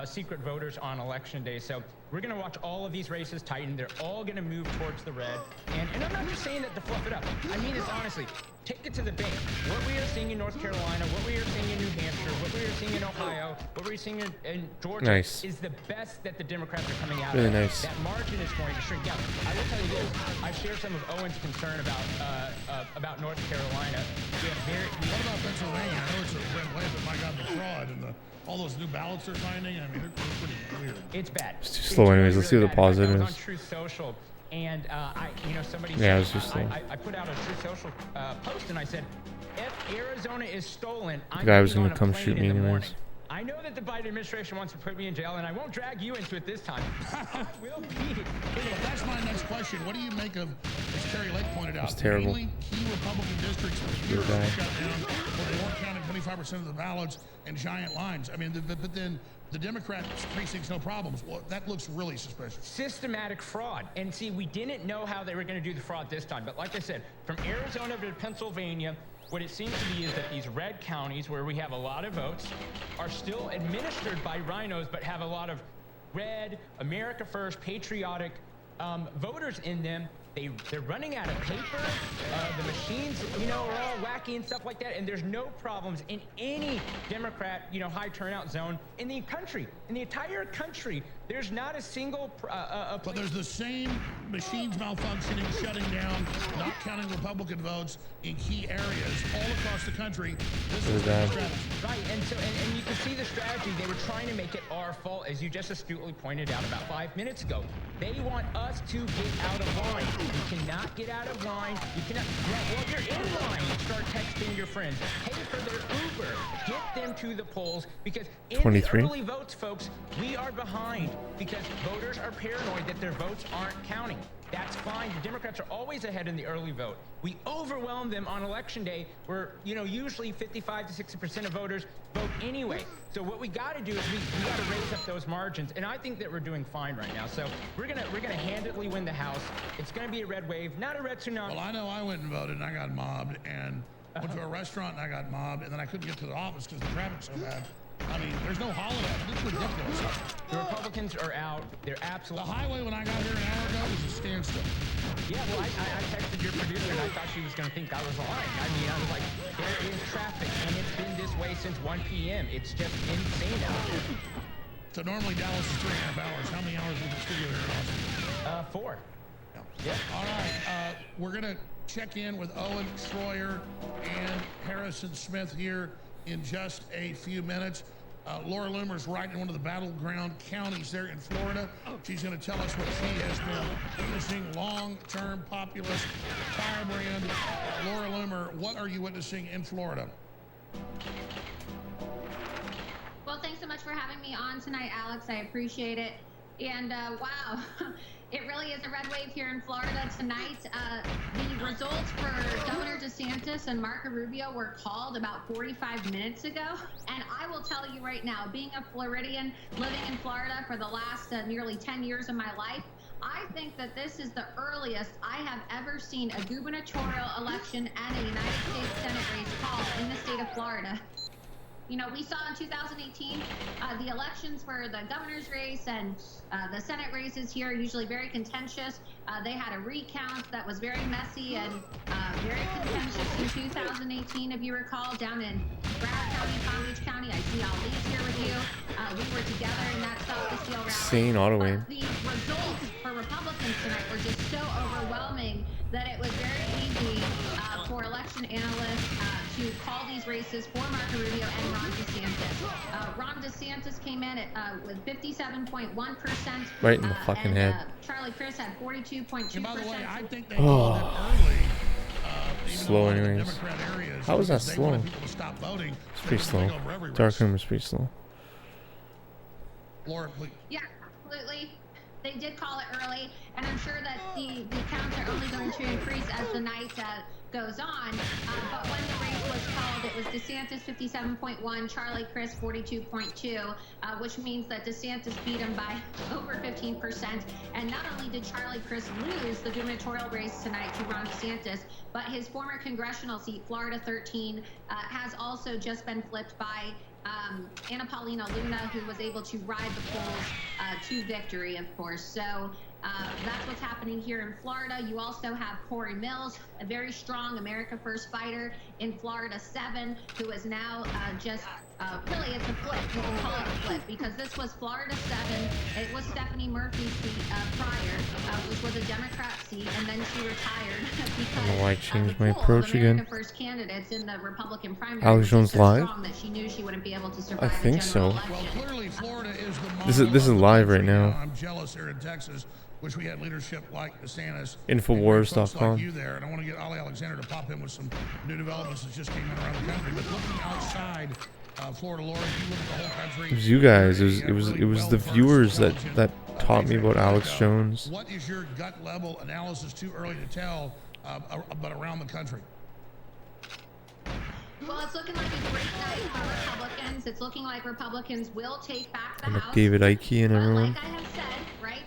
secret voters on election day. So we're going to watch all of these races tighten. They're all going to move towards the red. And I'm not just saying that to fluff it up. I mean this honestly. Take it to the bank. What we are seeing in North Carolina, what we are seeing in New Hampshire, what we are seeing in Ohio, what we're seeing in Georgia is the best that the Democrats are coming out of. Nice. That margin is going to shrink down. I will tell you this. I share some of Owen's concern about North Carolina. What about Pennsylvania? I know it's a red wave, but my God, the fraud and all those new ballots they're finding, I mean, they're pretty weird. It's bad. It's too slow anyways. Let's see what the positive I was is. on Truth Social, and somebody Yeah, said, it was just slow. I put out a Truth Social post, and I said, if Arizona is stolen, I'm The guy was getting gonna on a come plane shoot in me the anyways. morning. I know that the Biden administration wants to put me in jail, and I won't drag you into it this time. We'll be. That's my next question. What do you make of, as Terry Lake pointed out, That's terrible. mainly key Republican districts where the bureau shut down, where they weren't counting 25% of the ballots and giant lines. I mean, but then the Democrat precincts, no problems. Well, that looks really suspicious. Systematic fraud. And see, we didn't know how they were going to do the fraud this time. But like I said, from Arizona to Pennsylvania, what it seems to be is that these red counties where we have a lot of votes are still administered by rhinos, but have a lot of red, America First, patriotic voters in them. They're running out of paper. The machines, are all wacky and stuff like that. And there's no problems in any Democrat, high turnout zone in the country. In the entire country, there's not a single. But there's the same machines malfunctioning, shutting down, not counting Republican votes in key areas all across the country. This is the strategy. Right, and you can see the strategy. They were trying to make it our fault, as you just astutely pointed out about 5 minutes ago. They want us to get out of line. You cannot get out of line. You cannot. Well, you're in line. Start texting your friends. Pay for their Uber. Get them to the polls because in 23. the early votes, folks, we are behind because voters are paranoid that their votes aren't counting. That's fine. The Democrats are always ahead in the early vote. We overwhelm them on election day where, usually 55 to 60% of voters vote anyway. So what we got to do is we got to raise up those margins. And I think that we're doing fine right now. So we're going to handedly win the House. It's going to be a red wave, not a red tsunami. Well, I know I went and voted and I got mobbed and went to a restaurant and I got mobbed and then I couldn't get to the office because the traffic's so bad. I mean, there's no holiday. It's ridiculous. The Republicans are out. They're absolutely. The highway when I got here an hour ago was a standstill. Yeah, well, I texted your producer and I thought she was going to think I was lying. I mean, I was like, there is traffic and it's been this way since 1 p.m. It's just insane out here. So normally Dallas is 3.5 hours. How many hours is the studio here in Austin? 4. Yeah. All right. We're going to check in with Owen Schroyer and Harrison Smith here in just a few minutes. Laura Loomer's right in one of the battleground counties there in Florida. She's going to tell us what she has been witnessing, long-term populist firebrand. Laura Loomer, what are you witnessing in Florida? Well, thanks so much for having me on tonight, Alex. I appreciate it. And wow, it really is a red wave here in Florida tonight. The results for Governor DeSantis and Marco Rubio were called about 45 minutes ago. And I will tell you right now, being a Floridian, living in Florida for the last nearly 10 years of my life, I think that this is the earliest I have ever seen a gubernatorial election and a United States Senate race called in the state of Florida. We saw in 2018, the elections for the governor's race and the Senate races here are usually very contentious. They had a recount that was very messy and very contentious in 2018, if you recall, down in Broward County, Palm Beach County. I see Ali's here with you. We were together in that South Seal rally. Insane auto aim. The results for Republicans tonight were just so overwhelming that it was very easy for election analysts to call these races for Marco Rubio and Ron DeSantis. Ron DeSantis came in at with 57.1%. Right in the fucking head. Charlie Crist had 42.2%. And by the way, I think they called it early. slow anyways. How is that slow? It's pretty slow. Dark room is pretty slow. Laura, please. Yeah, absolutely. They did call it early, and I'm sure that the counts are only going to increase as the night goes on. But when the race was called, it was DeSantis 57.1, Charlie Crist 42.2, which means that DeSantis beat him by over 15%. And not only did Charlie Crist lose the gubernatorial race tonight to Ron DeSantis, but his former congressional seat, Florida 13, has also just been flipped by Anna Paulina Luna, who was able to ride the polls to victory, of course. So that's what's happening here in Florida. You also have Corey Mills, a very strong America First fighter in Florida 7, who is now really, it's a flip. You can call it a flip because this was Florida 7. It was Stephanie Murphy's seat prior, which was a Democrat seat, and then she retired because I don't know why I changed my approach again. First candidates in the Republican primary. Alex Jones live? That she knew she wouldn't be able to survive I think so. election. Well, clearly Florida is the This is live right now. I'm jealous here in Texas. Wish we had leadership like DeSantis. Infowars.com. Like you there, and I want to get Ali Alexander to pop in with some new developments that just came in around the country. But looking outside Florida, Laura, you look at the whole country. It was you guys. It was the viewers that taught me about Alex Jones. What is your gut level analysis? Too early to tell, but around the country. Well, it's looking like a great night for Republicans. It's looking like Republicans will take back the And House. David Icke and But everyone. like I have said, right,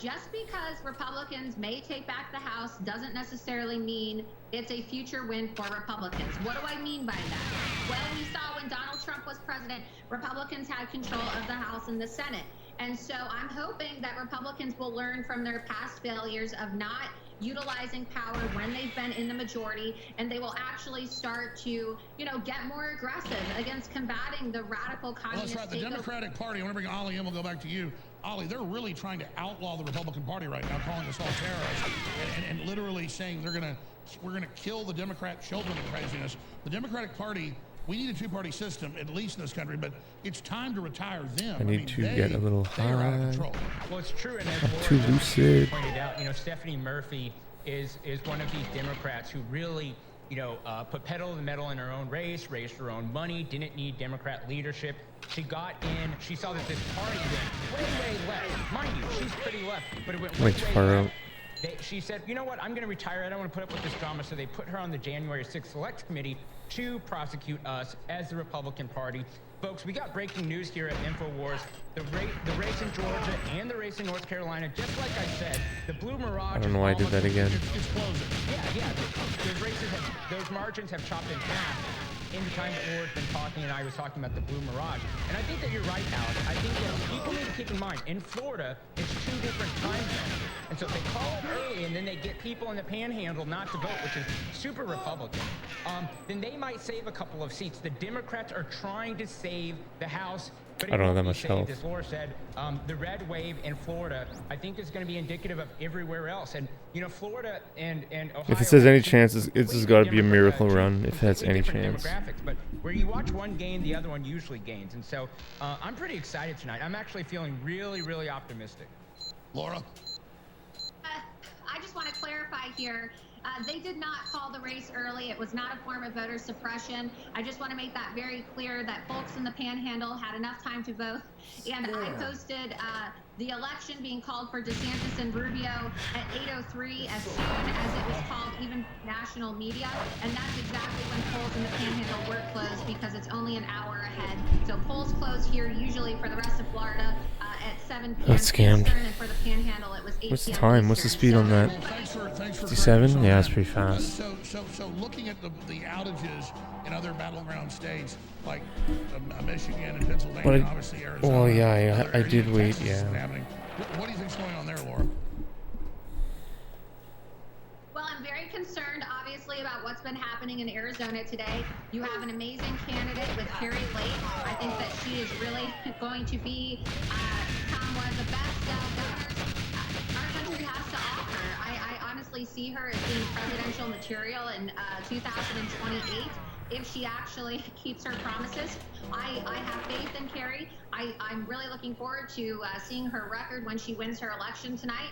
just because Republicans may take back the House doesn't necessarily mean it's a future win for Republicans. What do I mean by that? Well, we saw when Donald Trump was president, Republicans had control of the House and the Senate. And so I'm hoping that Republicans will learn from their past failures of not utilizing power when they've been in the majority, and they will actually start to, get more aggressive against combating the radical communist. Well, that's right. The Democratic Party, I want to bring Ali in, we'll go back to you. Ali, they're really trying to outlaw the Republican Party right now, calling us all terrorists, and literally saying we're gonna kill the Democrat children of craziness. The Democratic Party, we need a two-party system, at least in this country, but it's time to retire them. I need to get a little high. Well, it's true, and as I'm Laura too lucid. pointed out, Stephanie Murphy is one of these Democrats who really, put pedal to the metal in her own race, raised her own money, didn't need Democrat leadership. She got in, she saw that this party went way left. Mind you, she's pretty left, but it went way left. She said, you know what, I'm going to retire. I don't want to put up with this drama. So they put her on the January 6th Select Committee to prosecute us as the Republican Party. Folks, we got breaking news here at InfoWars. The race in Georgia and the race in North Carolina, just like I said, the Blue Mirage. I don't know why I did that again. It's closing. Yeah. Those margins have chopped in half. In the time that Laura's been talking and I was talking about the Blue Mirage. And I think that you're right, Alex. I think that people need to keep in mind, in Florida, it's 2 different time zones. And so if they call it early and then they get people in the panhandle not to vote, which is super Republican, then they might save a couple of seats. The Democrats are trying to save the House. But I don't have that much saved, health. as Laura said, the red wave in Florida, I think, is going to be indicative of everywhere else. And, Florida and Ohio. If it says any chance, it's just got to be a miracle run. If it has any chance. But where you watch one gain, the other one usually gains. And so I'm pretty excited tonight. I'm actually feeling really, really optimistic. Laura? I just want to clarify here. They did not call the race early. It was not a form of voter suppression. I just want to make that very clear that folks in the panhandle had enough time to vote. And I posted the election being called for DeSantis and Rubio at 8:03 as soon as it was called, even national media. And that's exactly when polls in the panhandle were closed because it's only an hour ahead. So polls close here usually for the rest of Florida at 7 p.m. That's scammed. Eastern, and for the panhandle it was 8 What's the p.m. time? What's the speed on that? 57? Yeah, it's pretty fast. So looking at the outages in other battleground states like Michigan and Pennsylvania, obviously Arizona. Well, yeah, I did wait, yeah. What do you think's going on there, Laura? Well, I'm very concerned, obviously, about what's been happening in Arizona today. You have an amazing candidate with Carrie Lake. I think that she is really going to be one of the best governors our country has to offer. I honestly see her as being presidential material in 2028 if she actually keeps her promises. I have faith in Carrie. I'm really looking forward to seeing her record when she wins her election tonight.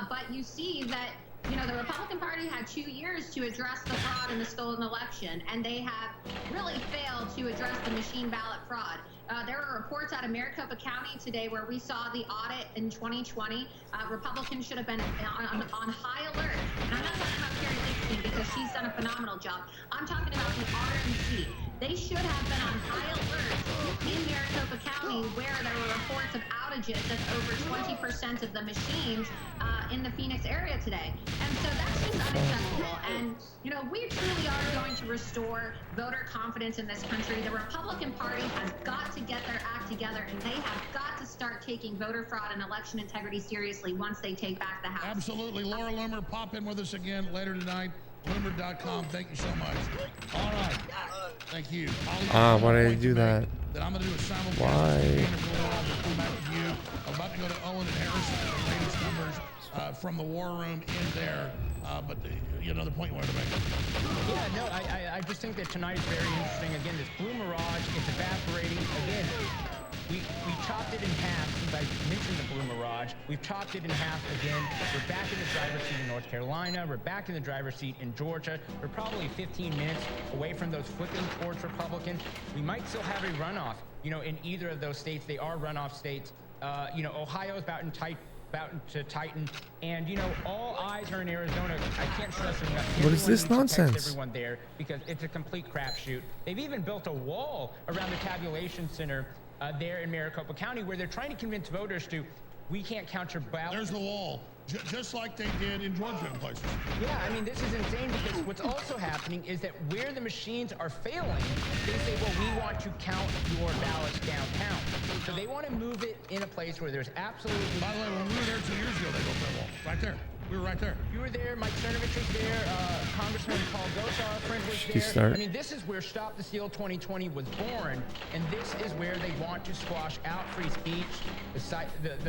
But you see that you know, the Republican Party had 2 years to address the fraud in the stolen election, and they have really failed to address the machine ballot fraud. There were reports out of Maricopa County today where we saw the audit in 2020. Republicans should have been on high alert. And I'm not talking about Carrie Lakestein because she's done a phenomenal job. I'm talking about the RNC. They should have been on high alert in Maricopa County where there were reports of outages of over 20% of the machines in the Phoenix area today. And so that's just unacceptable. And, you know, we truly are going to restore voter confidence in this country. The Republican Party has got to get their act together, and they have got to start taking voter fraud and election integrity seriously once they take back the House. Absolutely. Laura Loomer, pop in with us again later tonight. Loomer.com. Thank you so much. All right. Thank you. Why did I do that? Then I'm going to do a simulcast. Why? Come back to you. I'm about to go to Owen and Harrison for the latest numbers from the war room in there. But you know, the point you wanted to make. Yeah, no, I just think that tonight is very interesting. Again, this blue mirage, it's evaporating. Again, we chopped it in half, since I mentioned the blue mirage. We've chopped it in half again. We're back in the driver's seat in North Carolina. We're back in the driver's seat in Georgia. We're probably 15 minutes away from those flipping towards Republicans. We might still have a runoff, you know, in either of those states. They are runoff states. You know, Ohio's about to tighten, and you know, all eyes are in Arizona. I can't stress enough. What is this nonsense? Everyone there, because it's a complete crapshoot. They've even built a wall around the tabulation center there in Maricopa County, where they're trying to convince voters to, we can't count your ballot. There's the wall, just like they did in Georgia in places. Yeah, I mean, this is insane, because what's also happening is that where the machines are failing, they say, well, we want to count your ballots downtown. So they want to move it in a place where there's absolutely... By the way, when we were there 2 years ago, they built that wall. Right there. We were right there. You were there. Mike Cernovich was there. Congressman Paul Gosar, our friend, was there. Start. I mean, this is where Stop the Steal 2020 was born, and this is where they want to squash out free speech, the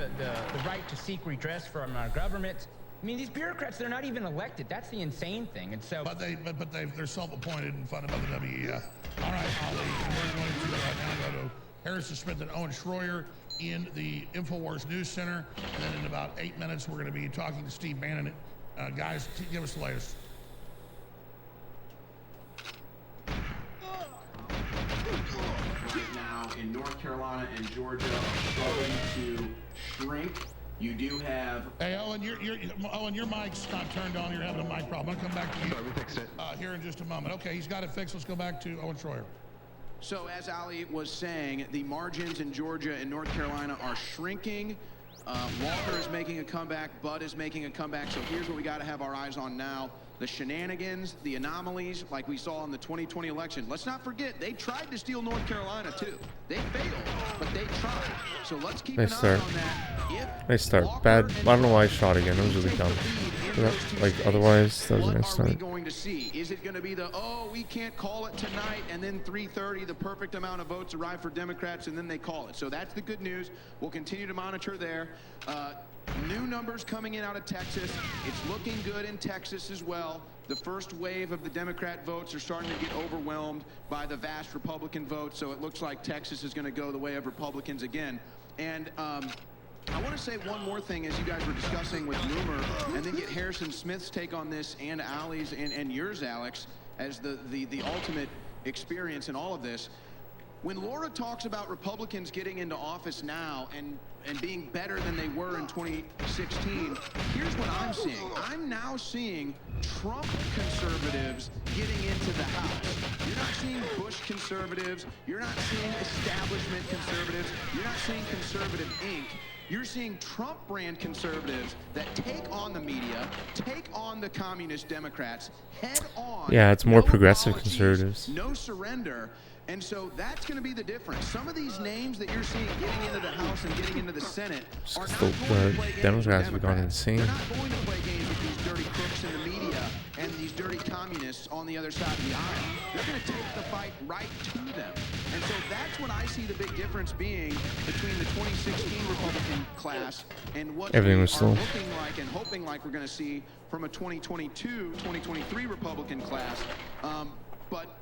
right to seek redress from our government. I mean, these bureaucrats, they're not even elected. That's the insane thing. And so, but they're self-appointed and funded by the WEF. All right, Ali, we're going to now go to Harrison Smith and Owen Schroyer in the InfoWars News Center, and then in about 8 minutes, we're going to be talking to Steve Bannon. Guys, give us the latest. Right now in North Carolina and Georgia are starting to shrink. You do have... Hey, Owen, your mic's not turned on. You're having a mic problem. I'm going to come back to you. Sorry, we fixed it. Here in just a moment. Okay, he's got it fixed. Let's go back to Owen Schroyer. So as Ali was saying, the margins in Georgia and North Carolina are shrinking. Walker is making a comeback. Bud is making a comeback. So here's what we got to have our eyes on now. The shenanigans, the anomalies, like we saw in the 2020 election. Let's not forget, they tried to steal North Carolina, too. They failed, but they tried. So let's keep an eye on that. Nice start. Bad. I don't know why I shot again. That was really dumb. Like, otherwise, that was a nice What are start. we going to see? Is it going to be the, oh, we can't call it tonight, and then 3:30, the perfect amount of votes arrive for Democrats, and then they call it? So that's the good news. We'll continue to monitor there. New numbers coming in out of Texas. It's looking good in Texas as well. The first wave of the Democrat votes are starting to get overwhelmed by the vast Republican votes, so it looks like Texas is going to go the way of Republicans again. And I want to say one more thing as you guys were discussing with Loomer, and then get Harrison Smith's take on this and Ali's and yours, Alex, as the ultimate experience in all of this. When Laura talks about Republicans getting into office now and being better than they were in 2016, here's what I'm seeing. I'm now seeing Trump conservatives getting into the House. You're not seeing Bush conservatives. You're not seeing establishment conservatives. You're not seeing Conservative Inc. You're seeing Trump brand conservatives that take on the media, take on the communist Democrats, head on. Yeah, it's more no progressive apologies, conservatives. no surrender. And so that's going to be the difference. Some of these names that you're seeing getting into the House and getting into the Senate are not going to play games with Democrats have gone insane. They're not going to play games with these dirty crooks in the media and these dirty communists on the other side of the aisle. They're going to take the fight right to them. And so that's what I see the big difference being between the 2016 Republican class and what we are looking like and hoping like we're going to see from a 2022, 2023 Republican class. But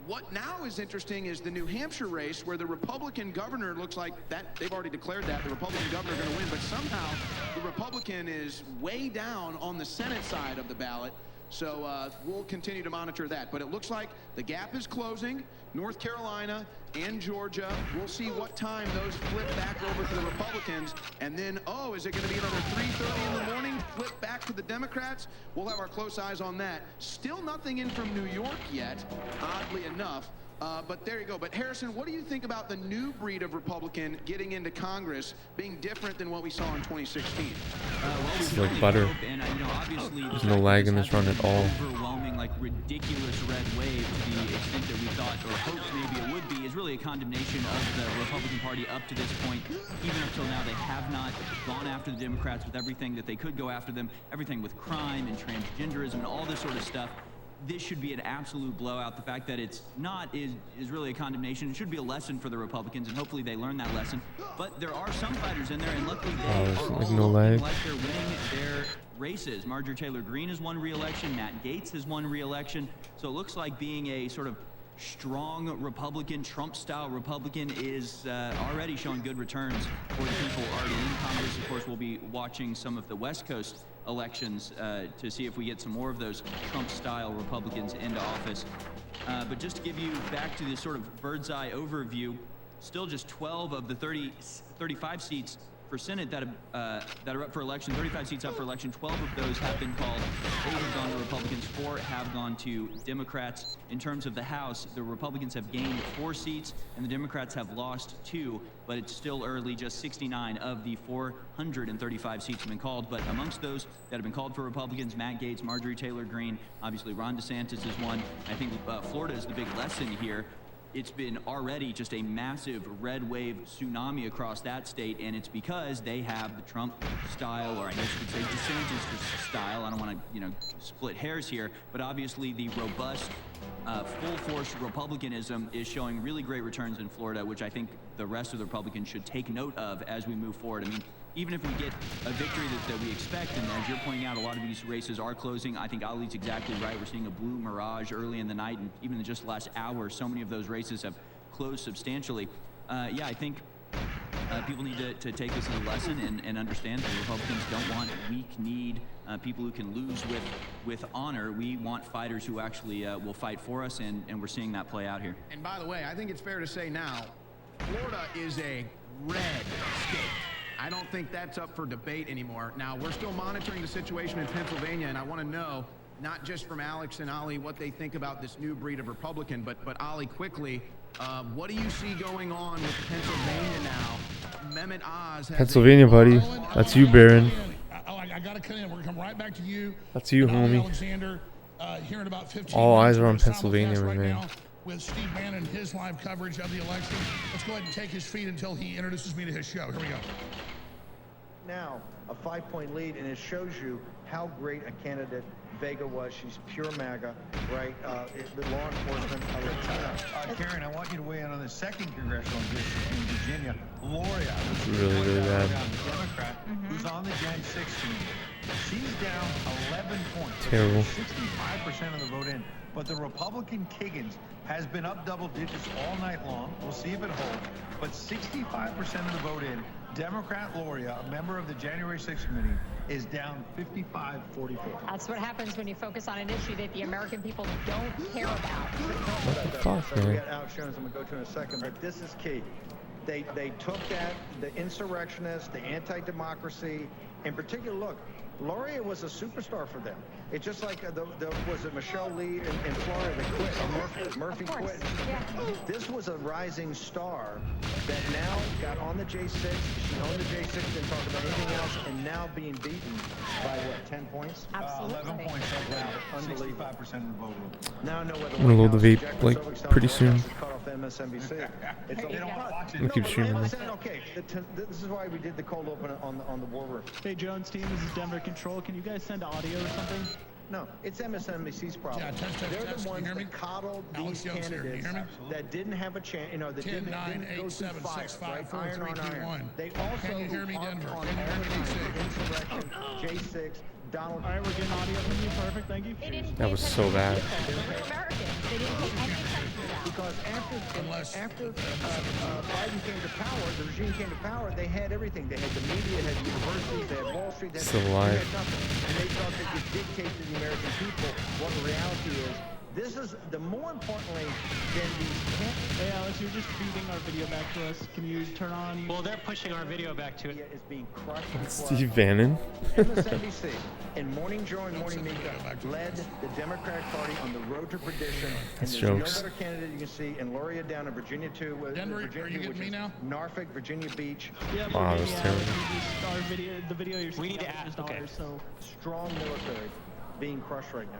What now is interesting is the New Hampshire race, where the Republican governor looks like that they've already declared that the Republican governor is going to win, but somehow the Republican is way down on the Senate side of the ballot. So we'll continue to monitor that. But it looks like the gap is closing. North Carolina and Georgia. We'll see what time those flip back over to the Republicans. And then, oh, is it going to be another 3:30 in the morning? Flip back to the Democrats? We'll have our close eyes on that. Still nothing in from New York yet, oddly enough. But there you go. But Harrison, what do you think about the new breed of Republican getting into Congress being different than what we saw in 2016? It's like butter. And, obviously, there's no lag in this run at all. Overwhelming, like ridiculous red wave to the extent that we thought or hoped maybe it would be is really a condemnation of the Republican Party up to this point. Even up till now, they have not gone after the Democrats with everything that they could go after them, everything with crime and transgenderism and all this sort of stuff. This should be an absolute blowout. The fact that it's not is really a condemnation. It should be a lesson for the Republicans, and hopefully they learn that lesson. But there are some fighters in there, and luckily they are all no lag. like they're winning their races. Marjorie Taylor Greene has won re-election. Matt Gaetz has won re-election. So it looks like being a sort of strong Republican, Trump-style Republican is already showing good returns for the people already in Congress. Of course, we'll be watching some of the West Coast elections to see if we get some more of those Trump-style Republicans into office. But just to give you back to this sort of bird's eye overview, still just 12 of the 35 seats for Senate that are up for election, 35 seats up for election, 12 of those have been called. 8 have gone to Republicans, 4 have gone to Democrats. In terms of the House, the Republicans have gained 4 seats and the Democrats have lost 2, but it's still early. Just 69 of the 435 seats have been called. But amongst those that have been called for Republicans, Matt Gaetz, Marjorie Taylor Greene, obviously Ron DeSantis is one. I think Florida is the big lesson here. It's been already just a massive red wave tsunami across that state, and it's because they have the Trump style, or I guess you could say DeSantis style. I don't want to, split hairs here, but obviously the robust, full-force Republicanism is showing really great returns in Florida, which I think the rest of the Republicans should take note of as we move forward. I mean, even if we get a victory that we expect, and as you're pointing out, a lot of these races are closing. I think Ali's exactly right. We're seeing a blue mirage early in the night, and even in just the last hour, so many of those races have closed substantially. Yeah, I think people need to take this as a lesson and understand that the Republicans don't want weak-kneed people who can lose with honor. We want fighters who actually will fight for us, and we're seeing that play out here. And by the way, I think it's fair to say now, Florida is a red state. I don't think that's up for debate anymore. Now, we're still monitoring the situation in Pennsylvania, and I want to know, not just from Alex and Ali, what they think about this new breed of Republican, but Ali, quickly, what do you see going on with Pennsylvania now? Mehmet Oz has Pennsylvania, buddy. That's you, Baron. I got to cut in. We're going to come right back to you. That's you, homie. Alexander, here in about 15 All minutes. eyes are on Pennsylvania, my man. Now with Steve Bannon, his live coverage of the election. Let's go ahead and take his feed until he introduces me to his show. Here we go. Now a 5-point lead, and it shows you how great a candidate Vega was. She's pure MAGA, right? The law enforcement. Karen, I want you to weigh in on the second congressional district in Virginia. Gloria, really bad. Democrat, who's on the Gen 6 team. She's down 11 points. Terrible. 65% of the vote in. But the Republican Kiggins has been up double digits all night long. We'll see if it holds. But 65% of the vote in. Democrat Gloria, a member of the January 6th committee, is down 55-44. That's what happens when you focus on an issue that the American people don't care about. What the fuck, man? We got outshines I'm going to go to in a second, but this is key. They took that, the insurrectionists, the anti-democracy, in particular, look, Gloria was a superstar for them. It's just like, was it Michelle Lee in Florida that quit? Or Murphy quit. Yeah. This was a rising star that now got on the J6. She owned the J6, didn't talk about anything else, and now being beaten by, what, 10 points? Absolutely. 11 points up, unbelievable. 65% of the vote. Now I know whether I'm gonna load the vape, like, pretty soon. Cut off MSNBC. It's They don't watch it. I'm gonna keep streaming this. Okay, this is why we did the cold open on the war room. Hey, Jones team, this is Denver Control. Can you guys send audio or something? No, it's MSNBC's problem. Yeah, test, They're test. the Can you ones hear me? that coddled Alex these Jones here. Can you candidates hear me? that didn't have a chance, that 10, didn't 9, go 8, through 7, fire, 6, 5, right? 4, Iron 3, on 2, iron. 1. They also Can you hear me, harped Denver? on Can you hear all me, the time DC? the insurrection, J6, Donald. All right, we're getting audio from you. Perfect, thank you. That was so bad. Because after Biden came to power, the regime came to power, they had everything. They had the media, they had universities, they had Wall Street, they had, Still alive. they had nothing. And they thought they could dictate to the American people what the reality is. This is the more importantly than these. Hey Alex, you're just feeding our video back to us. Can you turn on? Well, they're pushing our video back to it. Is being crushed. Steve Bannon. MSNBC and Morning Joe and Morning Mika led the Democratic Party on the road to perdition. And That's there's jokes. no better candidate you can see in Loria down in Virginia too. Denver, Virginia, are you getting which me is now? Norfolk, Virginia Beach. Yeah, Wow, that's terrible. Our video, the video you're We need to add. add. Okay. So Strong military being crushed right now.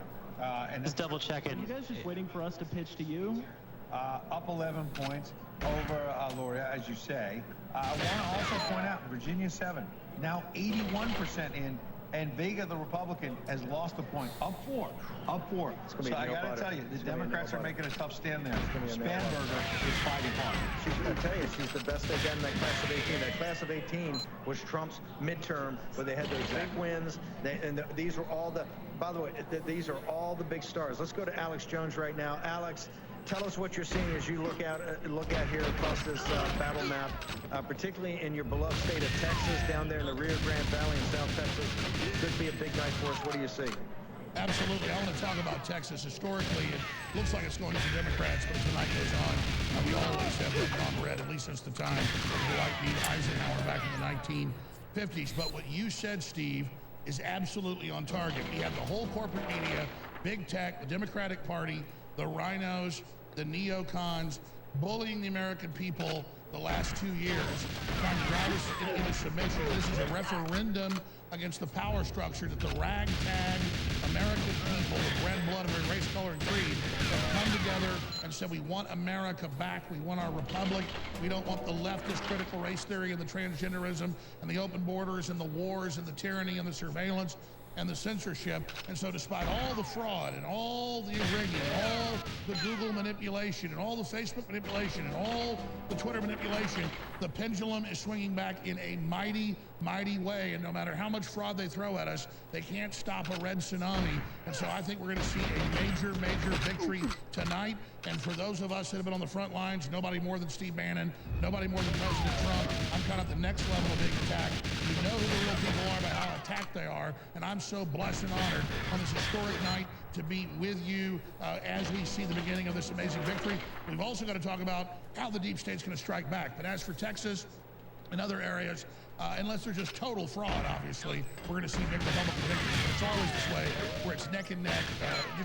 And Just double check it. are you guys just waiting for us to pitch to you? up 11 points over Loria, as you say. I want to also point out Virginia 7, now 81% in, and Vega, the Republican, has lost a point. Up four. So I got to tell you, the Democrats are making a tough stand there. Spanberger is fighting hard. I tell you, she's the best they've got in that class of 18. That class of 18 was Trump's midterm, where they had those big wins. These were all the, by the way, these are all the big stars. Let's go to Alex Jones right now. Alex, tell us what you're seeing as you look out here across this battle map, particularly in your beloved state of Texas, down there in the Rio Grande Valley in South Texas. Could be a big night for us. What do you see? Absolutely. I want to talk about Texas. Historically, it looks like it's going to the Democrats, but as the night goes on, we always have been on red, at least since the time of Dwight D. Eisenhower back in the 1950s. But what you said, Steve, is absolutely on target. We have the whole corporate media, big tech, the Democratic Party, the rhinos, the neocons, bullying the American people the last 2 years, trying to drive us into submission. This is a referendum against the power structure that the ragtag American people with red blood of their race, color, and creed have come together and said, we want America back. We want our republic. We don't want the leftist critical race theory and the transgenderism and the open borders and the wars and the tyranny and the surveillance and the censorship. And so despite all the fraud and all the rigging, all the Google manipulation and all the Facebook manipulation and all the Twitter manipulation, the pendulum is swinging back in a mighty, mighty way. And no matter how much fraud they throw at us, they can't stop a red tsunami. And so I think we're going to see a major, major victory tonight. And for those of us that have been on the front lines, nobody more than Steve Bannon, nobody more than President Trump. I'm kind of at the next level of being attacked. You know who the real people are by how attacked they are. And I'm so blessed and honored on this historic night to be with you as we see the beginning of this amazing victory. We've also got to talk about how the deep state's going to strike back. But as for Texas and other areas, unless there's just total fraud, obviously, we're going to see big Republican victories. But it's always this way, where it's neck and neck.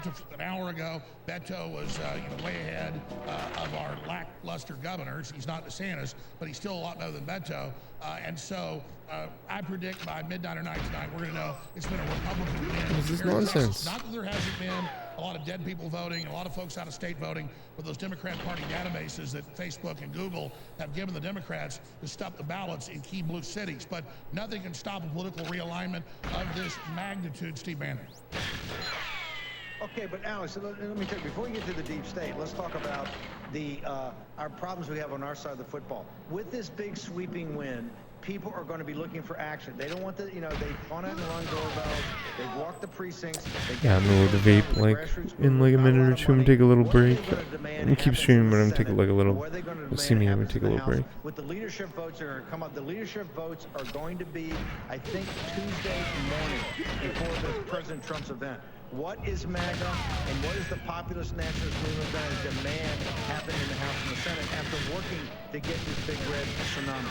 Just an hour ago, Beto was way ahead of our lackluster governors. He's not DeSantis, but he's still a lot better than Beto. And so I predict by midnight or night tonight, we're going to know it's been a Republican win. This is nonsense. Not that there hasn't been a lot of dead people voting, a lot of folks out of state voting, but those Democrat Party databases that Facebook and Google have given the Democrats to stuff the ballots in key blue cities. But nothing can stop a political realignment of this magnitude, Steve Bannon. Okay, but Alex, let me tell you, before we get to the deep state, let's talk about our problems we have on our side of the football. With this big sweeping win, people are going to be looking for action. They don't want the, they've gone out and run doorbells, they've walked the precincts. Yeah, I'm gonna vape like in like a minute or two. I'm gonna take a little break. I'm gonna keep streaming, but I'm gonna take like a little. You'll see me. I'm gonna take a little break. With the leadership votes that are going to come up, the leadership votes are going to be, I think, Tuesday morning before President Trump's event. What is MAGA and what is the populist nationalist movement going to demand happen in the House and the Senate after working to get this big red tsunami?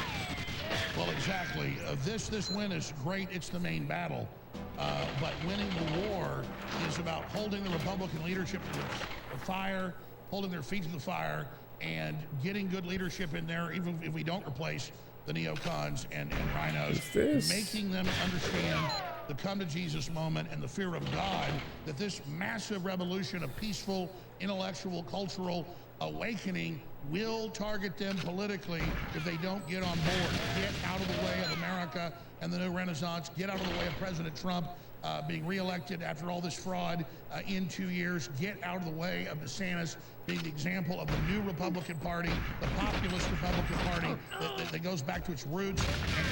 Well, exactly. This win is great. It's the main battle. But winning the war is about holding the Republican leadership to the fire, holding their feet to the fire, and getting good leadership in there, even if we don't replace the neocons and rhinos, making them understand the come to Jesus moment and the fear of God, that this massive revolution of peaceful, intellectual, cultural awakening will target them politically if they don't get on board. Get out of the way of America and the new Renaissance. Get out of the way of President Trump being reelected after all this fraud in 2 years. Get out of the way of DeSantis being the example of the new Republican Party, the populist Republican Party that goes back to its roots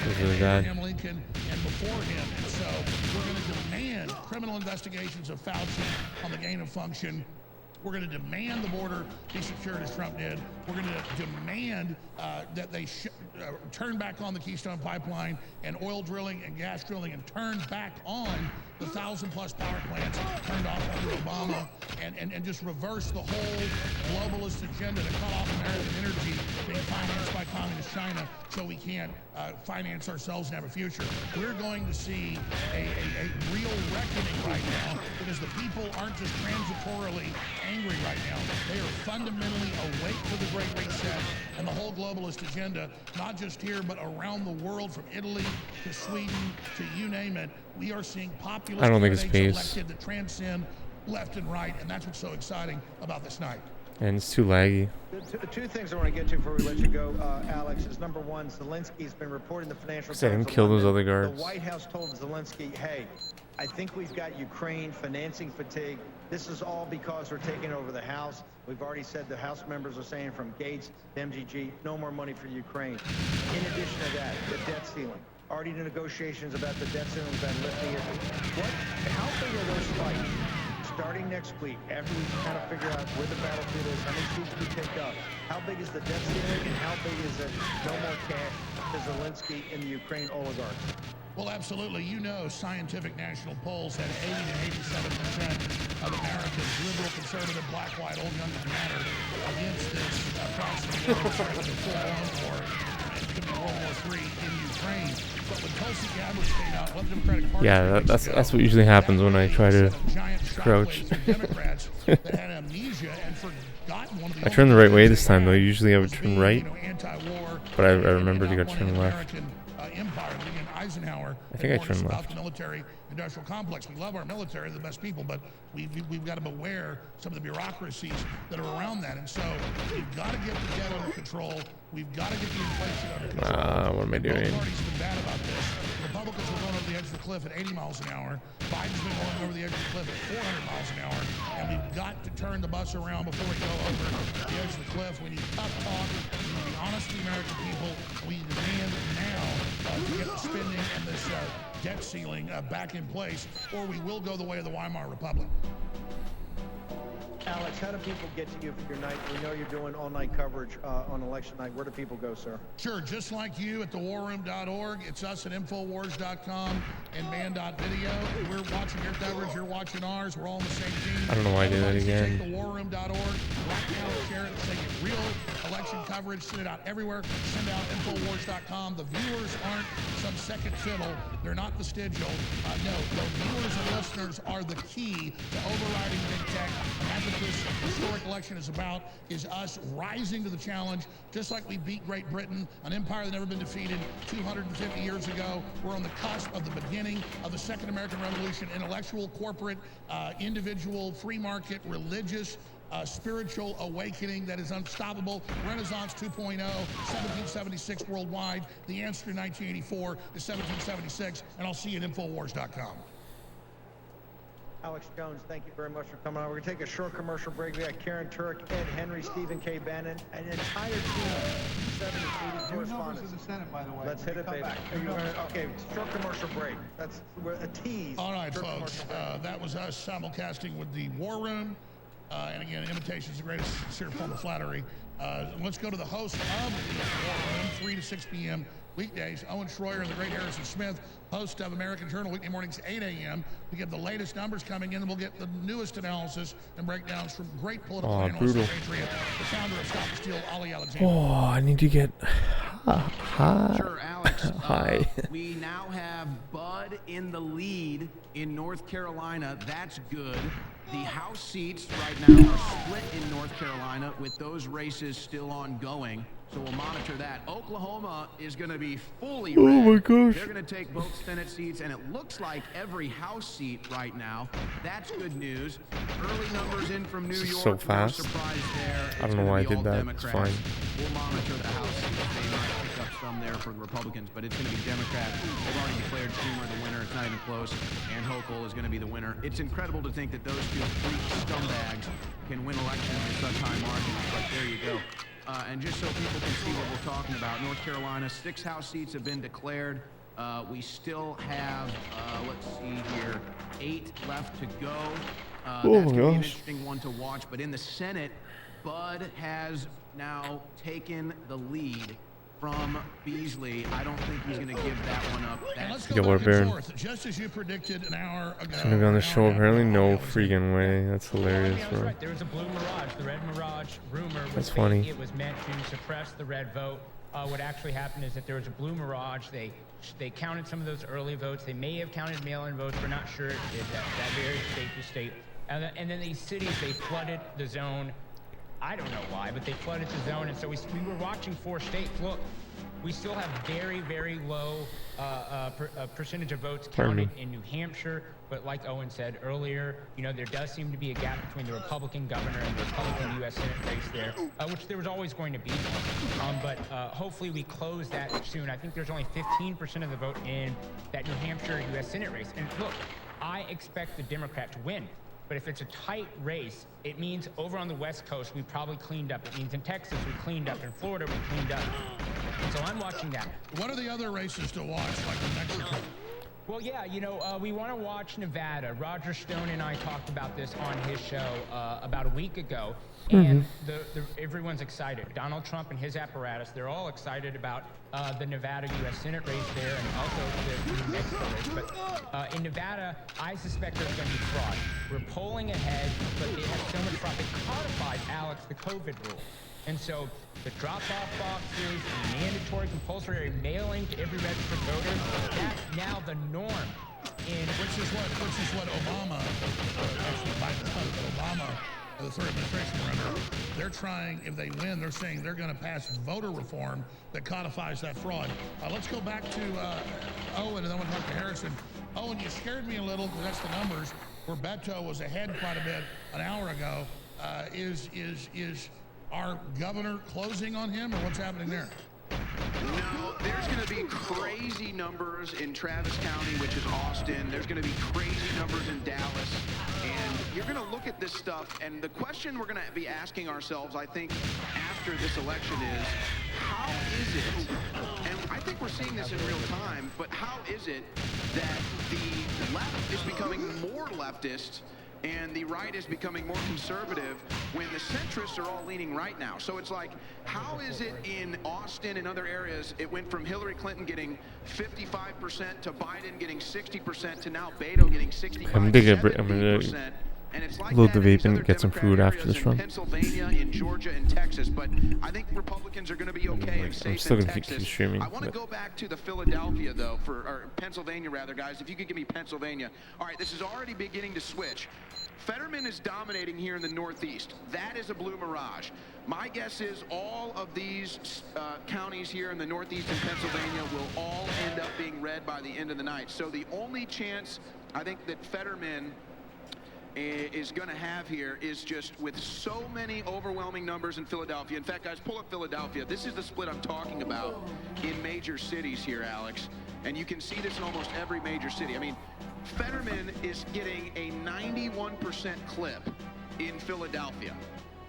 and Abraham Lincoln and before him. And so we're going to demand criminal investigations of Fauci on the gain of function. We're going to demand the border be secured as Trump did. We're going to demand that they turn back on the Keystone Pipeline and oil drilling and gas drilling and turn back on the 1,000+ power plants turned off under Obama and just reverse the whole globalist agenda to cut off American energy being financed by communist China so we can't finance ourselves and have a future. We're going to see a real reckoning right now because the people aren't just transitorily angry right now. They are fundamentally awake to the Great Reset and the whole globalist agenda, not just here, but around the world, from Italy to Sweden to you name it. We are seeing populist candidates elected that transcend left and right, and that's what's so exciting about this night. And it's too laggy. Two things I want to get to before we let you go, Alex, is number one, Zelensky's been reporting the Financial Times. I didn't kill those other guards. The White House told Zelensky, hey, I think we've got Ukraine financing fatigue. This is all because we're taking over the House. We've already said the House members are saying from Gates to MGG, no more money for Ukraine. In addition to that, the debt ceiling. Already the negotiations about the debt ceiling about lifting it. How big are those fights starting next week after we kind of figure out where the battlefield is, how many seats we take up? How big is the debt ceiling and how big is it no more cash to Zelensky and the Ukraine oligarchs? Well, absolutely. You know, scientific national polls had 80 to 87% of Americans, liberal, conservative, black, white, old, young, doesn't matter, against this proxy war, full-on war, and could be World War III in Ukraine. But when Tulsi Gabbard stayed out, what Democratic Party? Yeah, that's what usually happens when I try to crouch. Democrats that had amnesia and forgotten one of the I turned the right way this time, though. Usually I would turn right, but I remembered you got to turn left. Empire, again, Eisenhower. I think I turned left. The military-industrial complex. We love our military; they're the best people, but we've got to beware some of the bureaucracies that are around that. And so we've got to get the debt under control. We've got to get the inflation under control. What am I doing? Both parties have been bad about this. The Republicans were going over the edge of the cliff at 80 miles an hour. Biden's been going over the edge of the cliff at 400 miles an hour. And we've got to turn the bus around before we go over the edge of the cliff. We need tough talk. We need to be honest with the American people. We demand now to get the spending and this debt ceiling back in place, or we will go the way of the Weimar Republic. Alex, how do people get to you for your night? We know you're doing all-night coverage on election night. Where do people go, sir? Sure, just like you at thewarroom.org. It's us at Infowars.com and man.video. We're watching your coverage. You're watching ours. We're all on the same team. I don't know why I did that again. Take thewarroom.org. Right now, share it. Say real election coverage. Send it out everywhere. Send out Infowars.com. The viewers aren't some second fiddle. They're not vestigial. No, the viewers and listeners are the key to overriding big tech. And that's what this historic election is about, is us rising to the challenge, just like we beat Great Britain, an empire that never been defeated 250 years ago. We're on the cusp of the beginning of the Second American Revolution, intellectual, corporate, individual, free market, religious, spiritual awakening that is unstoppable. Renaissance 2.0, 1776 worldwide. The answer to 1984 is 1776, and I'll see you at Infowars.com. Alex Jones, thank you very much for coming on. We're going to take a short commercial break. We got Karen Turk, Ed Henry, Stephen K. Bannon, an entire team of 70, 80 correspondents. In the Senate, by the way. Let's hit it, baby. Okay, short commercial break. That's a tease. All right, folks. That was us simulcasting with the War Room. And again, imitation is the greatest sincere form of flattery. Let's go to the host of the War Room, 3 to 6 p.m. weekdays. Owen Schroyer and the great Harrison Smith, host of American Journal, weekday mornings, 8 a.m. We get the latest numbers coming in, and we'll get the newest analysis and breakdowns from great political analyst and patriot, the founder of Stop the Steal, Ali Alexander. Oh, I need to get... Hi. Sure, Alex. Hi. We now have Bud in the lead in North Carolina. That's good. The House seats right now are split in North Carolina with those races still ongoing. So we'll monitor that. Oklahoma is going to be fully Oh red. my gosh. They're going to take both Senate seats, and it looks like every House seat right now. That's good news. Early numbers in from New This is York. so No fast. surprise there. I don't know why I did that. It's fine. We'll monitor the House seats. They might pick up some there for the Republicans, but it's going to be Democrat. They've already declared Schumer the winner. It's not even close. And Hochul is going to be the winner. It's incredible to think that those two freak scumbags can win elections in such high margins, but there you go. And just so people can see what we're talking about, North Carolina, 6 House seats have been declared. We still have, let's see here, 8 left to go. That's going to be an interesting one to watch. But in the Senate, Bud has now taken the lead from Beasley. I don't think he's going to give that one up. Let's go back and forth. Just as you predicted an hour ago. Should have gone the show. Apparently, no freaking way. That's hilarious, bro. Right. There was a blue mirage. The red mirage rumor was That's funny. It was meant to suppress the red vote. What actually happened is that there was a blue mirage. They counted some of those early votes. They may have counted mail-in votes. We're not sure. That varies state to state. And then these cities, they flooded the zone. I don't know why, but they flooded the zone, and so we were watching 4 states. Look, we still have very, very low percentage of votes counted in New Hampshire, but like Owen said earlier, you know, there does seem to be a gap between the Republican governor and the Republican U.S. Senate race there, which there was always going to be. But hopefully we close that soon. I think there's only 15% of the vote in that New Hampshire U.S. Senate race. And look, I expect the Democrat to win. But if it's a tight race, it means over on the West Coast, we probably cleaned up. It means in Texas, we cleaned up. In Florida, we cleaned up. And so I'm watching that. What are the other races to watch, like in Mexico? Well, yeah, you know, we want to watch Nevada. Roger Stone and I talked about this on his show about a week ago. And everyone's excited. Donald Trump and his apparatus, they're all excited about the Nevada U.S. Senate race there and also the New Mexico race. But in Nevada, I suspect there's going to be fraud. We're polling ahead, but they have so much fraud. They codified, Alex, the COVID rule. And so the drop-off boxes, the mandatory compulsory mailing to every registered voter, that's now the norm. Which is what Obama, actually Biden, Obama, the third administration were under. They're trying, if they win, they're saying they're going to pass voter reform that codifies that fraud. Let's go back to Owen, and then we'll talk to Harrison. Owen, you scared me a little because that's the numbers where Beto was ahead quite a bit an hour ago. Is our governor closing on him, or what's happening there? No, there's going to be crazy numbers in Travis County, which is Austin. There's going to be crazy numbers in Dallas. And you're going to look at this stuff, and the question we're going to be asking ourselves, I think, after this election is, how is it, and I think we're seeing this in real time, but how is it that the left is becoming more leftist and the right is becoming more conservative when the centrists are all leaning right now? So it's like, how is it in Austin and other areas, it went from Hillary Clinton getting 55% to Biden getting 60% to now Beto getting 65%. I'm gonna And it's like load the that in vape these and other get some food Democrat after this areas in run. Pennsylvania, in Georgia, and Texas, but I think Republicans are going to be okay and safe still in gonna keep Texas. streaming, I want to but- go back to the Philadelphia, though, or Pennsylvania, rather, guys. If you could give me Pennsylvania. All right, this is already beginning to switch. Fetterman is dominating here in the Northeast. That is a blue mirage. My guess is all of these counties here in the Northeast and Pennsylvania will all end up being red by the end of the night. So the only chance I think that Fetterman is going to have here is just with so many overwhelming numbers in Philadelphia. In fact, guys, pull up Philadelphia. This is the split I'm talking about in major cities here, Alex. And you can see this in almost every major city. I mean, Fetterman is getting a 91% clip in Philadelphia.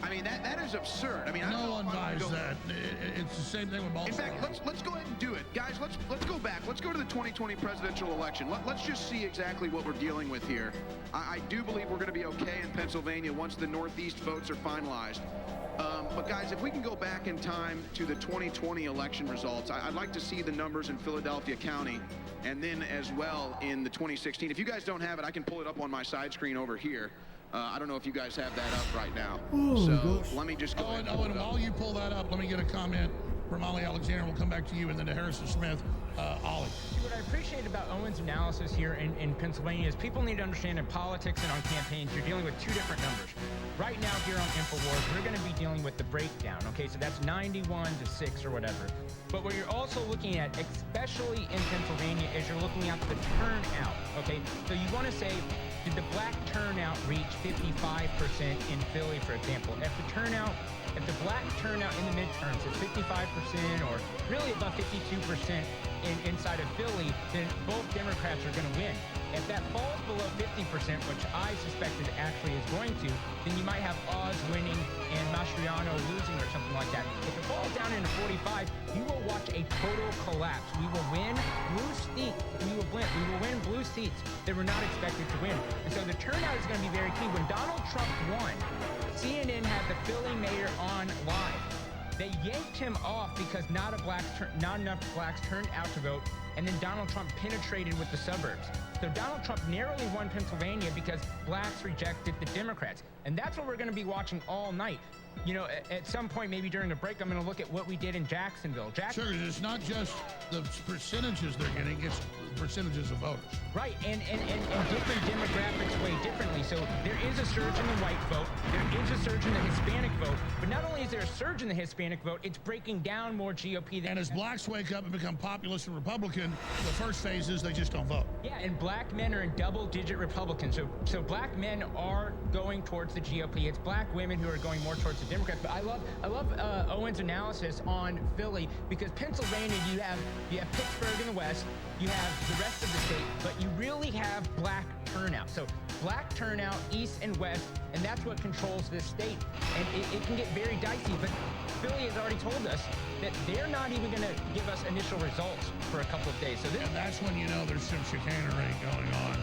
I mean, that is absurd. I mean, no one buys that. It's the same thing with Baltimore. In fact, let's go ahead and do it, guys. Let's go back. Let's go to the 2020 presidential election. Let's just see exactly what we're dealing with here. I do believe we're going to be okay in Pennsylvania once the Northeast votes are finalized. But guys, if we can go back in time to the 2020 election results, I'd like to see the numbers in Philadelphia County, and then as well in the 2016. If you guys don't have it, I can pull it up on my side screen over here. I don't know if you guys have that up right now. So let me just go ahead and pull it up. While you pull that up, let me get a comment from Ollie Alexander. We'll come back to you, and then to Harrison Smith. Ollie. What I appreciate about Owen's analysis here in Pennsylvania is people need to understand in politics and on campaigns, you're dealing with two different numbers. right now here on InfoWars, we're going to be dealing with the breakdown, okay? So that's 91-6 or whatever. But what you're also looking at, especially in Pennsylvania, is you're looking at the turnout, okay? So you want to say, did the black turnout reach 55% in Philly, for example? If the black turnout in the midterms is 55% or really about 52% inside of Philly, then both Democrats are going to win. If that falls below 50%, which I suspect it actually is going to, then you might have Oz winning and Mastriano losing or something like that. If it falls down into 45, you will watch a total collapse. We will win blue seats. We will win blue seats that were not expected to win. And so the turnout is going to be very key. When Donald Trump won, CNN had the Philly mayor on live. They yanked him off because not enough blacks turned out to vote, and then Donald Trump penetrated with the suburbs. So Donald Trump narrowly won Pennsylvania because blacks rejected the Democrats. And that's what we're going to be watching all night. You know, at some point, maybe during the break, I'm going to look at what we did in Jacksonville. Sure, it's not just the percentages they're getting, it's percentages of voters. Right, and different demographics weigh differently. So there is a surge in the white vote, there is a surge in the Hispanic vote, but not only is there a surge in the Hispanic vote, it's breaking down more GOP than... And as blacks wake up and become populist and Republican, the first phase is they just don't vote. Yeah, and black men are in double-digit Republicans. So black men are going towards the GOP. It's black women who are going more towards the Democrats. But I love Owen's analysis on Philly, because Pennsylvania, you have Pittsburgh in the west, you have the rest of the state, but you really have black turnout. So black turnout east and west, and that's what controls this state. And it can get very dicey, but Philly has already told us that they're not even going to give us initial results for a couple of days. So and that's when you know there's some chicanery going on.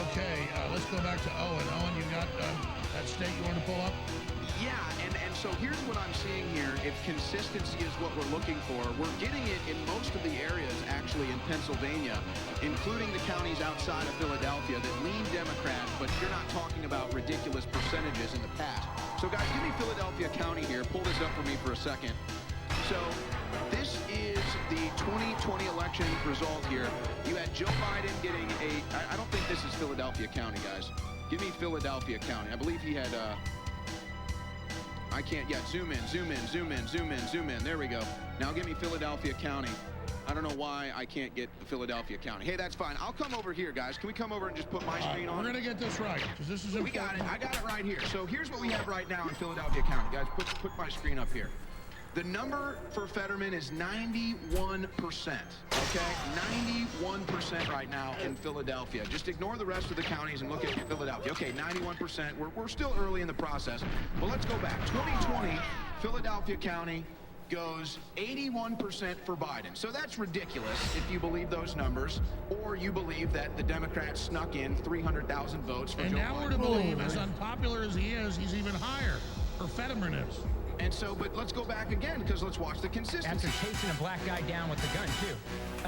Okay, let's go back to Owen. Owen, you got that state you want to pull up? Yeah, and so here's what I'm seeing here. If consistency is what we're looking for, we're getting it in most of the areas, actually, in Pennsylvania, including the counties outside of Philadelphia that lean Democrat, but you're not talking about ridiculous percentages in the past. So, guys, give me Philadelphia County here. Pull this up for me for a second. So this is the 2020 election result here. You had Joe Biden getting I don't think this is Philadelphia County, guys. Give me Philadelphia County. I believe he had... I can't, zoom in. There we go. Now give me Philadelphia County. I don't know why I can't get Philadelphia County. Hey, that's fine. I'll come over here, guys. Can we come over and just put my screen on? We're going to get this right, because this is important. We got it. I got it right here. So here's what we have right now in Philadelphia County. Guys, put my screen up here. The number for Fetterman is 91%, okay? 91% right now in Philadelphia. Just ignore the rest of the counties and look at Philadelphia. Okay, 91%. We're still early in the process. Well, let's go back. 2020, Philadelphia County goes 81% for Biden. So that's ridiculous if you believe those numbers, or you believe that the Democrats snuck in 300,000 votes for Joe Biden. And now we're to believe, as unpopular as he is, he's even higher, or Fetterman is. And so, but let's go back again, because let's watch the consistency. After chasing a black guy down with the gun, too.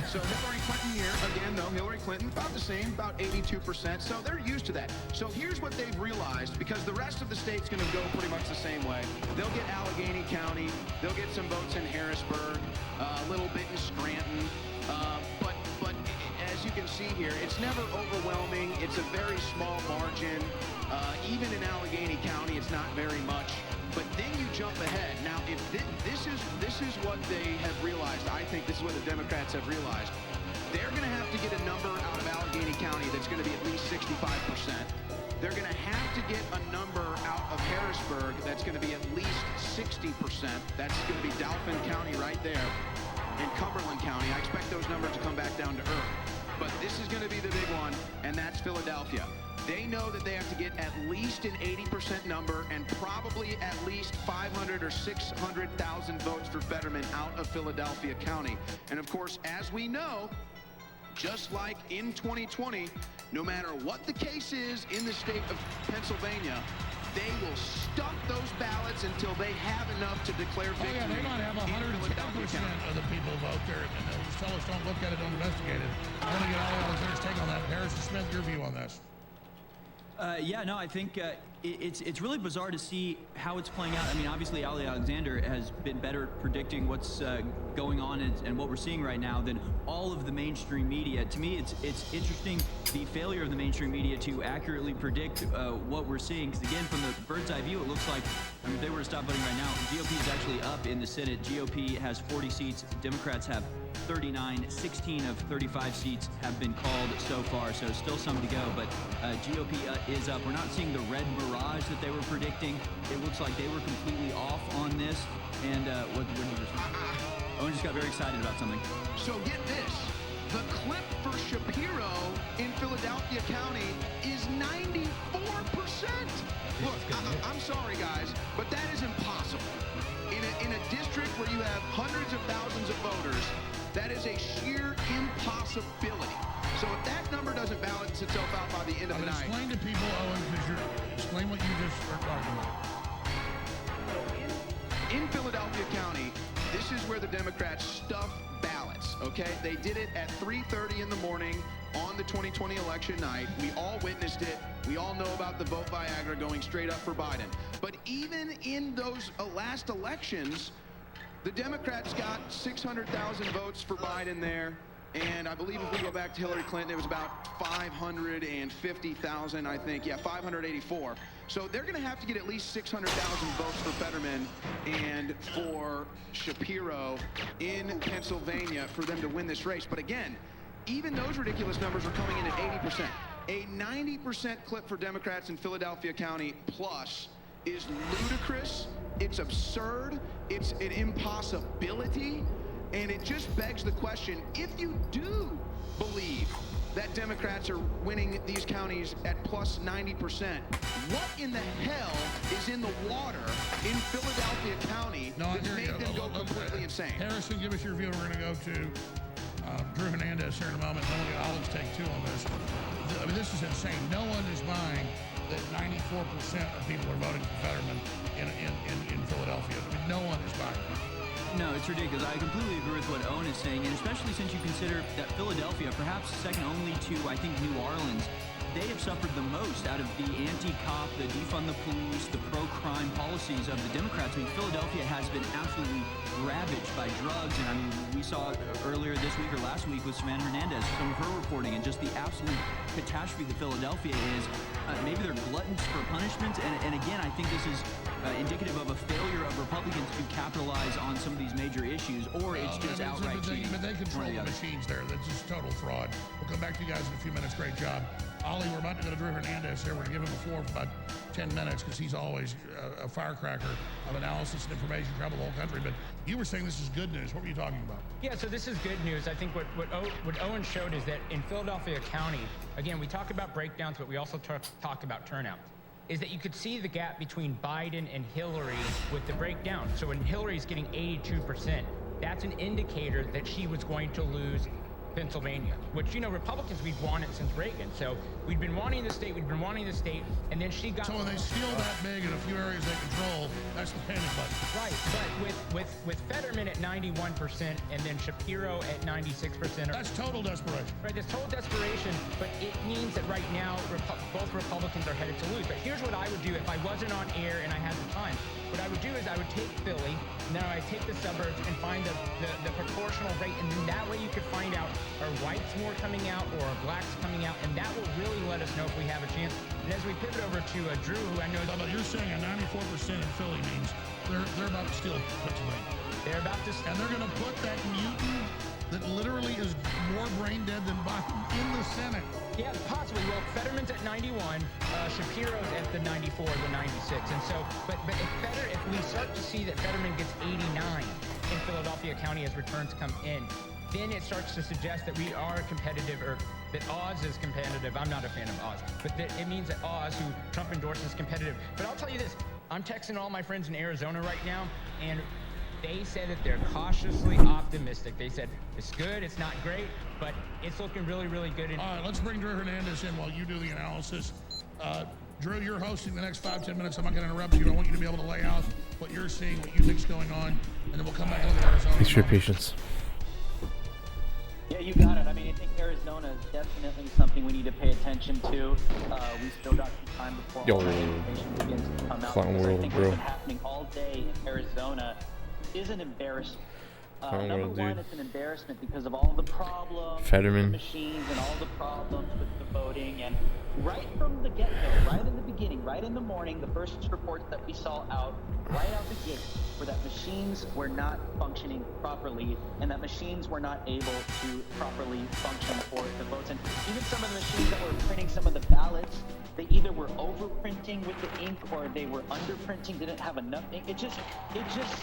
So Hillary Clinton here, again, though, Hillary Clinton, about the same, about 82%. So they're used to that. So here's what they've realized, because the rest of the state's going to go pretty much the same way. They'll get Allegheny County. They'll get some votes in Harrisburg, a little bit in Scranton. But as you can see here, it's never overwhelming. It's a very small margin. Even in Allegheny County, it's not very much. But then you jump ahead. Now, if this is what they have realized, I think this is what the Democrats have realized. They're going to have to get a number out of Allegheny County that's going to be at least 65%. They're going to have to get a number out of Harrisburg that's going to be at least 60%. That's going to be Dauphin County right there. In Cumberland County, I expect those numbers to come back down to earth. But this is going to be the big one, and that's Philadelphia. They know that they have to get at least an 80% number and probably at least 500 or 600,000 votes for Fetterman out of Philadelphia County. And of course, as we know, just like in 2020, no matter what the case is in the state of Pennsylvania, they will stuff those ballots until they have enough to declare victory. Oh, yeah, they might have 110% of the people vote there, and they'll just tell us don't look at it, don't investigate it. I want to get all Alexander's take on that. Harrison Smith, your view on this? Yeah, no, I think it's really bizarre to see how it's playing out. I mean, obviously, Ali Alexander has been better at predicting what's going on and what we're seeing right now than all of the mainstream media. To me, it's interesting the failure of the mainstream media to accurately predict what we're seeing. Because again, from the bird's eye view, it looks like, I mean, if they were to stop voting right now, GOP is actually up in the Senate. GOP has 40 seats. Democrats have 39. 16 of 35 seats have been called so far, so still some to go, but GOP is up. We're not seeing the red mirage that they were predicting. It looks like they were completely off on this, and Owen just got very excited about something. So get this, the clip for Shapiro in Philadelphia County is 94%. Look, I'm sorry guys, but that is impossible. In a district where you have hundreds of thousands of voters, that is a sheer impossibility. So if that number doesn't balance itself out by the end of the night. Explain to people, Owen, because explain what you just are talking about. In Philadelphia County, this is where the Democrats stuff ballots, okay? They did it at 3:30 in the morning on the 2020 election night. We all witnessed it. We all know about the vote Viagra going straight up for Biden. But even in those last elections, the Democrats got 600,000 votes for Biden there. And I believe if we go back to Hillary Clinton, it was about 550,000, I think. Yeah, 584. So they're going to have to get at least 600,000 votes for Fetterman and for Shapiro in Pennsylvania for them to win this race. But again, even those ridiculous numbers are coming in at 80%. A 90% clip for Democrats in Philadelphia County plus is ludicrous. It's absurd. It's an impossibility. And it just begs the question, if you do believe that Democrats are winning these counties at plus 90%, what in the hell is in the water in Philadelphia County that made them go completely insane? Harrison, give us your view. We're going to go to Drew Hernandez here in a moment. Then we'll get Alex take two on this. I mean, this is insane. No one is buying that 94% of people are voting for Fetterman in Philadelphia. I mean, no one is buying it. No, it's ridiculous. I completely agree with what Owen is saying, and especially since you consider that Philadelphia, perhaps second only to, I think, New Orleans, they have suffered the most out of the anti-cop, the defund the police, the pro-crime policies of the Democrats. I mean, Philadelphia has been absolutely ravaged by drugs, and I mean, we saw earlier this week or last week with Savannah Hernandez, some of her reporting, and just the absolute catastrophe that Philadelphia is. Maybe they're gluttons for punishment, and again, I think this is indicative of a failure of Republicans to capitalize on some of these major issues, or it's just outright cheating. But they control the machines there. That's just total fraud. We'll come back to you guys in a few minutes. Great job. Ollie, we're about to go to Drew Hernandez here. We're going to give him the floor for about 10 minutes because he's always a firecracker of analysis and information, travel the whole country. But you were saying this is good news. What were you talking about? Yeah, so this is good news. I think what Owen showed is that in Philadelphia County, again, we talk about breakdowns, but we also talk about turnout, is that you could see the gap between Biden and Hillary with the breakdown. So when Hillary's getting 82%, that's an indicator that she was going to lose Pennsylvania, which, you know, Republicans, we've wanted since Reagan. So we'd been wanting the state, and then she got... So when they steal that big in a few areas they control, that's the panic button. Right, but with Fetterman at 91% and then Shapiro at 96%... That's total desperation. Right, that's total desperation, but it means that right now both Republicans are headed to lose. But here's what I would do if I wasn't on air and I had the time. What I would do is I would take Philly, and then I'd take the suburbs and find the proportional rate, and then that way you could find out, are whites more coming out or are blacks coming out, and that will really let us know if we have a chance. And as we pivot over to Drew, who I know... But you're saying a 94% in Philly means they're about to steal Pennsylvania. They're about to... And they're going to put that mutant that literally is more brain dead than Biden in the Senate. Yeah, possibly. Well, Fetterman's at 91, Shapiro's at the 94, the 96. And so, but if we start to see that Fetterman gets 89 in Philadelphia County as returns come in, then it starts to suggest that we are competitive, or that Oz is competitive. I'm not a fan of Oz, but that it means that Oz, who Trump endorsed, is competitive. But I'll tell you this, I'm texting all my friends in Arizona right now, and they said that they're cautiously optimistic. They said, it's good, it's not great, but it's looking really, really good. All right, let's bring Drew Hernandez in while you do the analysis. Drew, you're hosting the next 5-10 minutes. I'm not going to interrupt you. I want you to be able to lay out what you're seeing, what you think's going on, and then we'll come back and look at Arizona. Thanks for your patience. Yeah, you got it. I mean, I think Arizona is definitely something we need to pay attention to. We still got some time before all that information begins to come out. Clown Because I World, think bro. what's been happening all day in Arizona is an embarrassment. Clown Number World, one, dude. it's an embarrassment because of all the problems Fetterman. with the machines and all the problems with the voting. And right from the get-go, right in the beginning, right in the morning, the first reports that we saw out, right out the gate, were that machines were not functioning properly and that machines were not able to properly function for the votes. And even some of the machines that were printing some of the ballots, they either were overprinting with the ink or they were underprinting, didn't have enough ink. It just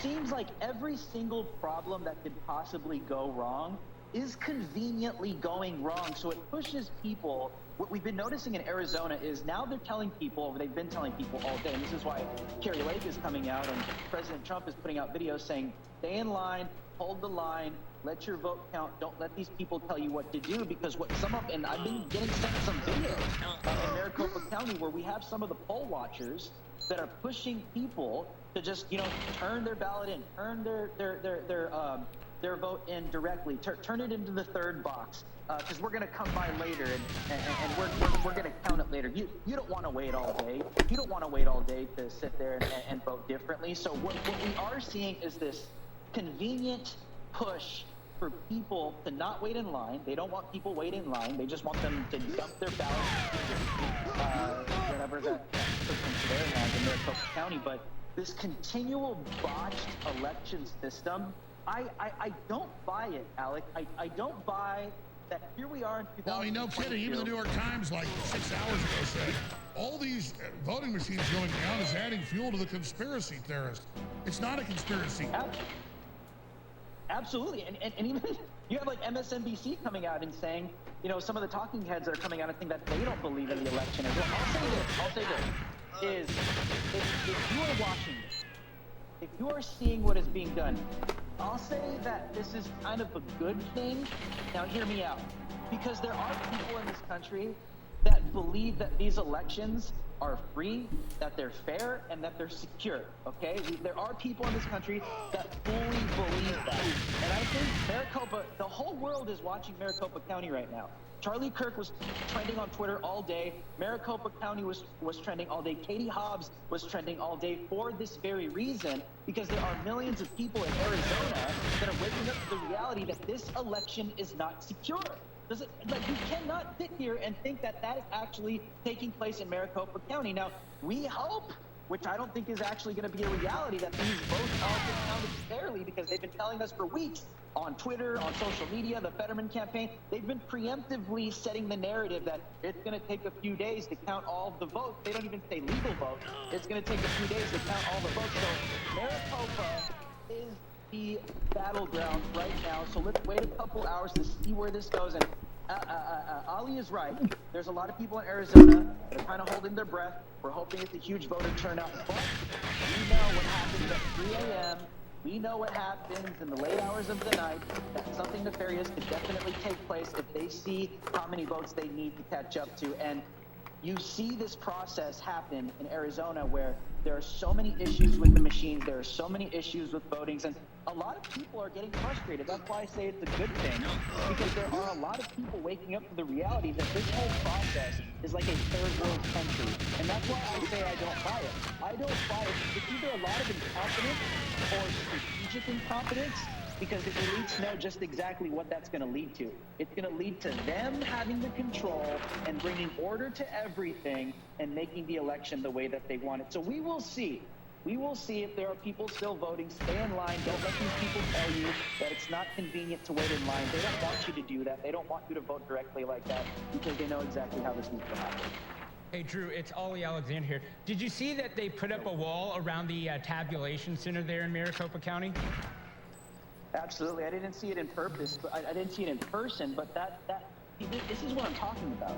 seems like every single problem that could possibly go wrong is conveniently going wrong. So it pushes people. What we've been noticing in Arizona is now they're telling people, they've been telling people all day, and this is why Kerry Lake is coming out and President Trump is putting out videos saying, stay in line, hold the line, let your vote count, don't let these people tell you what to do, because what some of, and I've been getting sent some videos in Maricopa County where we have some of the poll watchers that are pushing people to just, you know, turn their ballot in, turn their vote in directly, turn it into the third box, because we're going to come by later and we're going to count it later. You don't want to wait all day. You don't want to wait all day to sit there and vote differently. So what we are seeing is this convenient push for people to not wait in line. They don't want people waiting in line. They just want them to dump their ballots, whatever that system there has in Maricopa County. But this continual botched election system, I don't buy it, Alec. I don't buy that here we are in 2022. Well, I mean, no kidding. Even the New York Times, like 6 hours ago, said all these voting machines going down is adding fuel to the conspiracy theorists. It's not a conspiracy. Absolutely. And even you have like MSNBC coming out and saying, you know, some of the talking heads that are coming out and saying that they don't believe in the election as well. I'll say this, is if you are watching this, if you are seeing what is being done, I'll say that this is kind of a good thing. Now hear me out. Because there are people in this country that believe that these elections are free, that they're fair, and that they're secure, okay? There are people in this country that fully believe that. And I think Maricopa, the whole world is watching Maricopa County right now. Charlie Kirk was trending on Twitter all day. Maricopa County was trending all day. Katie Hobbs was trending all day for this very reason, because there are millions of people in Arizona that are waking up to the reality that this election is not secure. You cannot sit here and think that that is actually taking place in Maricopa County. Now, we hope, which I don't think is actually going to be a reality, that these votes all get counted fairly, because they've been telling us for weeks on Twitter, on social media, the Fetterman campaign, they've been preemptively setting the narrative that it's going to take a few days to count all of the votes. They don't even say legal votes. It's going to take a few days to count all the votes. So Maricopa is the battleground right now. So let's wait a couple hours to see where this goes. And Ali is right. There's a lot of people in Arizona that are kind of holding their breath. We're hoping it's a huge voter turnout. But we know what happens at 3 a.m. We know what happens in the late hours of the night. That something nefarious could definitely take place if they see how many votes they need to catch up to. And you see this process happen in Arizona, where there are so many issues with the machines, there are so many issues with votings, and a lot of people are getting frustrated. That's why I say it's a good thing, because there are a lot of people waking up to the reality that this whole process is like a third world country. And that's why I say I don't buy it. I don't buy it. It's either a lot of incompetence or strategic incompetence, because it leads to know just exactly what that's going to lead to. It's going to lead to them having the control and bringing order to everything and making the election the way that they want it. So we will see. We will see if there are people still voting. Stay in line. Don't let these people tell you that it's not convenient to wait in line. They don't want you to do that. They don't want you to vote directly like that, because they know exactly how this needs to happen. Hey, Drew, it's Ollie Alexander here. Did you see that they put up a wall around the tabulation center there in Maricopa County? Absolutely. I didn't see it in purpose, but I didn't see it in person, but this is what I'm talking about.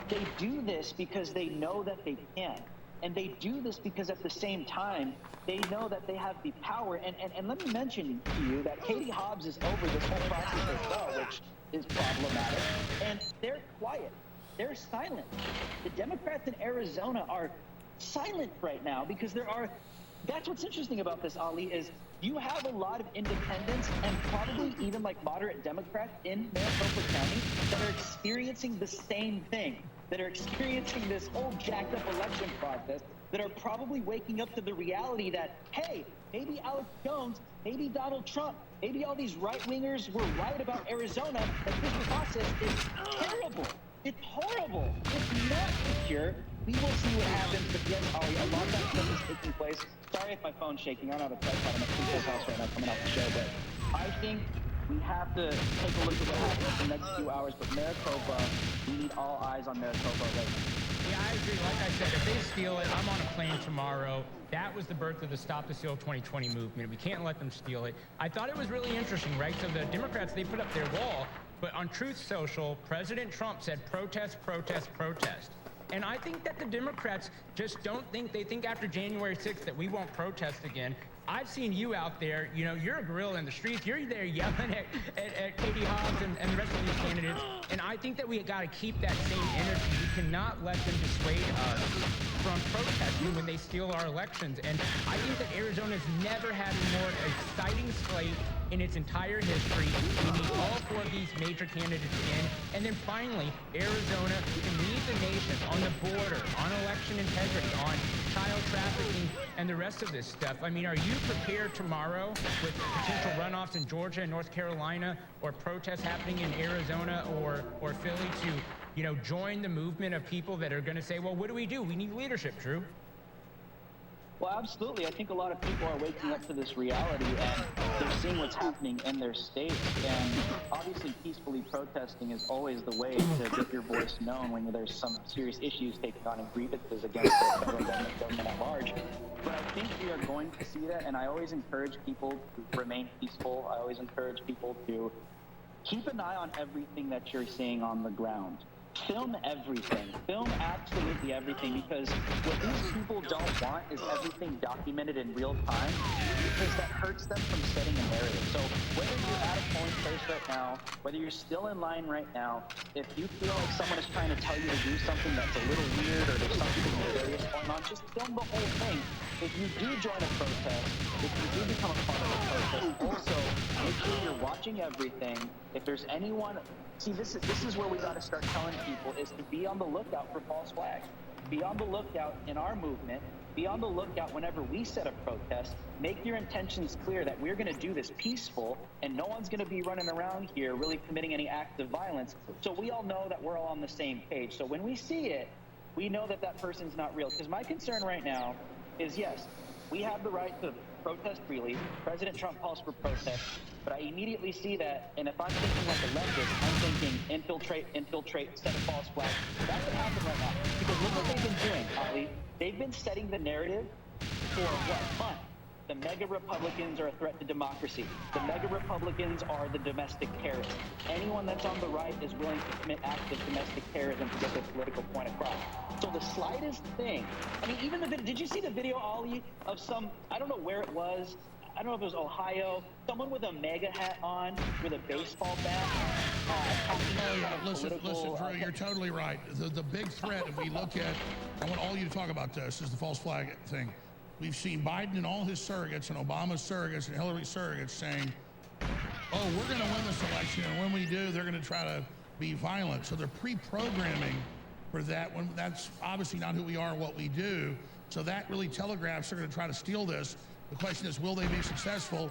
They do this because they know that they can. And they do this because at the same time, they know that they have the power. And let me mention to you that Katie Hobbs is over this whole process as well, which is problematic. And they're quiet. They're silent. The Democrats in Arizona are silent right now, because that's what's interesting about this, Ali, is You have a lot of independents and probably even like moderate Democrats in Maricopa County that are experiencing the same thing, that are experiencing this whole jacked up election process, that are probably waking up to the reality that, hey, maybe Alex Jones, maybe Donald Trump, maybe all these right-wingers were right about Arizona, that this process is terrible. It's horrible. It's not secure. We will see what happens, but yes, Ollie, a lot of that stuff is taking place. Sorry if my phone's shaking. I don't have a tripod. I'm at people's house right now coming off the show, but I think we have to take a look at what happens in the next few hours. But Maricopa, we need all eyes on Maricopa right now. Yeah, I agree. Like I said, if they steal it, I'm on a plane tomorrow. That was the birth of the Stop the Steal 2020 movement. We can't let them steal it. I thought it was really interesting, right? So the Democrats, they put up their wall, but on Truth Social, President Trump said, protest, protest, protest. And I think that the Democrats just don't think, they think after January 6th that we won't protest again. I've seen you out there, you know, you're a gorilla in the streets. You're there yelling at Katie Hobbs and the rest of these candidates. And I think that we got to keep that same energy. We cannot let them dissuade us from protesting when they steal our elections. And I think that Arizona's never had a more exciting slate in its entire history. We need all four of these major candidates in. And then finally, Arizona can lead the nation on the border, on election integrity, on child trafficking, and the rest of this stuff. I mean, are you prepared tomorrow with potential runoffs in Georgia and North Carolina, or protests happening in Arizona or Philly to, you know, join the movement of people that are going to say, well, what do? We need leadership, Drew. Well, absolutely. I think a lot of people are waking up to this reality, and they're seeing what's happening in their states. And obviously, peacefully protesting is always the way to get your voice known when there's some serious issues taking on and grievances against the federal government at large. But I think we are going to see that, and I always encourage people to remain peaceful. I always encourage people to keep an eye on everything that you're seeing on the ground. Film everything. Film absolutely everything, because what these people don't want is everything documented in real time, because that hurts them from setting a narrative. So whether you're at a polling place right now, whether you're still in line right now, if you feel like someone is trying to tell you to do something that's a little weird or there's something nefarious going on, just film the whole thing. If you do join a protest, if you do become a part of a protest, also make sure you're watching everything. If there's anyone... See, this is where we got to start telling people, is to be on the lookout for false flags. Be on the lookout in our movement. Be on the lookout whenever we set a protest. Make your intentions clear that we're going to do this peaceful, and no one's going to be running around here really committing any acts of violence. So we all know that we're all on the same page. So when we see it, we know that that person's not real. Because my concern right now is, yes, we have the right to protest freely. President Trump calls for protest. But I immediately see that, and if I'm thinking like a leftist, I'm thinking infiltrate, set a false flag. That could happen right now. Because look what they've been doing, Ollie. They've been setting the narrative for what month? The mega Republicans are a threat to democracy. The mega Republicans are the domestic terrorists. Anyone that's on the right is willing to commit acts of domestic terrorism to get their political point across. So the slightest thing, I mean, even did you see the video, Ollie, of some, I don't know where it was, I don't know if it was Ohio, someone with a MAGA hat on with a baseball bat. Listen, Drew, you're totally right. The big threat, if we look at, I want all you to talk about this, is the false flag thing. We've seen Biden and all his surrogates and Obama's surrogates and Hillary's surrogates saying, oh, we're going to win this election, and when we do, they're going to try to be violent. So they're pre-programming for that. When that's obviously not who we are, what we do. So that really telegraphs they're going to try to steal this. The question is, will they be successful?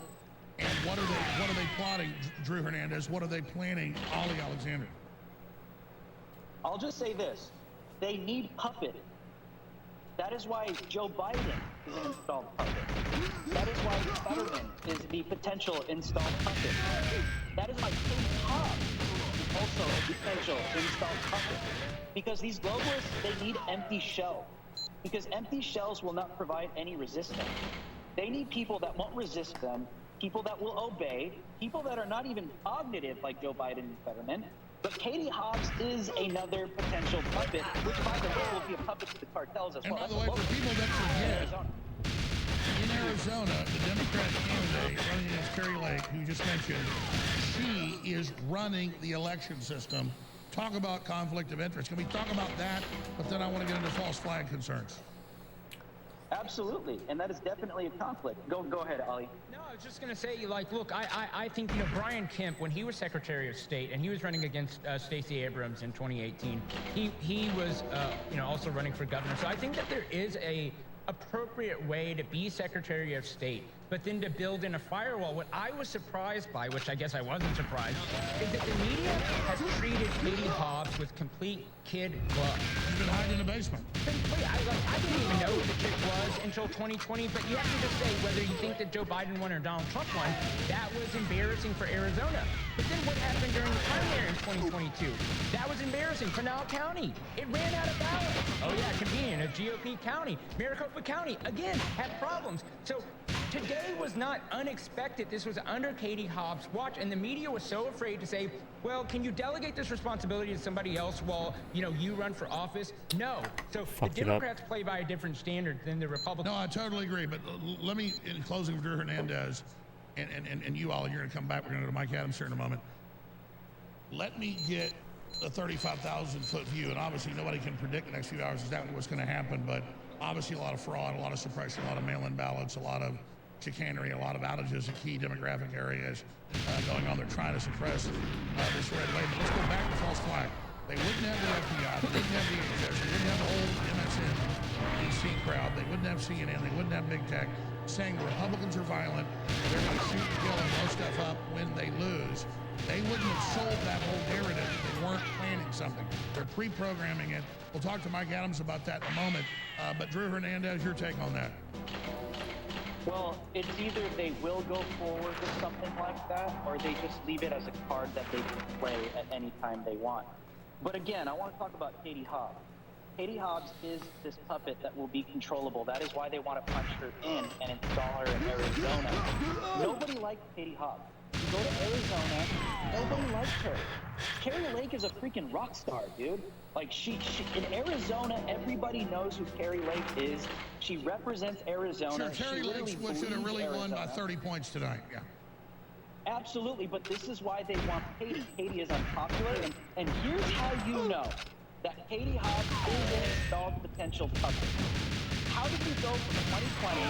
And what are they plotting, Drew Hernandez? What are they planning, Ollie Alexander? I'll just say this. They need puppet. That is why Joe Biden is an installed puppet. That is why Fetterman is the potential installed puppet. That is why Katie Hobbs is also a potential installed puppet. Because these globalists, they need empty shells. Because empty shells will not provide any resistance. They need people that won't resist them, people that will obey, people that are not even cognitive like Joe Biden and Fetterman. But Katie Hobbs is another potential puppet, which, by the way, will be a puppet to the cartels as well. And by the way, for people that forget, in Arizona, the Democrat candidate running against Carrie Lake, who you just mentioned, she is running the election system. Talk about conflict of interest. Can we talk about that? But then I want to get into false flag concerns. Absolutely, and that is definitely a conflict. Go ahead, Ali. No, I was just going to say, like, look, I think, you know, Brian Kemp, when he was Secretary of State and he was running against Stacey Abrams in 2018, he was, you know, also running for governor. So I think that there is a appropriate way to be Secretary of State, but then to build in a firewall. What I was surprised by, which I guess I wasn't surprised, is that the media has treated Katie Hobbs with complete kid gloves. She's been hiding in the basement. I didn't even know who the chick was until 2020, but you have to just say whether you think that Joe Biden won or Donald Trump won, that was embarrassing for Arizona. But then what happened during the primary in 2022? That was embarrassing. Pinal County, it ran out of ballots. Oh yeah, convenient, a GOP county. Maricopa County, again, had problems. So today was not unexpected. This was under Katie Hobbs' watch, and the media was so afraid to say, well, can you delegate this responsibility to somebody else while, you know, you run for office? No. So the Democrats play by a different standard than the Republicans. No, I totally agree. But let me, in closing with Drew Hernandez, and you all, you're going to come back. We're going to go to Mike Adams here in a moment. Let me get a 35,000-foot view, and obviously nobody can predict the next few hours exactly what's going to happen, but obviously a lot of fraud, a lot of suppression, a lot of mail-in ballots, a lot of chicanery, a lot of outages in key demographic areas going on. They're trying to suppress this red wave. But let's go back to false flag. They wouldn't have the FBI, they wouldn't have the DHS, they wouldn't have the whole MSNBC crowd, they wouldn't have CNN, they wouldn't have big tech saying the Republicans are violent, they're going to shoot, kill, and blow stuff up when they lose. They wouldn't have sold that whole narrative if they weren't planning something. They're pre-programming it. We'll talk to Mike Adams about that in a moment. But Drew Hernandez, your take on that? Well, it's either they will go forward with something like that, or they just leave it as a card that they can play at any time they want. But again, I want to talk about Katie Hobbs. Katie Hobbs is this puppet that will be controllable. That is why they want to punch her in and install her in Arizona. Nobody liked Katie Hobbs. You go to Arizona, nobody likes her. Carrie Lake is a freaking rock star, dude. Like, she in Arizona, everybody knows who Carrie Lake is. She represents Arizona. Sure, Carrie Lake should have really won by 30 points tonight, yeah. Absolutely, but this is why they want Katie. Katie is unpopular, and here's how you know that Katie Hobbs is an installed potential puppet. How did we go from 2020,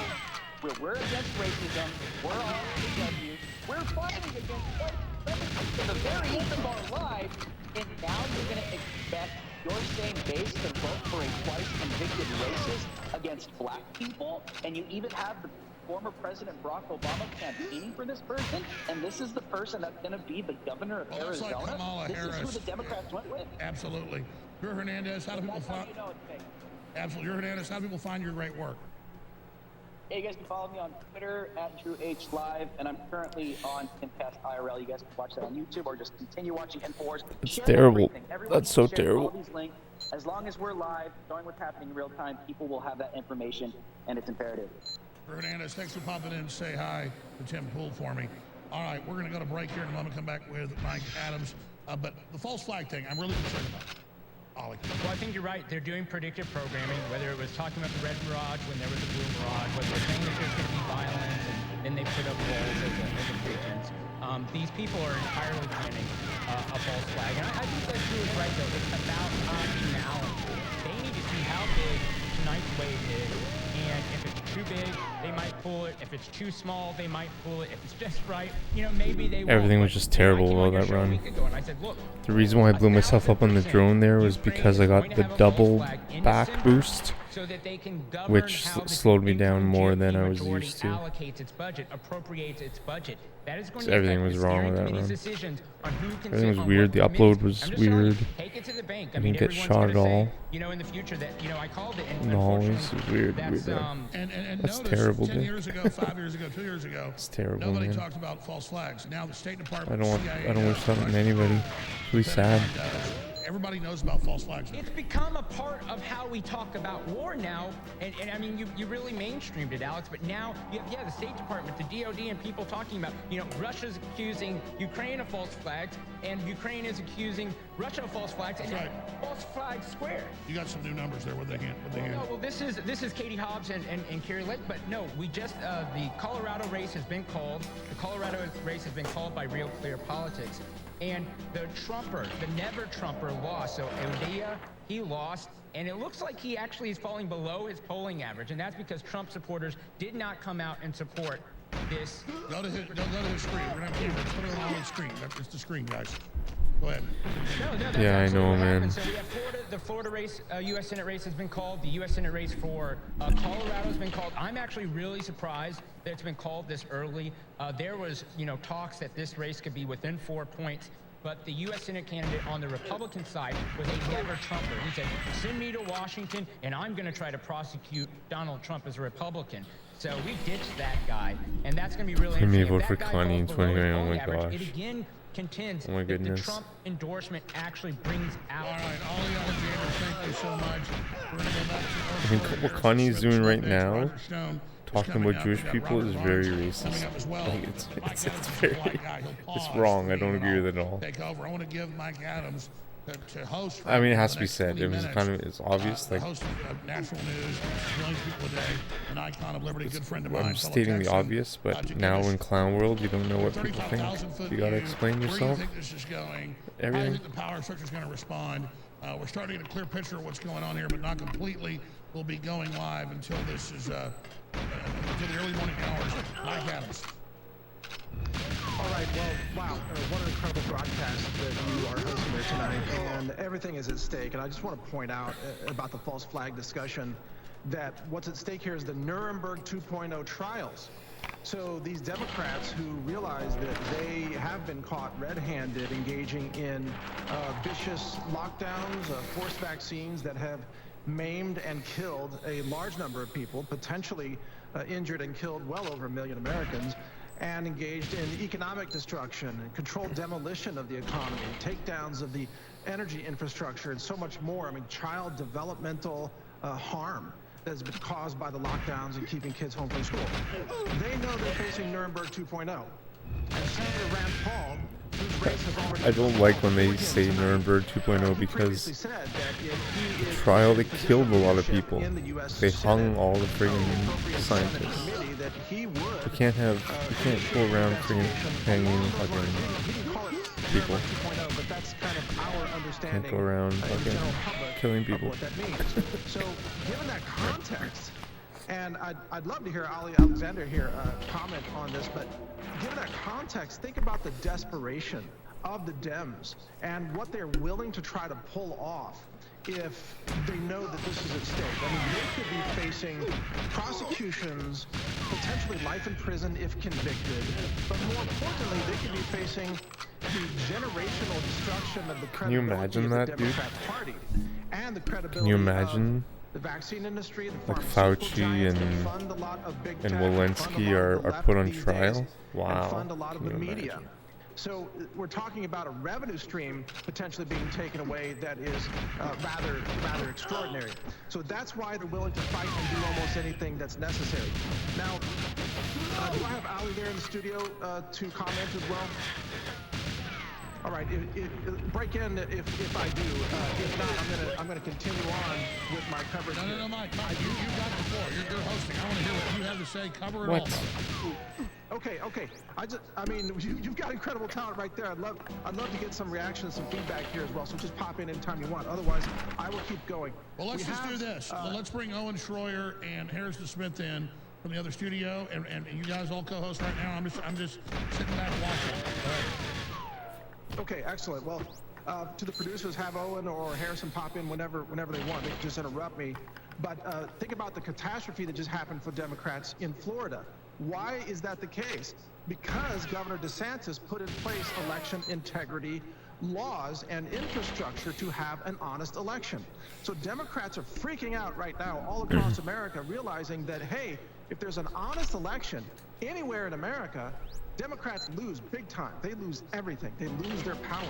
where we're against racism, we're all the W's, we're fighting against white supremacy to the very end of our lives, and now you're going to expect your same base to vote for a twice convicted racist against black people, and you even have the former President Barack Obama campaigning for this person, and this is the person that's going to be the governor of Arizona. Like Kamala this Harris. is who the Democrats went with. Absolutely. Drew Hernandez, how do people find? You know it's fake. Absolutely, Drew Hernandez, how do people find your great work? Hey, you guys can follow me on Twitter at DrewHLive, and I'm currently on Timcast IRL. You guys can watch that on YouTube or just continue watching Infowars. It's terrible. That's so terrible. All these links. As long as we're live, showing what's happening in real time, people will have that information, and it's imperative. Hernandez, thanks for popping in and say hi to Tim Poole for me. All right, we're going to go to break here in a moment, come back with Mike Adams. But the false flag thing, I'm really concerned about. Ollie. Well, I think you're right. They're doing predictive programming, whether it was talking about the red mirage when there was a blue mirage, whether they're saying that there's going to be violence, and then they put up walls as a pretense. These people are entirely planning a false flag. And I think that Drew is right, though. It's about optionality. They need to see how big tonight's wave is. And if it's too big, they might pull it. If it's too small, they might pull it. If it's just right, you know, maybe they won't. Everything was just terrible about that run. The reason why I blew myself up on the drone there was because I got the double back boost, which slowed me down more than I was used to. So everything was wrong with that run. Everything was weird. The upload was weird. I didn't get shot at all. No, this is weird. That's terrible, 10 years ago, 5 years ago, 2 years ago, it's terrible, nobody man. talked about false flags. Now the State Department, I don't wish that on anybody. It's really sad. Everybody knows about false flags. It's become a part of how we talk about war now, and I mean, you really mainstreamed it, Alex, but now, yeah, the State Department, the DOD, and people talking about, you know, Russia's accusing Ukraine of false flags, and Ukraine is accusing Russia of false flags, and false flags square. You got some new numbers there. What they hand? Well, this is Katie Hobbs and Carrie Lake, but no, we just, the Colorado race has been called. The Colorado race has been called by Real Clear Politics. And the Trumper, the never Trumper lost. So O'Dea, he lost. And it looks like he actually is falling below his polling average. And that's because Trump supporters did not come out and support this. Go to his screen. We're going to have cameras. Put it on the screen. It's the screen, guys. Go ahead. No, yeah, I know, man. So we have Florida, the Florida race, U.S. Senate race has been called. The U.S. Senate race for Colorado has been called. I'm actually really surprised that it's been called this early. There was, talks that this race could be within 4 points. But the U.S. Senate candidate on the Republican side was a never Trumper. He said, send me to Washington, and I'm going to try to prosecute Donald Trump as a Republican. So we ditched that guy, and that's going to be really interesting. I may vote for Connie in 2020. Oh my gosh. It again contends oh my that goodness. the Trump endorsement actually brings out. All right, Ollie Alexander, thank you so much. We're going to go back to I think what Connie's doing right now, talking about Jewish people, is very racist. Well. Like it's very, it's wrong. I don't agree with it at all. Take over. I want to give Mike Adams to host. I mean, it has to be said. It was kind of, it's obvious. Like, host of National News, millions of people a day, an icon of liberty, good friend of mine. I'm stating the obvious, but now in clown world, you don't know what people think. You gotta explain yourself. Where do you think this is going? Everything. How do you think the power structure is going to respond? We're starting to get a clear picture of what's going on here, but not completely. We'll be going live until this is until the early morning hours. Mike Adams. All right, well, wow, what an incredible broadcast that you are hosting there tonight, and everything is at stake. And I just want to point out about the false flag discussion that what's at stake here is the Nuremberg 2.0 trials. So these Democrats who realize that they have been caught red-handed engaging in vicious lockdowns, forced vaccines that have maimed and killed a large number of people, potentially injured and killed well over 1 million Americans, and engaged in economic destruction and controlled demolition of the economy, takedowns of the energy infrastructure, and so much more. I mean, child developmental harm that has been caused by the lockdowns and keeping kids home from school. They know they're facing Nuremberg 2.0. And Senator Rand Paul, whose race has already... I don't like when they say Nuremberg 2.0 because the trial, they killed a lot of people. They hung all the friggin' scientists. You can't go around friggin' hanging fucking people. Can't go around fucking killing people. So, given that context, and I'd love to hear Ali Alexander here comment on this, but given that context, think about the desperation of the Dems and what they're willing to try to pull off if they know that this is at stake. I mean, they could be facing prosecutions, potentially life in prison if convicted, but more importantly, they could be facing the generational destruction of the credibility of the Democrat Party and the credibility Can you imagine the vaccine industry, the like Fauci and Walensky are put on trial? Wow. And fund a lot of the media. Imagine? So we're talking about a revenue stream potentially being taken away that is rather extraordinary. So that's why they're willing to fight and do almost anything that's necessary. Now, do I have Ali there in the studio to comment as well? All right, break in if I do. If not, I'm gonna continue on with my coverage. No, Mike, you got the floor. You're hosting. I want to hear what you have to say. Cover it all. Okay. I mean, you've got incredible talent right there. I'd love to get some reactions, some feedback here as well. So just pop in anytime you want. Otherwise, I will keep going. Well, let's do this. Let's bring Owen Schroyer and Harrison Smith in from the other studio, and you guys all co-host right now. I'm just sitting back watching. All right. Okay, excellent. Well, to the producers, have Owen or Harrison pop in whenever they want. They can just interrupt me. But think about the catastrophe that just happened for Democrats in Florida. Why is that the case? Because Governor DeSantis put in place election integrity laws and infrastructure to have an honest election. So Democrats are freaking out right now all across America, realizing that, hey, if there's an honest election anywhere in America, Democrats lose big time. They lose everything. They lose their power.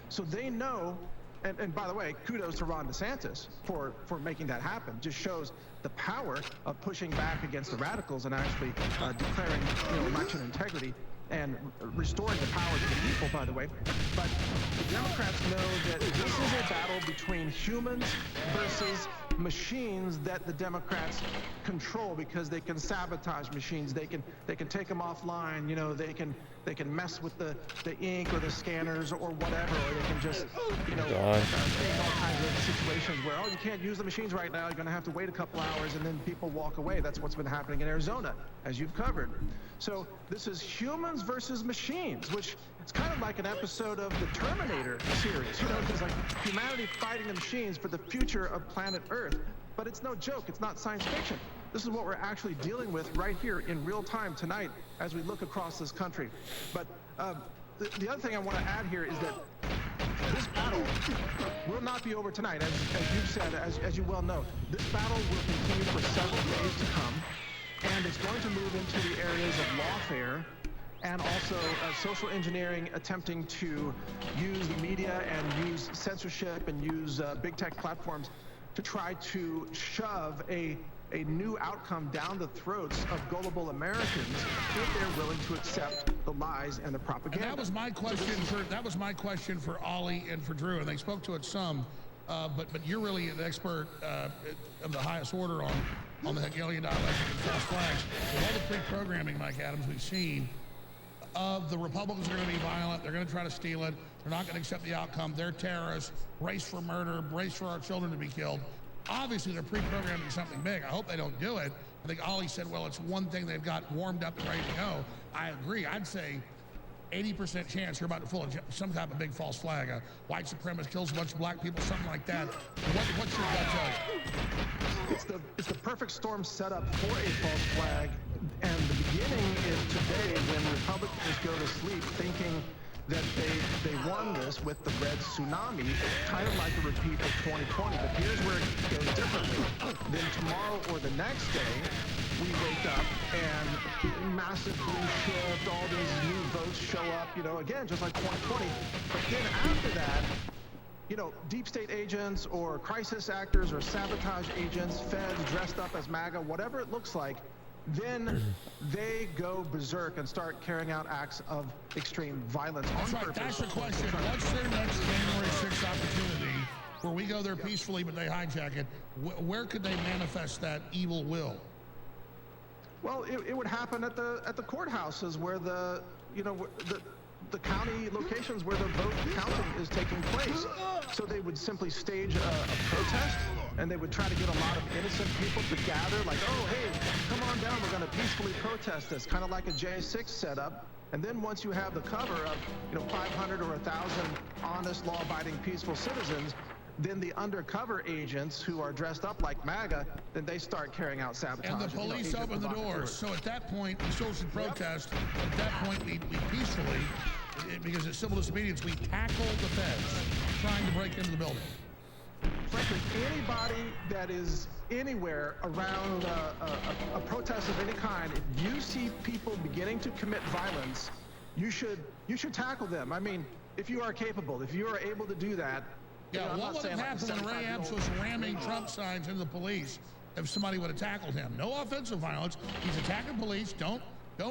So they know, and by the way, kudos to Ron DeSantis for making that happen. Just shows the power of pushing back against the radicals and actually declaring election integrity and restoring the power to the people, by the way. But the Democrats know that this is a battle between humans versus machines that the Democrats control, because they can sabotage machines. They can take them offline. You know, they can mess with the ink or the scanners or whatever, or they can just create all kinds of situations where, oh, you can't use the machines right now. You're going to have to wait a couple hours, and then people walk away. That's what's been happening in Arizona, as you've covered. So this is humans versus machines, which it's kind of like an episode of the Terminator series. You know, it's like humanity fighting the machines for the future of planet Earth. But it's no joke. It's not science fiction. This is what we're actually dealing with right here in real time tonight as we look across this country. But the other thing I want to add here is that this battle will not be over tonight, as you've said, as you well know. This battle will continue for several days to come, and it's going to move into the areas of lawfare and also social engineering, attempting to use the media and use censorship and use big tech platforms to try to shove a new outcome down the throats of gullible Americans if they're willing to accept the lies and the propaganda. And that was my question for Ollie and for Drew, and they spoke to it some. But you're really an expert of the highest order on the Hegelian dialectic and false flags. With all the pre-programming, Mike Adams, we've seen of the Republicans are going to be violent. They're going to try to steal it. They're not going to accept the outcome. They're terrorists. Race for murder. Race for our children to be killed. Obviously, they're pre-programming something big. I hope they don't do it. I think Ollie said, well, it's one thing they've got warmed up and ready to go. I agree. I'd say 80% chance you're about to pull some type of big false flag. A white supremacist kills a bunch of black people, something like that. What's your gut tell you? It's the perfect storm set up for a false flag. And the beginning is today when Republicans go to sleep thinking that they won this with the red tsunami, kind of like a repeat of 2020. But here's where it goes differently. Then tomorrow or the next day, we wake up and massive blue shift, all these new votes show up, you know, again, just like 2020. But then after that, you know, deep state agents or crisis actors or sabotage agents, feds dressed up as MAGA, whatever it looks like, then they go berserk and start carrying out acts of extreme violence on purpose. That's the question. What's their next January 6th opportunity where we go there peacefully but they hijack it? Where could they manifest that evil will? Well, it would happen at the courthouses where the county locations where the vote counting is taking place. So they would simply stage a protest, and they would try to get a lot of innocent people to gather, like, oh, hey, come on down, we're going to peacefully protest this, kind of like a J6 setup. And then once you have the cover of, 500 or 1,000 honest, law-abiding, peaceful citizens, then the undercover agents who are dressed up like MAGA, then they start carrying out sabotage. And the police open the doors. So at that point, we still should protest. At that point, we peacefully, because it's civil disobedience, we tackle the feds trying to break into the building. Frankly, anybody that is anywhere around a protest of any kind, if you see people beginning to commit violence, you should tackle them. I mean, if you are capable, if you are able to do that. Yeah, what would have happened when Ray Epps was ramming Trump signs into the police if somebody would have tackled him? No offensive violence. He's attacking police. Don't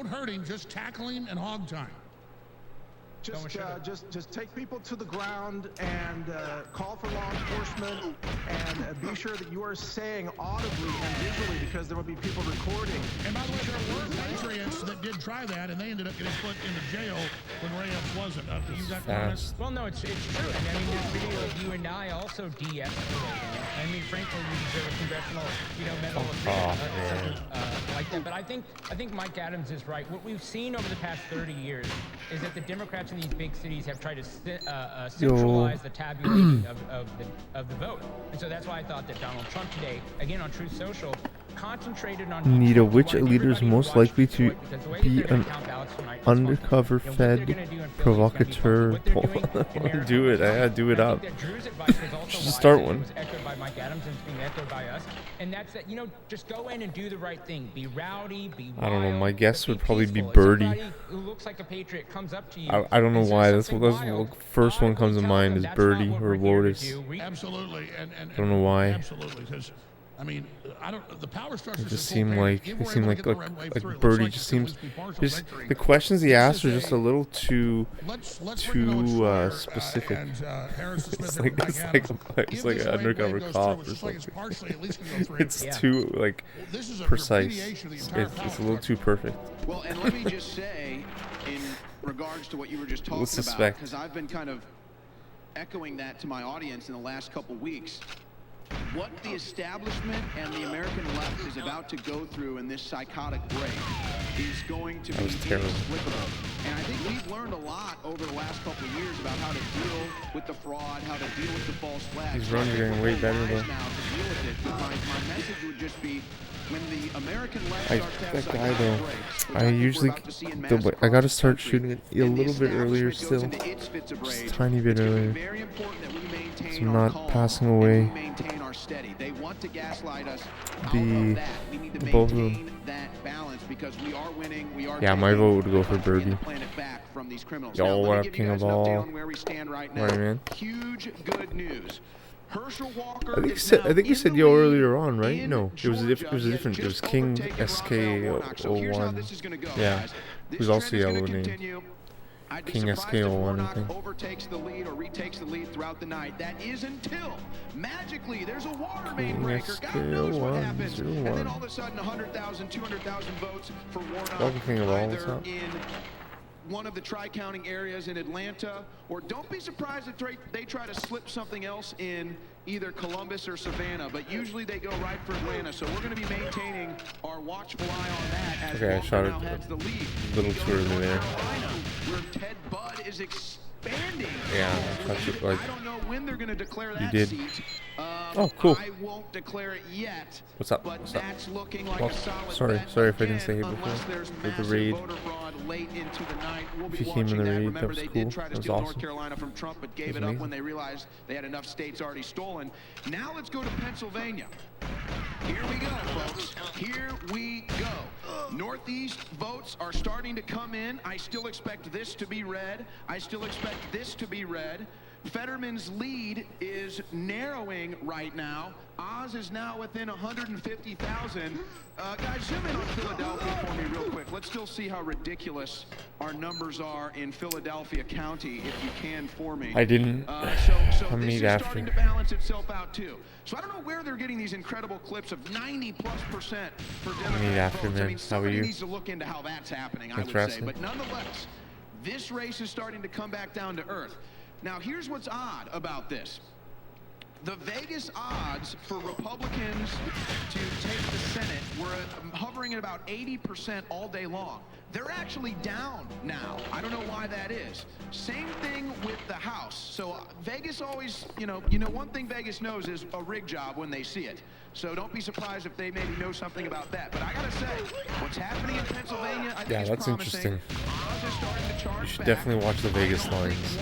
hurt him. Just tackle him and hog time. Just take people to the ground and call for law enforcement, and be sure that you are saying audibly and visually, because there will be people recording. And by the way, there were patriots that did try that, and they ended up getting put into jail when Ray Epps wasn't. You got comments? Well, no, it's true. And I mean, there's video of you and I also de-escalating. I mean, frankly, we deserve a congressional, medal of freedom, like that. But I think Mike Adams is right. What we've seen over the past 30 years is that the Democrats in these big cities have tried to centralize the tabulating of the vote. And so that's why I thought that Donald Trump today, again on Truth Social, concentrated on Nita, which leader is most likely to be an undercover Fed provocateur? Do it. I gotta do it up. Should just start one. Echoed by Mike Adams and it's being echoed by us. And that's that, just go in and do the right thing. Be rowdy, be wild. I don't know. My guess would probably be Birdie. Who looks like a patriot comes up to you. I don't know why. That's the first one comes to mind is Birdie or Lotus. Absolutely. I don't know why. Absolutely. Because I mean, I don't. The power structure They just seem like Birdie just seems just victory, the questions he asks are is just a little too specific. It's like an undercover cop or something. It's too like precise. It's a little too perfect. Well, and let me just say, in regards to what you were just talking about, because I've been kind of echoing that to my audience in the last couple weeks. What the establishment and the American left is about to go through in this psychotic break is going to be inexplicable. And I think we've learned a lot over the last couple of years about how to deal with the fraud, how to deal with the false flags. These runs are getting way better though. Now to deal with it. But my message would just be, when the American left starts to have That guy psychotic though, breaks, I usually I gotta start shooting it a little bit earlier still, just a tiny bit earlier, so I'm not passing away they want to gaslight us. Both of them. Yeah, my vote would go for Birdie. Yo, what up, King of All? Right, man. Huge good news. I think you said yo earlier on, right? No, it was a different. It was King SK01. Yeah, who's also yellow name. King SK01, I think. Overtakes the lead or retakes the lead throughout the night. That is until magically there's a water main breaker. God knows what happens. And then all of a sudden 100,000, 200,000 votes for Warnock either in one of the tri-counting areas in Atlanta, or don't be surprised if they try to slip something else in either Columbus or Savannah, but usually they go right for Atlanta. So we're going to be maintaining our watchful eye on that as Walker now has the lead. A little too early there. Where Ted Budd is expanding. Yeah, I don't know when they're going to declare that seat. Oh, cool. I won't declare it yet. What's up? But that's looking like well, a solid sorry if I didn't say it before. With the raid. We'll if you came in the raid, that was they cool. did try to That was steal awesome. North Carolina from Trump, but gave it up when they realized they had enough states already stolen. Now let's go to Pennsylvania. Here we go, folks. Here we go. Northeast votes are starting to come in. I still expect this to be red. I still expect this to be red. Fetterman's lead is narrowing right now. Oz is now within 150,000. Guys, zoom in on Philadelphia for me real quick. Let's still see how ridiculous our numbers are in Philadelphia County, if you can, for me. I didn't. So I'm this is after. starting to balance itself out too. So I don't know where they're getting these incredible clips of 90+% for Democrat votes. I mean, somebody needs to look into how that's happening, I would say. But nonetheless, this race is starting to come back down to earth. Now, here's what's odd about this. The Vegas odds for Republicans to take the Senate were hovering at about 80% all day long. They're actually down now. I don't know why that is. Same thing with the House. So Vegas always, you know, one thing Vegas knows is a rig job when they see it. So don't be surprised if they maybe know something about that. But I gotta say, what's happening in Pennsylvania, I think is that's promising. interesting. You should definitely watch the Vegas lines.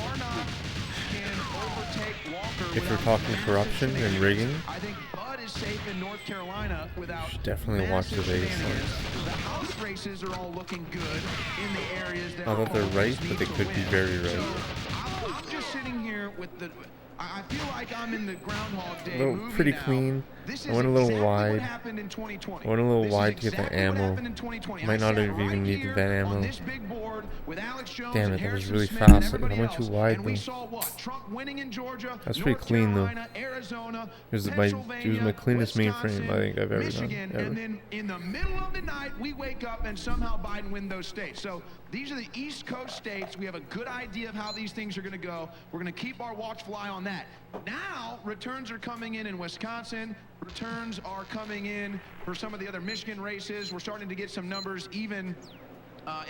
If you're talking corruption and rigging, I think Bud is safe in North Carolina without you should definitely watch the Vegas lines. The House races are all looking good in the areas that Not that they're right, but they could be very right. I'm just sitting here with the. I feel like I'm in the Groundhog Day movie pretty now. clean. This I went a little wide. Happened in 2020. I went a little This wide is to get that exactly what ammo. happened in 2020. Might not I have sat even right needed here that on ammo. this big board with Alex Jones Damn and it, that was Harrison really Smith and fast. I everybody went too else. wide And we though. saw what? Trump winning in Georgia, That's pretty North clean though. Carolina, Arizona, It was my Pennsylvania, cleanest Wisconsin, mainframe I think I've ever Michigan, done. and then in the middle of the night we wake up and somehow Biden win those states. So these are the East Coast states. We have a good idea of how these things are going to go. We're going to keep our watchful eye on that. Now returns are coming in Wisconsin. Returns are coming in for some of the other Michigan races. We're starting to get some numbers even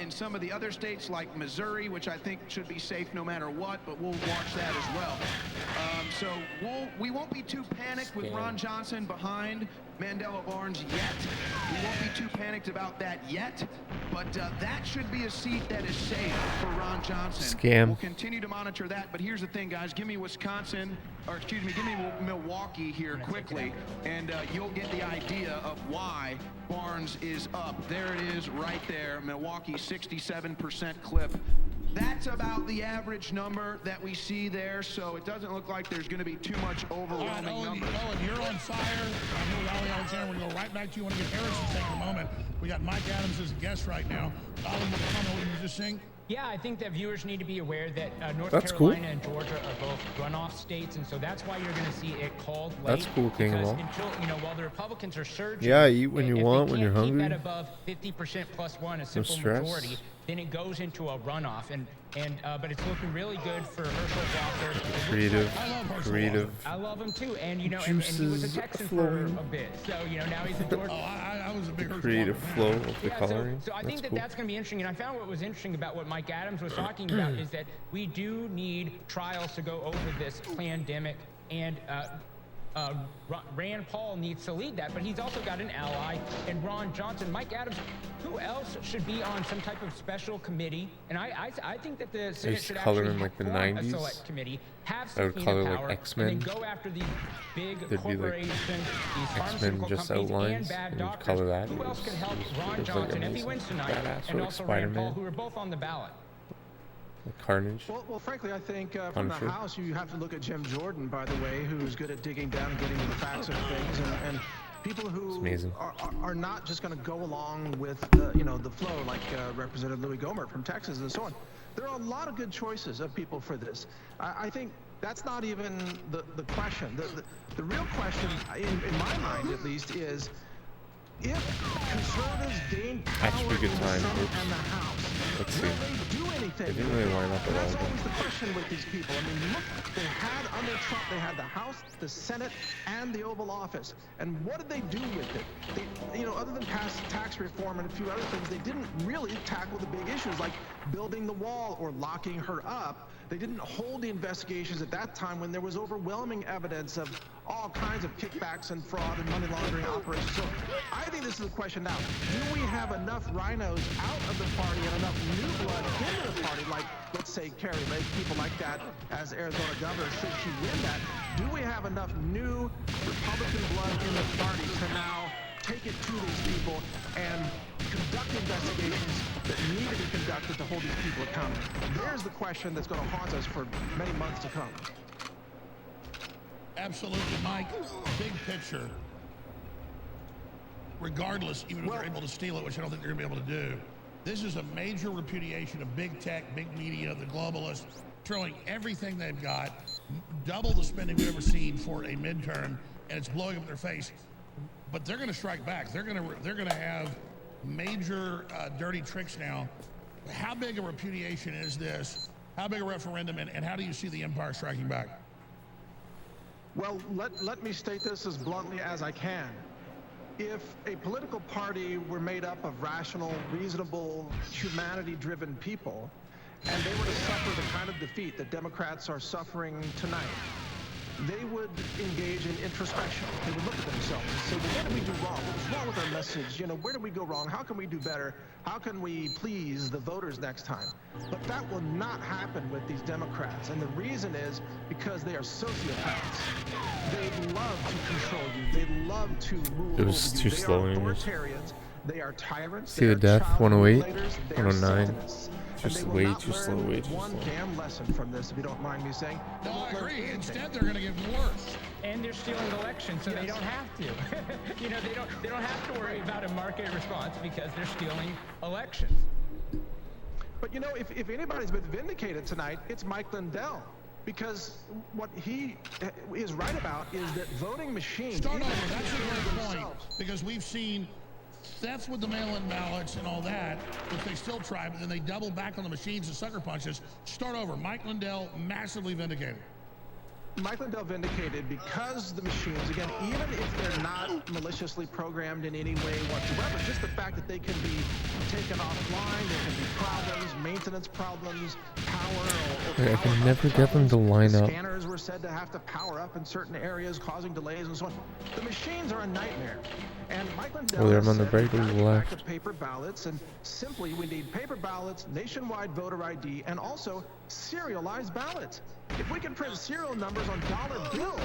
in some of the other states like Missouri, which I think should be safe no matter what, but we'll watch that as well. So we won't be too panicked with Ron Johnson behind Mandela Barnes yet. We won't be too panicked about that yet, but that should be a seat that is safe for Ron Johnson. Scam. We'll continue to monitor that, but here's the thing, guys. Give me Wisconsin, or excuse me, give me Milwaukee here quickly, and you'll get the idea of why Barnes is up. There it is right there. Milwaukee, 67% clip. That's about the average number that we see there, so it doesn't look like there's going to be too much overwhelming numbers. Owen, you're on fire. I know Raleigh, Santa. We're going to go right back to you. I want to get Harrison's take in a moment. We got Mike Adams as a guest right now. Ollie, you want to comment what you just saying? Yeah, I think that viewers need to be aware that North That's Carolina cool. and Georgia are both runoff states, and so that's why you're going to see it called late. That's cool, King of because Law. until, you know, while the Republicans are surging, Yeah, eat when you if want, they when you're can't hungry. keep that above 50% plus one, a simple stress. majority, then it goes into a runoff, but it's looking really good for Herschel Walker. Creative. I love him too, and you know, and he was a Texan for a bit, so you know now he's a Georgia. I was a big Creative flow of the coloring. So I think that's going to be interesting, and I found what was interesting about what Mike Adams was talking about is that we do need trials to go over this pandemic, and Rand Paul needs to lead that, but he's also got an ally in Ron Johnson. Mike Adams, who else should be on some type of special committee? And I think that the Senate should actually in like the form 90s. a select committee, have I would subpoena call it power, like X-Men. and then go after these big There'd be like corporations, these X-Men pharmaceutical just companies, outlines, and bad and you'd doctors. color that. Who else could help Ron it was like Johnson if he amazing. wins tonight, Badass, and or like also Rand Paul, Spider-Man. who are both on the ballot? Carnage. Well, frankly, I think from the Punisher. House, you have to look at Jim Jordan, by the way, who's good at digging down and getting to the facts of things, and people who are not just going to go along with the flow, like Representative Louis Gohmert from Texas and so on. There are a lot of good choices of people for this. I think that's not even the question. The real question, in my mind at least, is if conservatives gain power in the Senate and the House, Let's see. will they do anything? They didn't really line up at all. That's always the question with these people. I mean, look, they had under Trump, they had the House, the Senate, and the Oval Office. And what did they do with it? They, other than pass tax reform and a few other things, they didn't really tackle the big issues like building the wall or locking her up. They didn't hold the investigations at that time when there was overwhelming evidence of all kinds of kickbacks and fraud and money laundering operations. So I think this is the question now. Do we have enough rhinos out of the party and enough new blood into the party, like, let's say, Carrie Lake, people like that, as Arizona governor, should she win that? Do we have enough new Republican blood in the party to now take it to these people and conduct investigations that need to be conducted to hold these people accountable? There's the question that's going to haunt us for many months to come. Absolutely, Mike. Big picture. Regardless, even if they're able to steal it, which I don't think they're going to be able to do, this is a major repudiation of big tech, big media, the globalists, throwing everything they've got, double the spending we've ever seen for a midterm, and it's blowing up in their face. But they're going to strike back. They're going to have major dirty tricks now. How big a repudiation is this? How big a referendum, and how do you see the empire striking back? Well, let me state this as bluntly as I can. If a political party were made up of rational, reasonable, humanity-driven people, and they were to suffer the kind of defeat that Democrats are suffering tonight, they would engage in introspection. They would look at themselves and say, well, what did we do wrong? What was wrong with our message? Where did we go wrong? How can we do better? How can we please the voters next time? But that will not happen with these Democrats. And the reason is because they are sociopaths. They love to control you. They love to rule It was over too you. slow They are anyways. authoritarians. They are tyrants. See They the are death, child 108, mutilators. They are 109. Satanists. And Just they will way not too slow, learn way too one slow. damn lesson from this, if you don't mind me saying. They No, I won't learn agree. anything. Instead, they're going to get worse. And they're stealing elections, so they don't have to. They don't have to worry about a market response because they're stealing elections. But if anybody's been vindicated tonight, it's Mike Lindell. Because what he is right about is that voting machines... Start over. That's a great point. Because we've seen theft with the mail-in ballots and all that, which they still try, but then they double back on the machines and sucker punches. Start over. Mike Lindell, massively vindicated. Mike Lindell vindicated because the machines, again, even if they're not maliciously programmed in any way whatsoever, just the fact that they can be taken offline, there can be problems, maintenance problems, power or I can never get them to line up. Scanners were said to have to power up in certain areas, causing delays and so on. The machines are a nightmare. And Mike Lindell Oh, they're on the said break we to gotta the get left. back to paper ballots, and simply we need paper ballots, nationwide voter ID, and also serialized ballots. If we can print serial numbers on dollar bills,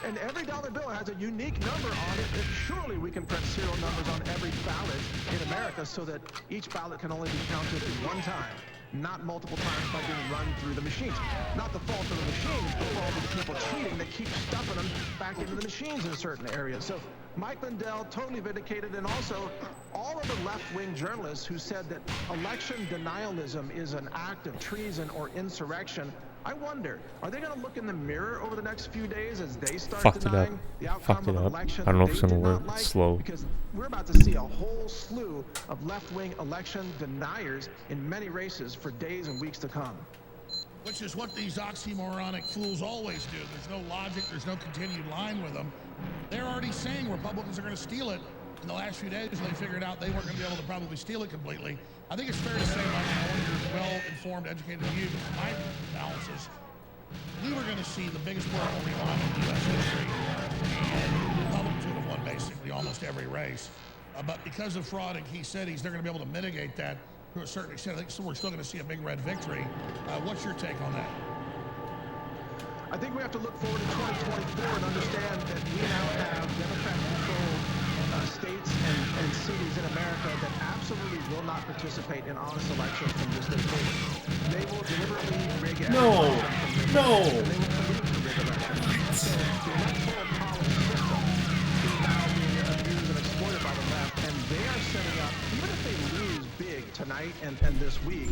and every dollar bill has a unique number on it, then surely we can print serial numbers on every ballot in America so that each ballot can only be counted one time. not multiple times by being run through the machines. Not the fault of the machine, it's the fault of the people cheating that keep stuffing them back into the machines in certain areas. So Mike Lindell totally vindicated, and also all of the left-wing journalists who said that election denialism is an act of treason or insurrection. I wonder, are they going to look in the mirror over the next few days as they start denying the outcome of an election I don't know if they it's gonna did work. not like? It's slow. Because we're about to see a whole slew of left-wing election deniers in many races for days and weeks to come. Which is what these oxymoronic fools always do. There's no logic, there's no continued line with them. They're already saying Republicans are going to steal it in the last few days, and they figured out they weren't going to be able to probably steal it completely. I think it's fair to say, Mike, I want you're well-informed, educated than you, but from my analysis, we were going to see the biggest political realignment in U.S. history, and Republicans would have won basically almost every race. But because of fraud and key cities, they're going to be able to mitigate that to a certain extent. I think we're still going to see a big red victory. What's your take on that? I think we have to look forward to 2024 and understand that we now have Democrat-controlled states and cities in America that absolutely will not participate in honest elections from this day forward. They will deliberately rig every election from this day, and they will collude to rig elections. So the electoral college system is now being abused and exploited by the left, and they are setting up, even if they lose big tonight and this week,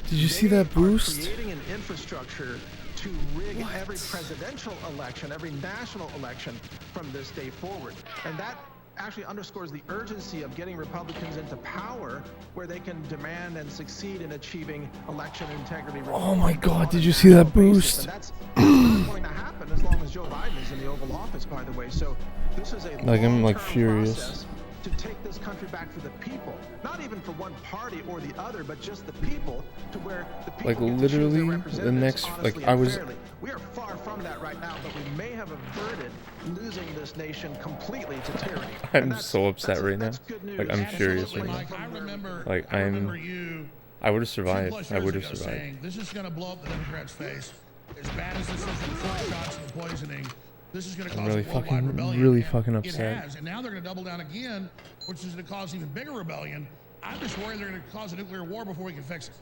did you see that boost? Creating an infrastructure to rig every presidential election, every national election from this day forward. And that actually underscores the urgency of getting Republicans into power where they can demand and succeed in achieving election integrity. Oh my God, did you see that boost? And that's going to happen as long as Joe Biden is in the Oval Office, by the way. So this is a I'm like long-term furious. process to take this country back for the people, not even for one party or the other, but just the people, to where the people Like get to choose their literally the representatives next, like honestly I and was, fairly. We are far from that right now, but we may have averted losing this nation completely to tyranny. I'm so upset right now. Like I'm furious right now. Mike, I remember, Like I remember you I would have survived. 2+ I years would have ago survived. saying, this is going to blow up the Democrats' face. As bad as this is for the four shots and the poisoning, this is going to I'm cause really a worldwide rebellion. really And fucking it upset. has, and now they're going to double down again, which is going to cause even bigger rebellion. I'm just worried they're going to cause a nuclear war before we can fix it.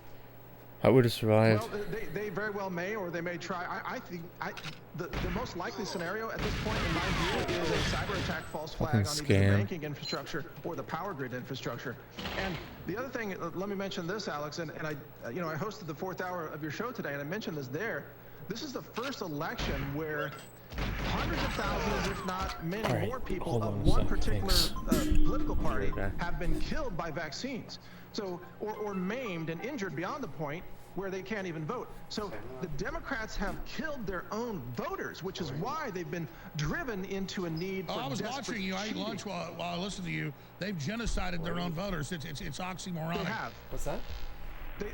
I would have survived. Well, they very well may, or they may try. I think the most likely scenario at this point, in my view, is a cyber attack, false flag on either the banking infrastructure or the power grid infrastructure. And the other thing, let me mention this, Alex, and I hosted the 4th hour of your show today, and I mentioned this there. This is the first election where hundreds of thousands, if not many more people of one particular political party have been killed by vaccines. So, or maimed and injured beyond the point where they can't even vote. So the Democrats have killed their own voters, which is why they've been driven into a need for I was watching you. I ate lunch while I listened to you. They've genocided their own voters. It's oxymoronic. They have. What's that?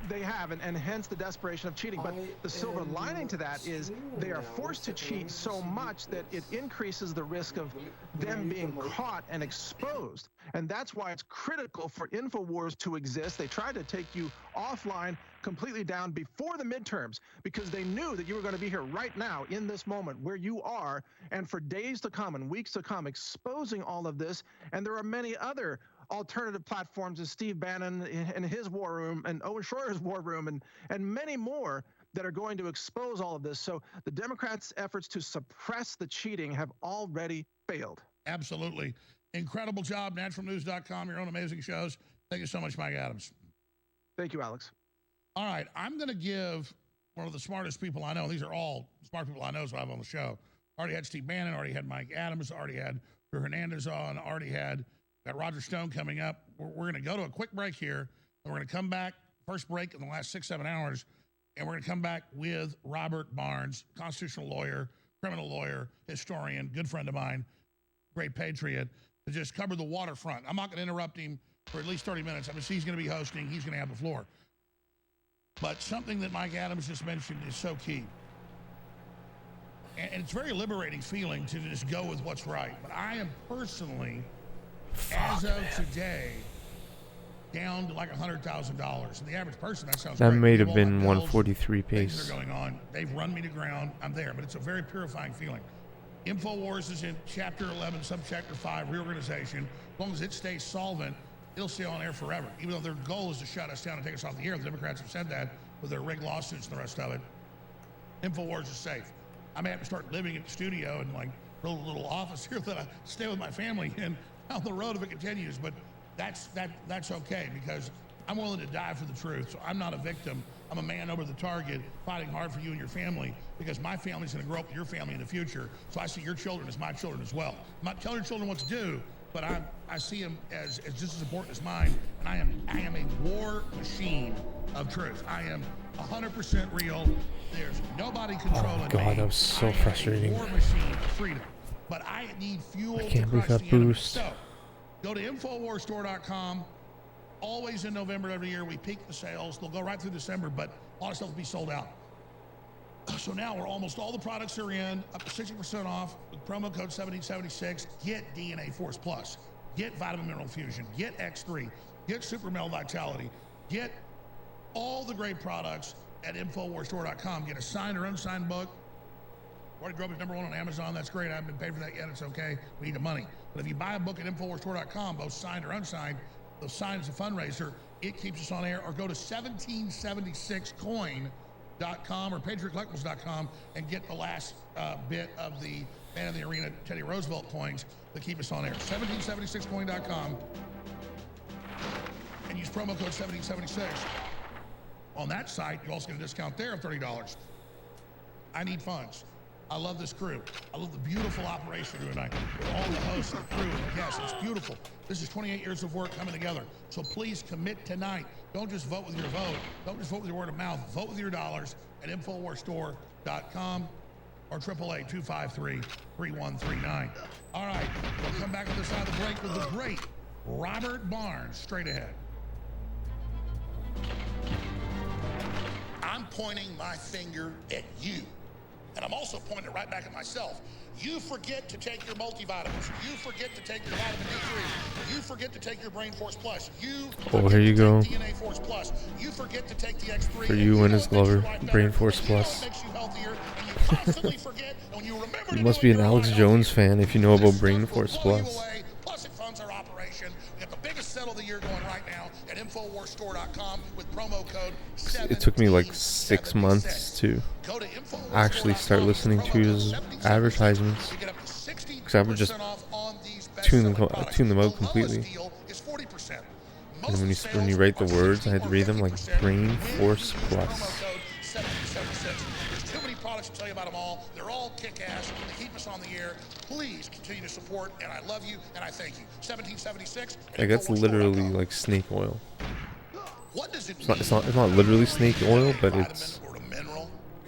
They have, and hence the desperation of cheating. But the silver lining to that is they are forced to cheat so much that it increases the risk of them being caught and exposed. And that's why it's critical for InfoWars to exist. They tried to take you offline, completely down before the midterms, because they knew that you were going to be here right now in this moment where you are, and for days to come and weeks to come, exposing all of this. And there are many other alternative platforms as Steve Bannon in his war room and Owen Schroyer's war room and many more that are going to expose all of this. So the Democrats' efforts to suppress the cheating have already failed. Absolutely. Incredible job. Naturalnews.com, your own amazing shows. Thank you so much, Mike Adams. Thank you, Alex. All right. I'm going to give one of the smartest people I know. These are all smart people I know, so I have on the show. Already had Steve Bannon, already had Mike Adams, already had Drew Hernandez on, already had got Roger Stone coming up. We're going to go to a quick break here, and we're going to come back, first break in the last 6-7 hours, and we're going to come back with Robert Barnes, constitutional lawyer, criminal lawyer, historian, good friend of mine, great patriot, to just cover the waterfront. I'm not going to interrupt him for at least 30 minutes. I mean, he's going to be hosting. He's going to have the floor. But something that Mike Adams just mentioned is so key. And it's a very liberating feeling to just go with what's right. But I am personally, as of today, down to like $100,000. And the average person, that sounds That great. may We have all been bills, 143 things pace. are going on. They've run me to ground. I'm there. But it's a very purifying feeling. InfoWars is in Chapter 11, Subchapter 5, reorganization. As long as it stays solvent, it'll stay on air forever. Even though their goal is to shut us down and take us off the air. The Democrats have said that. with their rigged lawsuits and the rest of it. InfoWars is safe. I may have to start living in the studio and like little office here that I stay with my family in down the road if it continues, but that's okay because I'm willing to die for the truth. So I'm not a victim. I'm a man over the target fighting hard for you and your family because my family's going to grow up with your family in the future. So I see your children as my children as well. I'm not telling your children what to do, but I see them as just as important as mine. And I am a war machine of truth. I am 100% real. There's nobody controlling me. God, that was so frustrating. War machine of freedom. But I need fuel I can't to believe crush that the enemy. boost. So go to InfoWarsStore.com. Always in November every year, we peak the sales. They'll go right through December, but a lot of stuff will be sold out. So now we're almost all the products are in, up to 60% off with promo code 1776. Get DNA Force Plus, get Vitamin Mineral Fusion, get X3, get Super Male Vitality, get all the great products at InfoWarsStore.com. Get a signed or unsigned book. Already drove it #1 on Amazon. That's great. I haven't been paid for that yet. It's okay. We need the money. But if you buy a book at InfoWarsStore.com, both signed or unsigned, the sign is a fundraiser. It keeps us on air. Or go to 1776coin.com or patriotcollectibles.com and get the last bit of the Man in the Arena Teddy Roosevelt coins that keep us on air. 1776coin.com and use promo code 1776. On that site, you also get a discount there of $30. I need funds. I love this crew. I love the beautiful operation we're doing tonight with all the hosts and the crew and the guests. It's beautiful. This is 28 years of work coming together. So please commit tonight. Don't just vote with your vote. Don't just vote with your word of mouth. Vote with your dollars at InfoWarsStore.com or 888-253-3139. All right, we'll come back to the side of the break with the great Robert Barnes straight ahead. I'm pointing my finger at you. And I'm also pointing it right back at myself. You forget to take your multivitamins. You forget to take your vitamin D3. You forget to take your Brain Force Plus. You here you go. DNA Force Plus. You forget to take the X3. For you, Winners Glover, Brain Force Plus. Makes you healthier, and you constantly forget, and when you remember You must be an Alex Jones fan if you know about Brain Force Plus. Plus it funds our operation. We got the biggest sale of the year going right now at InfoWarsStore.com with promo code 1776. It took me like 6 months to actually start listening to his advertisements because I would just tune them out completely. And when you write the words, I had to read them like Brain Force Plus. There's too many products to tell you about them all. They're all kick-ass. They keep us on the air. Please continue to support, and I love you, and I thank you. 1776. Like that's literally like snake oil. What does it mean? It's not literally snake oil, but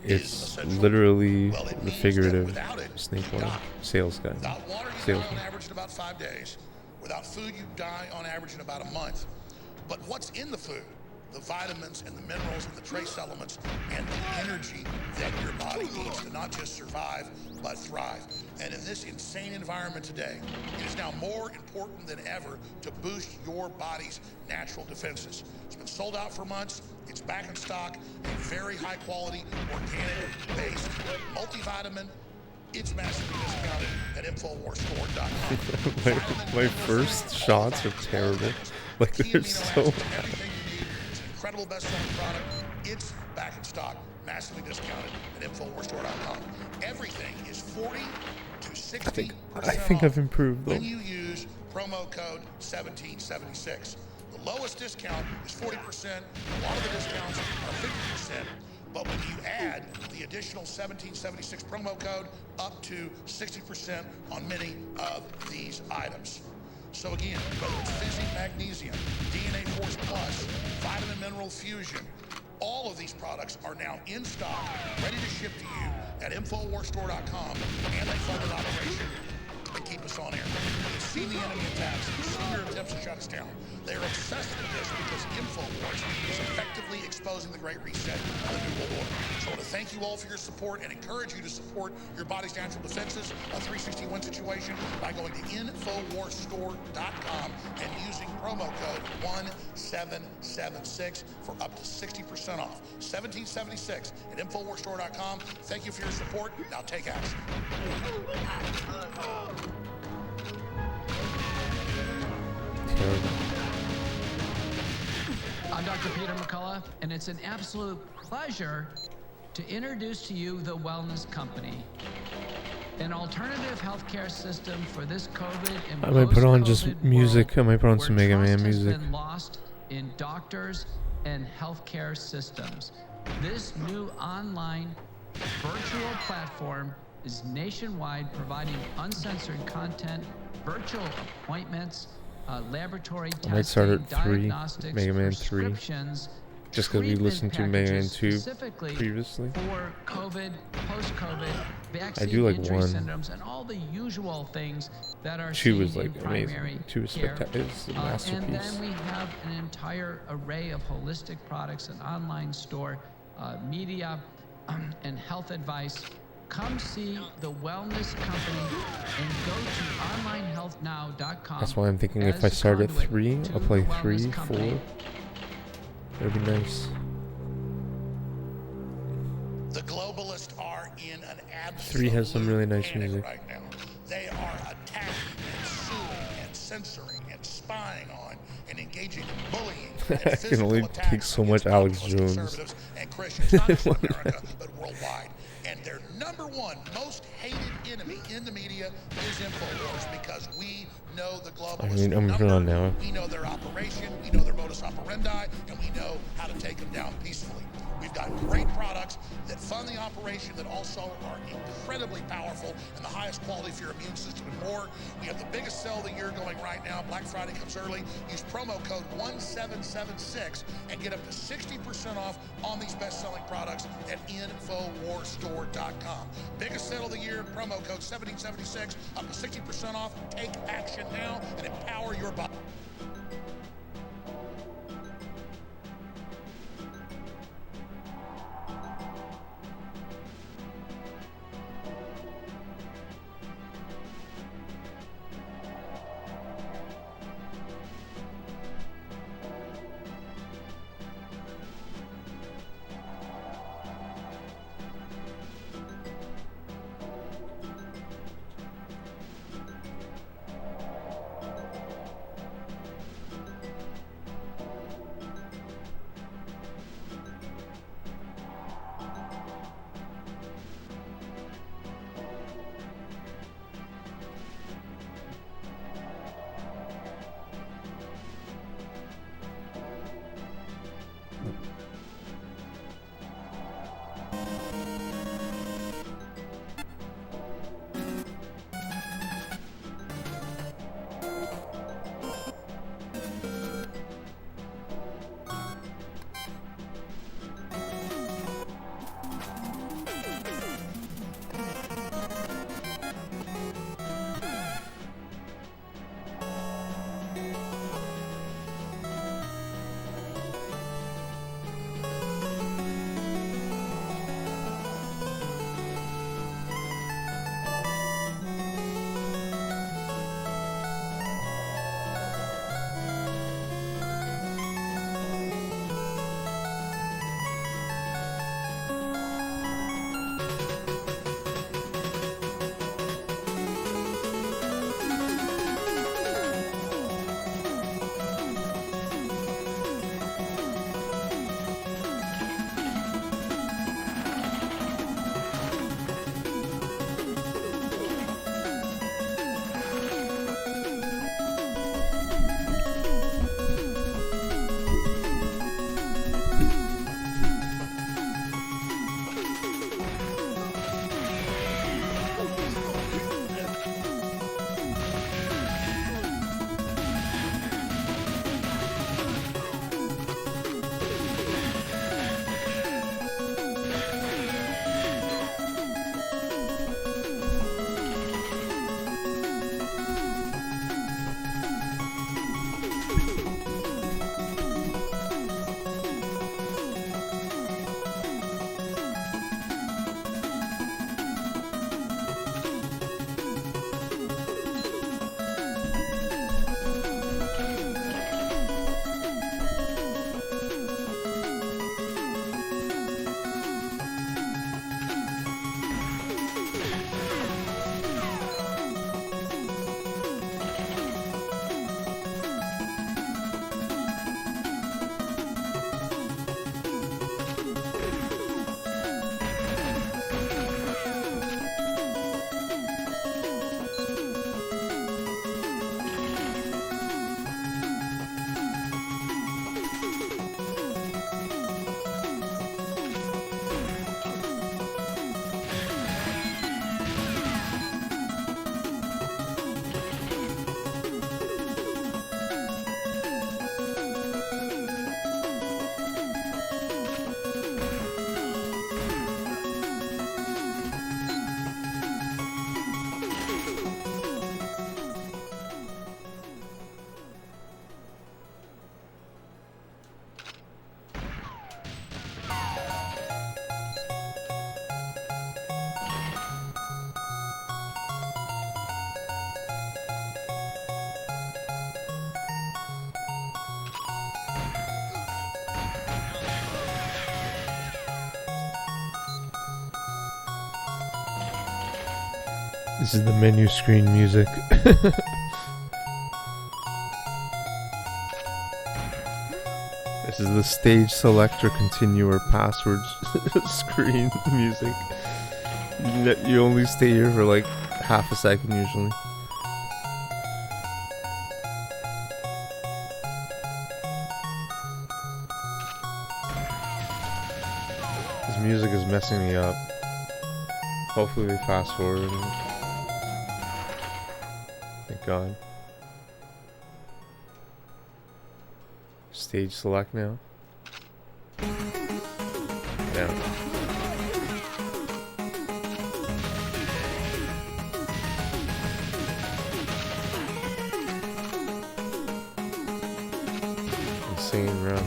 it's literally the figurative snake oil. Sales guy. Without water, you die on average in about 5 days. Without food, you die on average in about a month. But what's in the food? The vitamins and the minerals and the trace elements and the energy that your body needs to not just survive, but thrive. And in this insane environment today, it is now more important than ever to boost your body's natural defenses. It's been sold out for months. It's back in stock. A very high quality, organic-based multivitamin. It's massively discounted at InfoWarsStore.com. my first shots are terrible. Like they're so bad. Incredible best-selling product. It's back in stock, massively discounted at InfoWarsStore.com. Everything is 40 to 60% I think I've improved though. when you use promo code 1776. The lowest discount is 40%. A lot of the discounts are 50%. But when you add the additional 1776 promo code, up to 60% on many of these items. So again, whether it's Physique Magnesium, DNA Force Plus, Vitamin Mineral Fusion, all of these products are now in stock, ready to ship to you at InfoWarsStore.com, and they fund an operation to keep us on air. We've seen the enemy attacks, we've seen their attempts to shut us down. They're obsessed with this because InfoWars is effectively exposing the Great Reset of the New World Order. So I want to thank you all for your support and encourage you to support your body's natural defenses, a 360 win situation, by going to InfoWarsStore.com and using promo code 1776 for up to 60% off. 1776 at InfoWarsStore.com. Thank you for your support. Now take action. I'm Dr. Dr. Peter McCullough, and it's an absolute pleasure to introduce to you the Wellness Company, an alternative healthcare system for this COVID and I might put on just post-COVID music. I might put on some where Mega trust Man has music. been lost in doctors and healthcare systems. This new online virtual platform is nationwide, providing uncensored content, virtual appointments, laboratory I might start testing, at 3, diagnostics, Mega Man 3. prescriptions, Just because we treatment listened to Mega Man packages 2 specifically previously. for COVID, post-COVID, vaccine I do like injury 1. syndromes, and all the usual things that are 2 seen was in like primary amazing. 2 is care. is a And masterpiece. then we have an entire array of holistic products, an online store, media, and health advice. Come see the Wellness Company and go to onlinehealthnow.com. That's why I'm thinking if as I the start at conduit 3, to I'll play the Wellness 3, 4. Company. That'd be nice. The globalists are in an 3 has some really nice panic music. right now. They are attacking and suing and censoring and spying on and engaging in bullying. I can only take so much Alex Jones. Conservatives and Christians, not just in America, but worldwide. And their number one most hated enemy in the media is InfoWars, because we know the globalists. I mean, I'm putting on now. We know their operation, we know their modus operandi, and we know how to take them down peacefully. We've got great products that fund the operation, that also are incredibly powerful and the highest quality for your immune system and more. We have the biggest sale of the year going right now. Black Friday comes early. Use promo code 1776 and get up to 60% off on these best-selling products at InfoWarsStore.com. Biggest sale of the year, promo code 1776, up to 60% off. Take action now and empower your body. This is the menu screen music. This is the stage selector continuer password screen music. You only stay here for like half a second usually. This music is messing me up. Hopefully we fast forward. Thank God. Stage select now. Yeah. Insane run.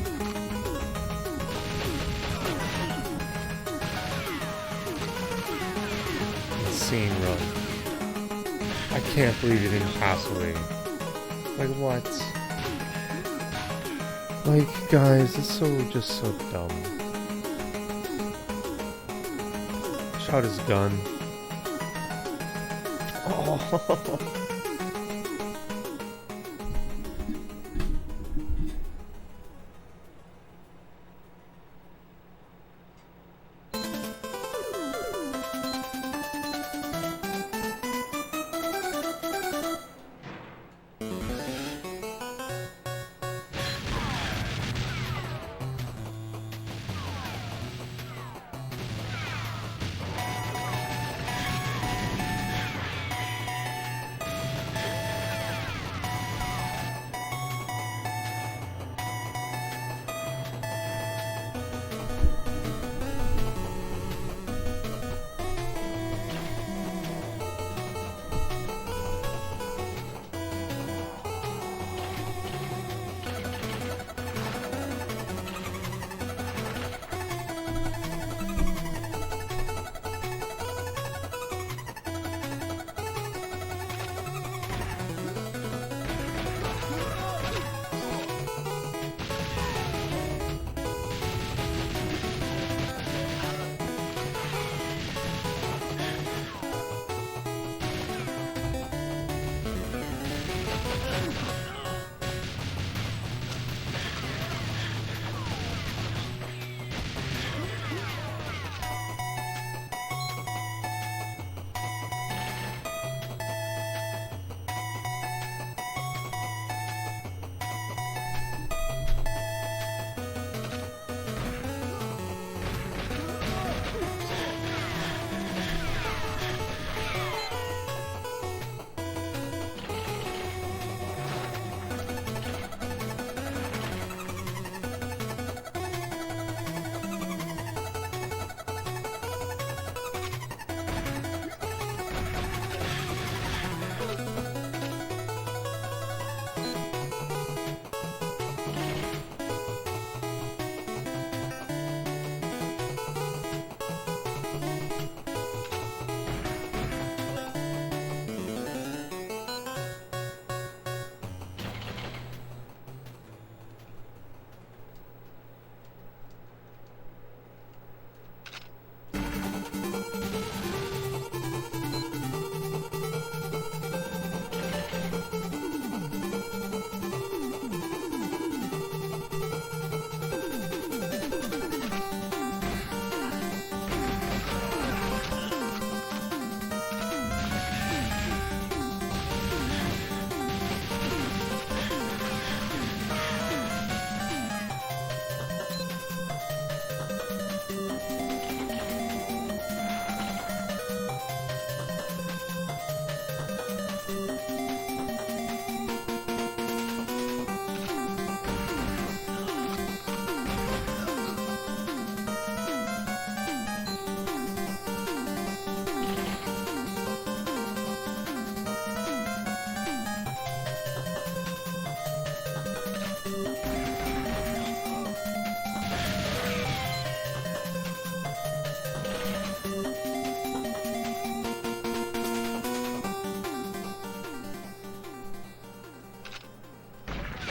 Insane run. I can't believe he didn't pass away. Like what? Like, guys, it's just so dumb. Shot his gun. Oh.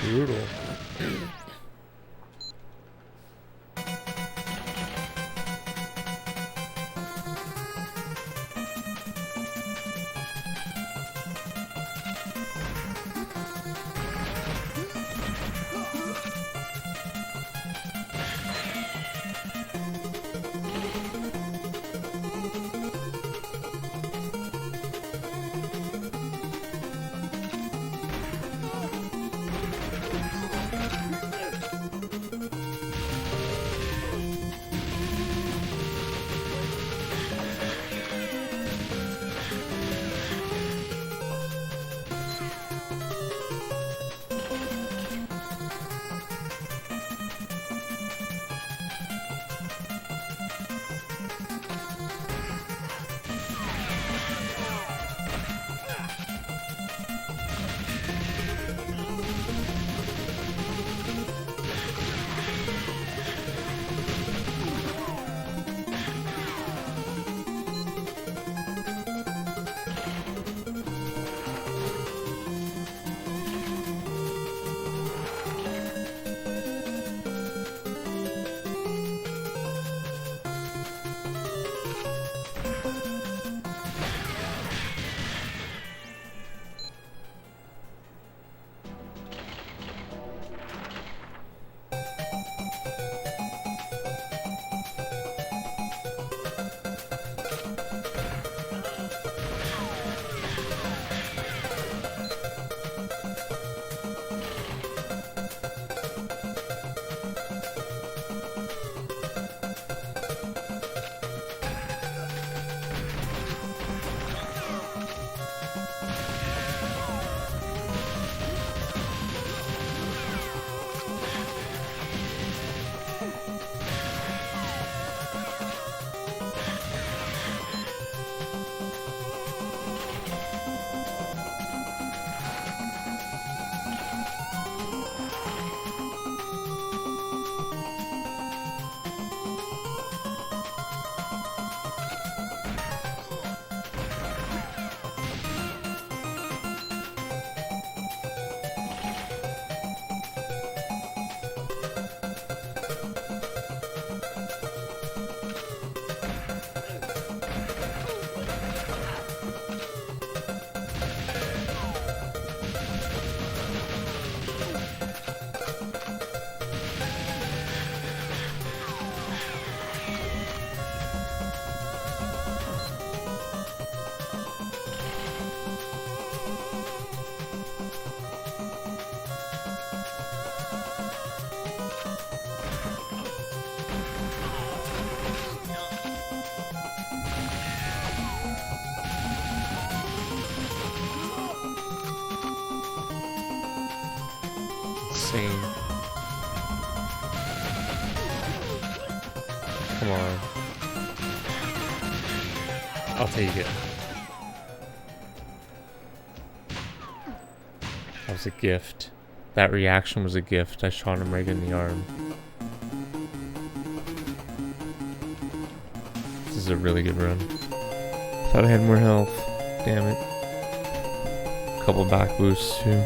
Brutal. insane. Come on. I'll take it. That was a gift. That reaction was a gift. I shot him right in the arm. This is a really good run. Thought I had more health. Damn it. Couple back boosts too.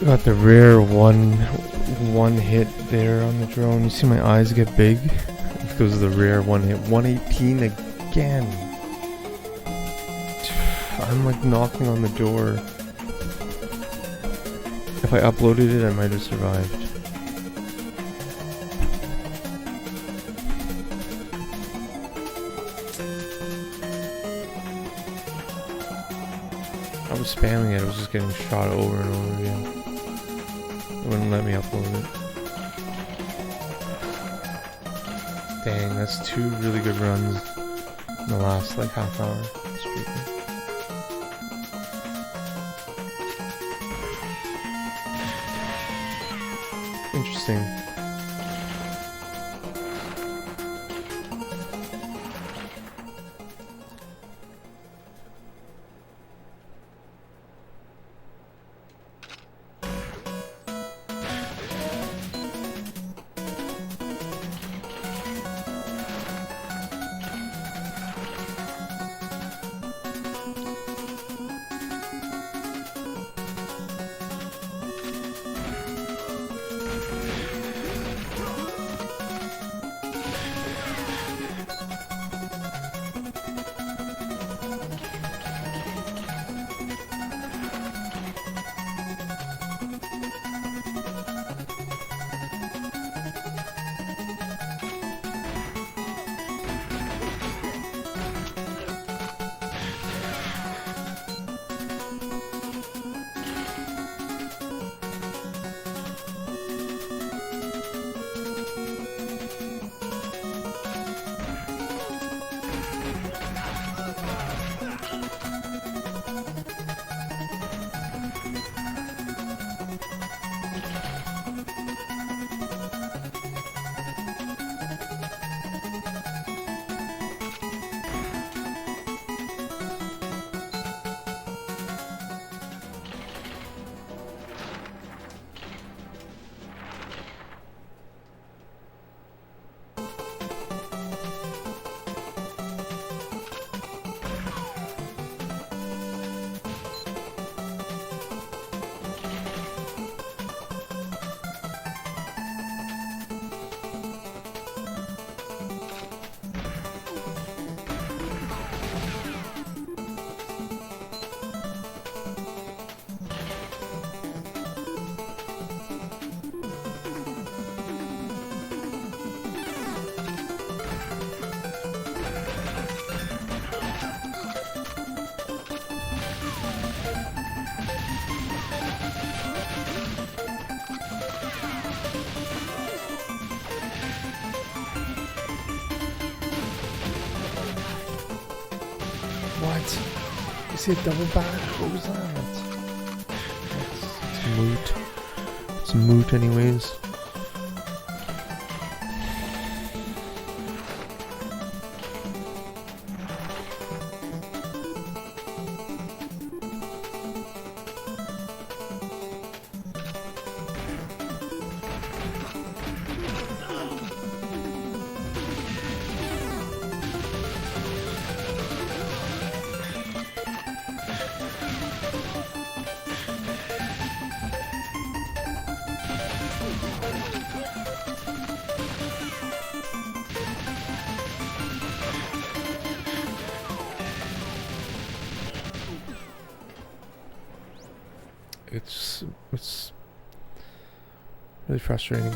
Got the rare one hit there on the drone. You see my eyes get big? If those are the rare one hit. 118 again. I'm like knocking on the door. If I uploaded it, I might have survived. I was spamming it, I was just getting shot over and over again. It wouldn't let me upload it. Dang, that's 2 really good runs in the last like half hour. It's pretty good. Interesting. What? You see a double back? What was that? It's moot. It's moot anyways. It's really frustrating.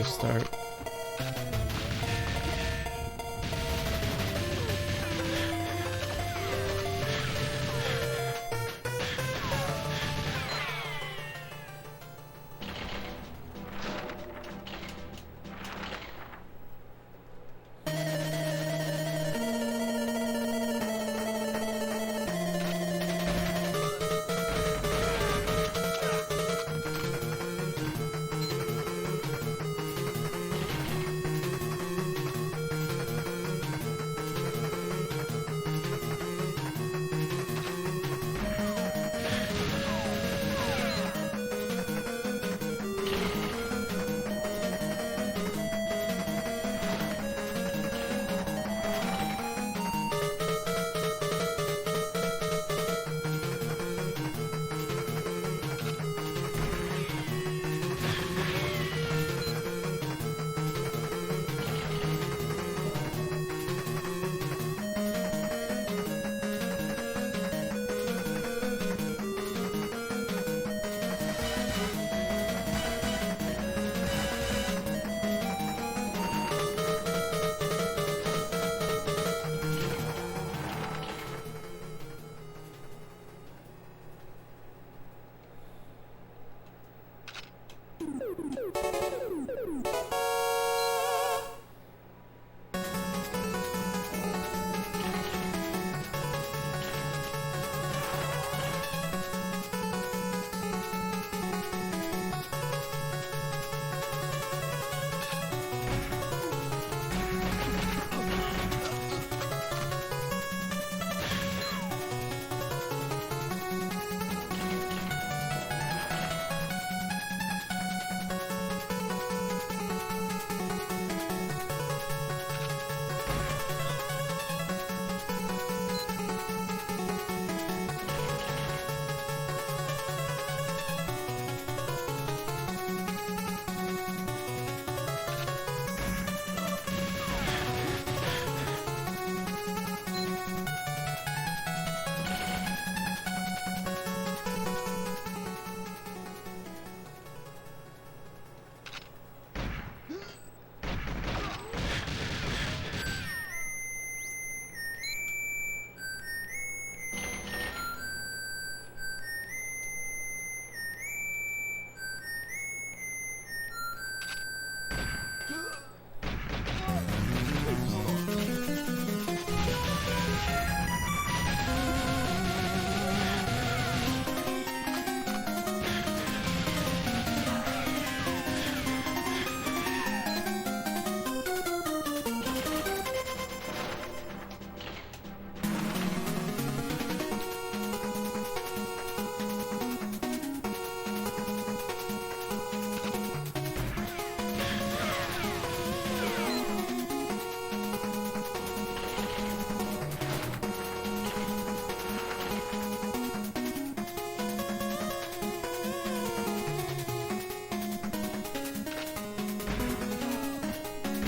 Start.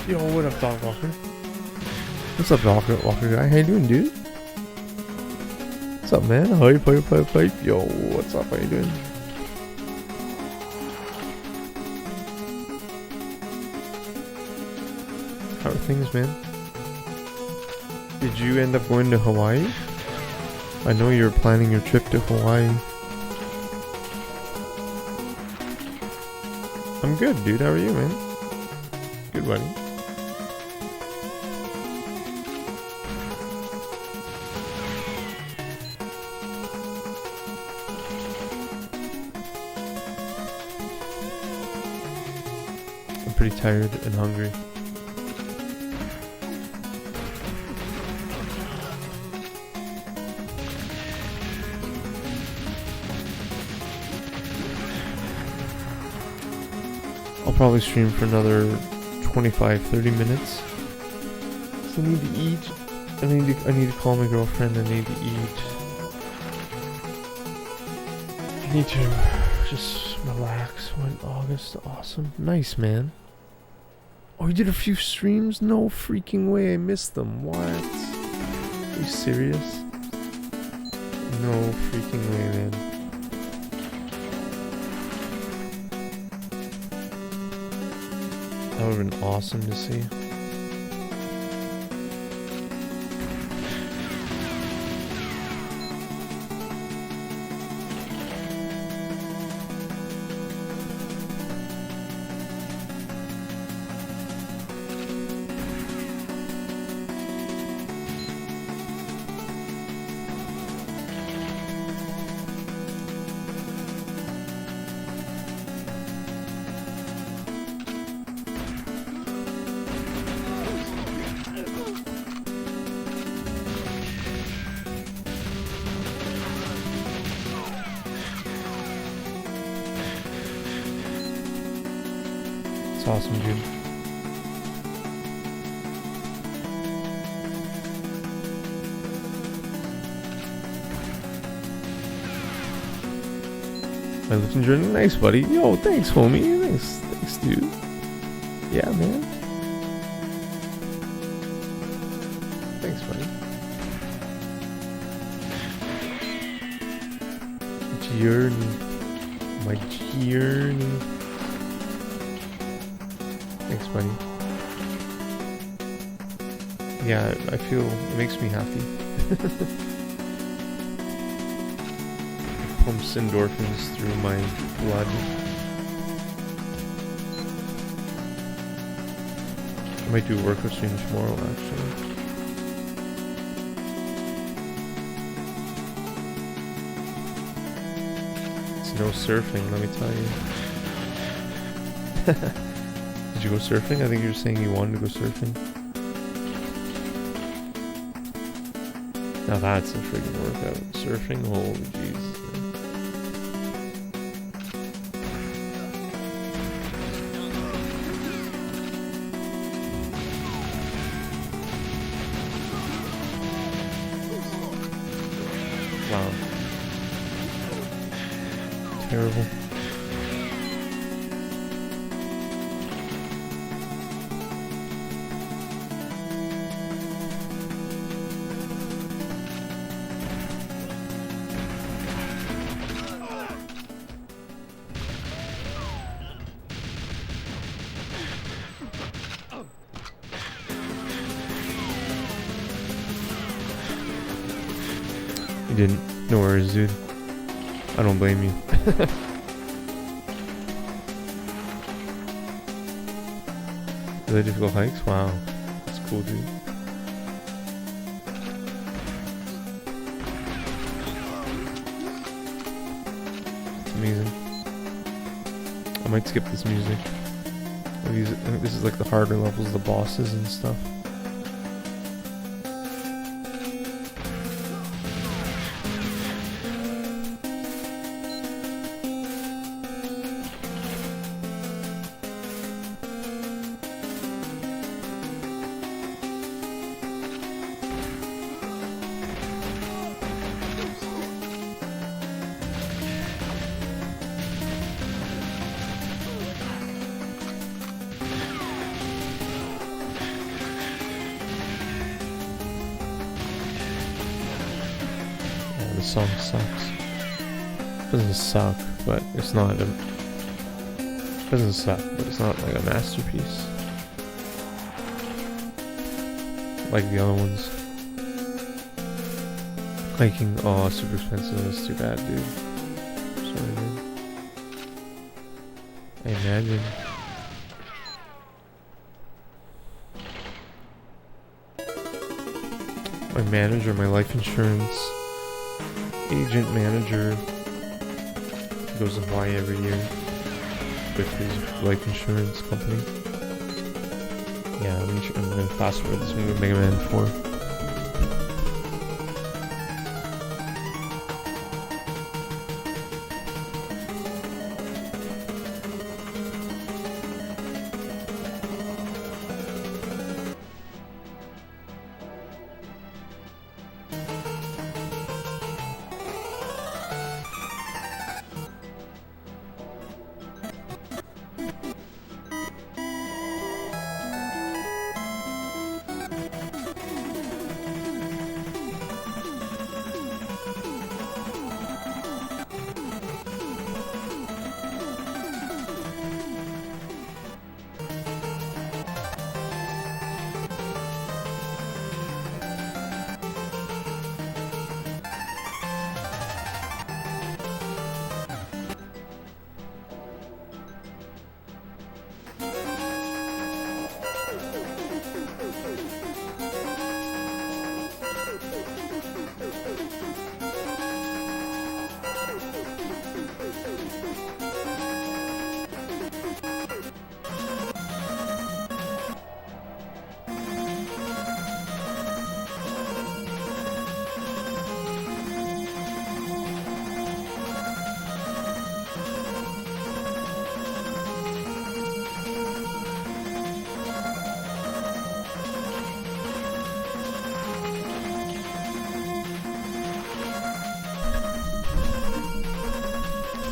Yo, what up, Dog Walker? What's up, Walker guy? How you doing, dude? What's up, man? Hype. Yo, what's up? How you doing? How are things, man? Did you end up going to Hawaii? I know you're planning your trip to Hawaii. I'm good, dude. How are you, man? Good, buddy. I'm pretty tired and hungry. I'll probably stream for another 25-30 minutes. So I need to eat. I need to call my girlfriend. I need to eat. I need to just relax. When August, awesome, nice, man. Oh, you did a few streams? No freaking way! I missed them. What? Are you serious? No freaking way, man. That would have been awesome to see. It's awesome, dude. My lifting journey, nice, buddy. Yo, thanks, homie. Thanks, dude. Yeah, man. Thanks, buddy. My journey. Thanks, buddy. Yeah, I feel it makes me happy. It pumps endorphins through my blood. I might do a workout stream tomorrow, actually. It's no surfing, let me tell you. Did you go surfing? I think you were saying you wanted to go surfing. Now that's a freaking workout. Surfing? Holy jeez. Wow. Terrible. You didn't. No worries, dude. I don't blame you. Really difficult hikes? Wow. That's cool, dude. It's amazing. I might skip this music. I think this is like the harder levels, the bosses and stuff. song sucks. It doesn't suck, but it's not a... It doesn't suck, but it's not like a masterpiece. Like the other ones. Hiking, oh, super expensive. That's too bad, dude. Sorry, dude. I imagine. My manager, my life insurance agent manager goes to Hawaii every year with his life insurance company. Yeah, I'm gonna fast forward this movie, Mega Man 4.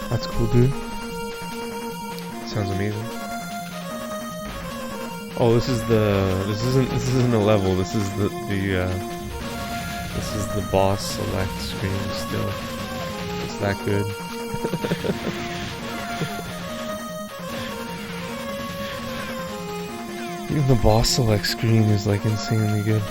That's cool, dude. Sounds amazing. Oh, this isn't a level. This is the boss select screen still. It's that good. Even the boss select screen is like insanely good.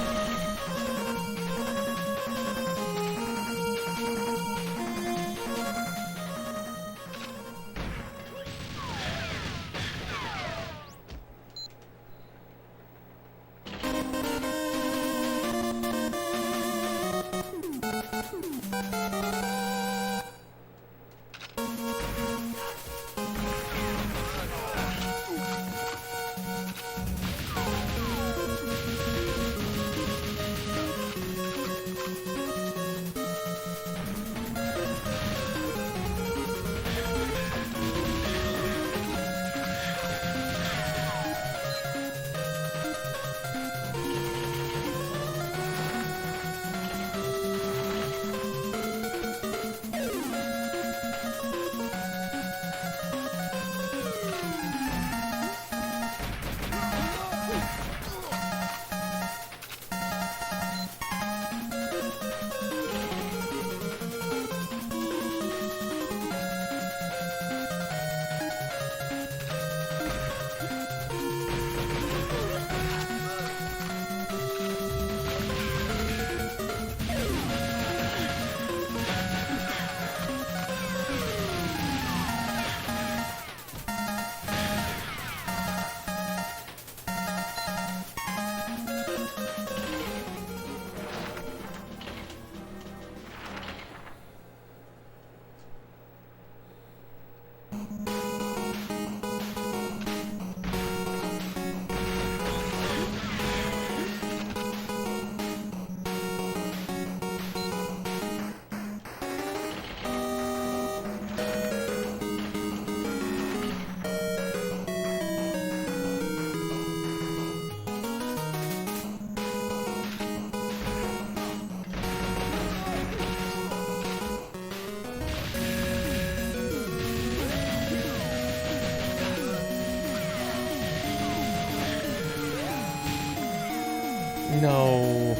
No.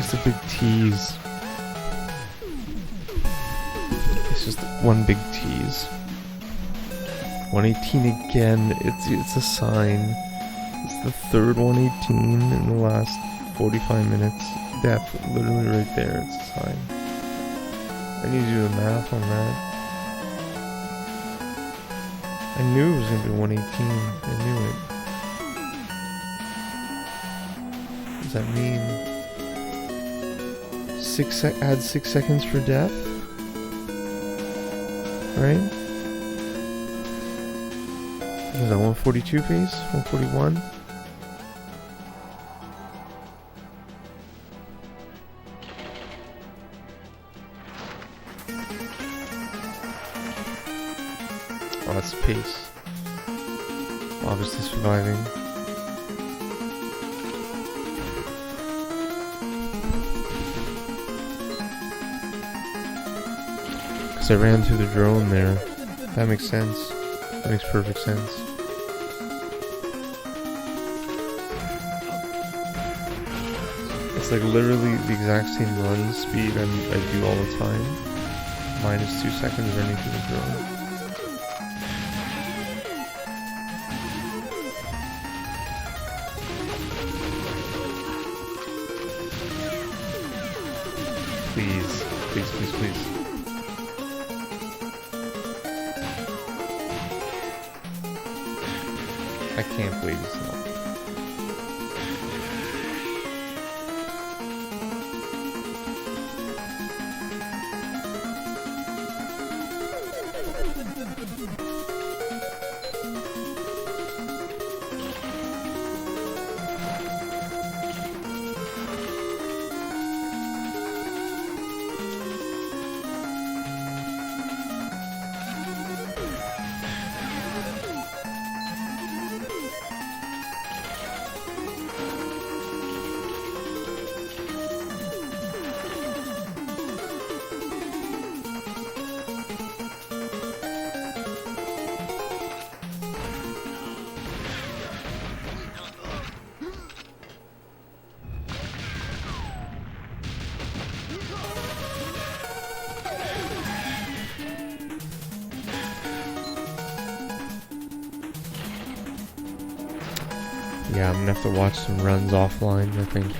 just a big tease. It's just one big tease. 118 again. It's a sign. It's the third 118 in the last 45 minutes. Depth, literally right there. It's a sign. I need to do the math on that. I knew it was gonna be 118. I knew it. What does that mean? Add 6 seconds for death? Right? Is that 142 pace? 141? Oh, that's the pace. Obviously surviving. Because I ran through the drone there. That makes sense. That makes perfect sense. It's like literally the exact same run speed I do all the time. Minus 2 seconds running through the drone. Please, please, please, please. I can't believe it's not. Yeah, I'm gonna have to watch some runs offline, I think.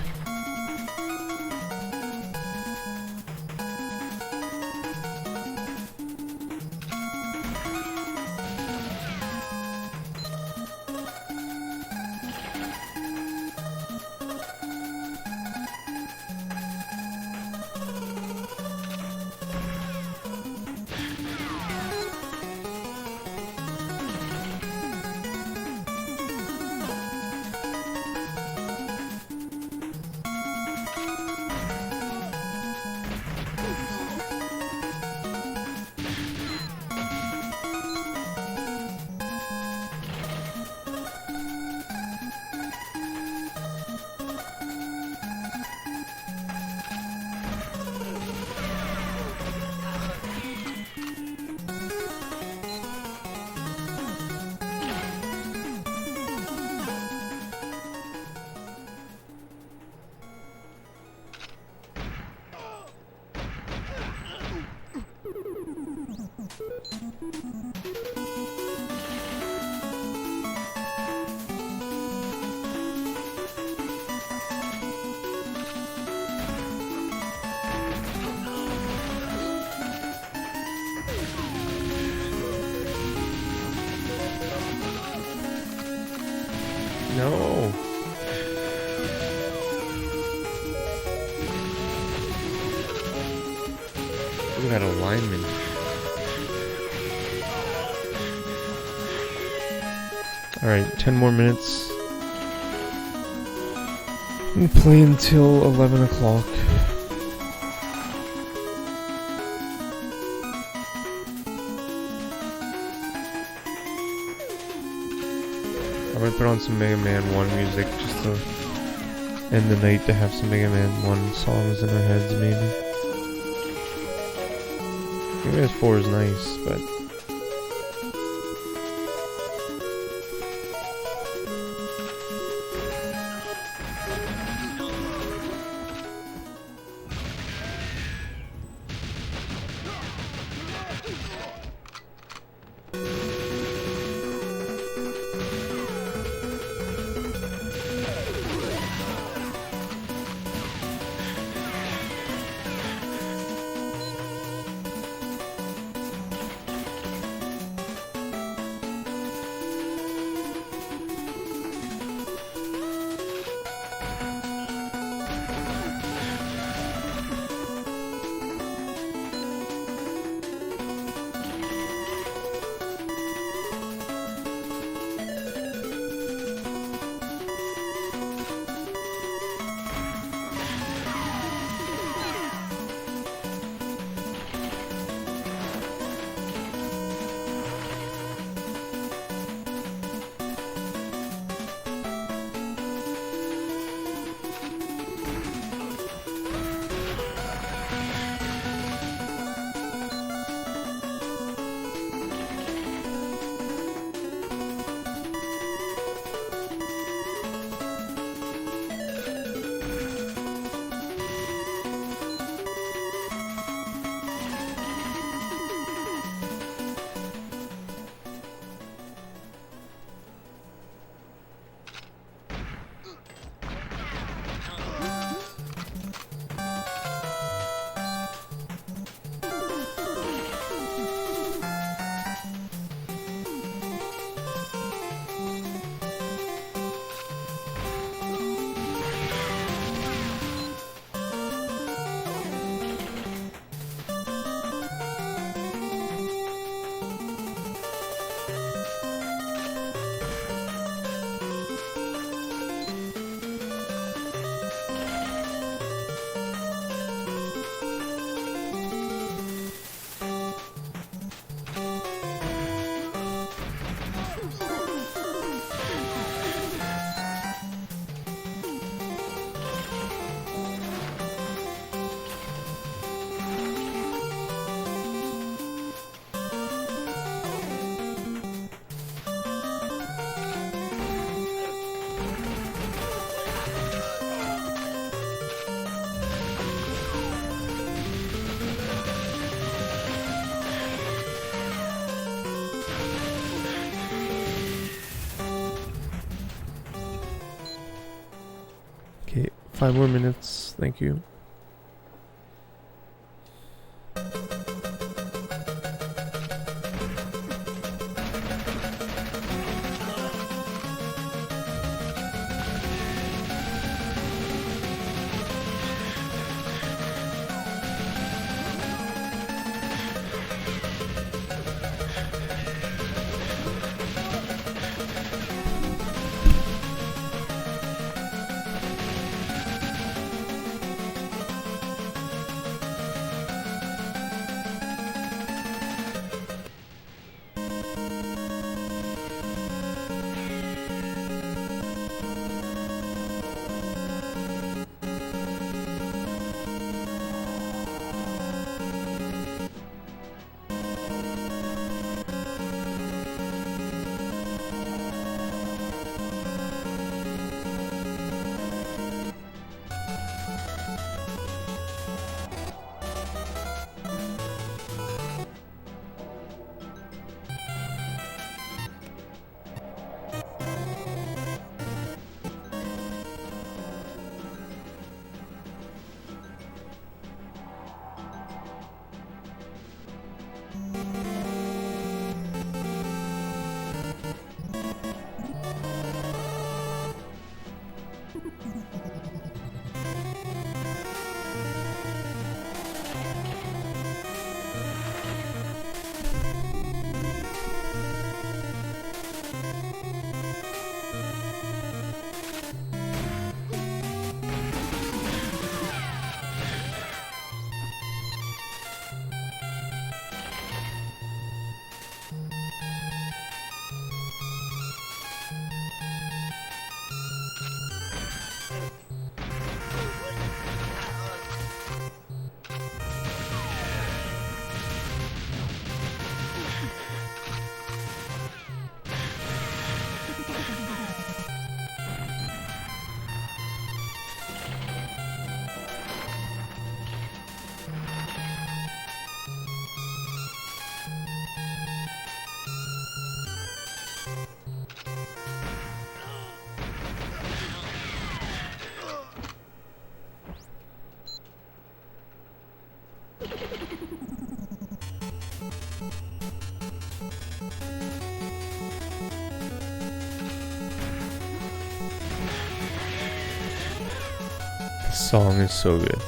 No. Look at that alignment. Alright, 10 more minutes. And play until 11 o'clock. I might put on some Mega Man 1 music just to end the night, to have some Mega Man 1 songs in our heads, maybe. Mega Man 4 is nice, but... 5 more minutes, thank you. Song is so good.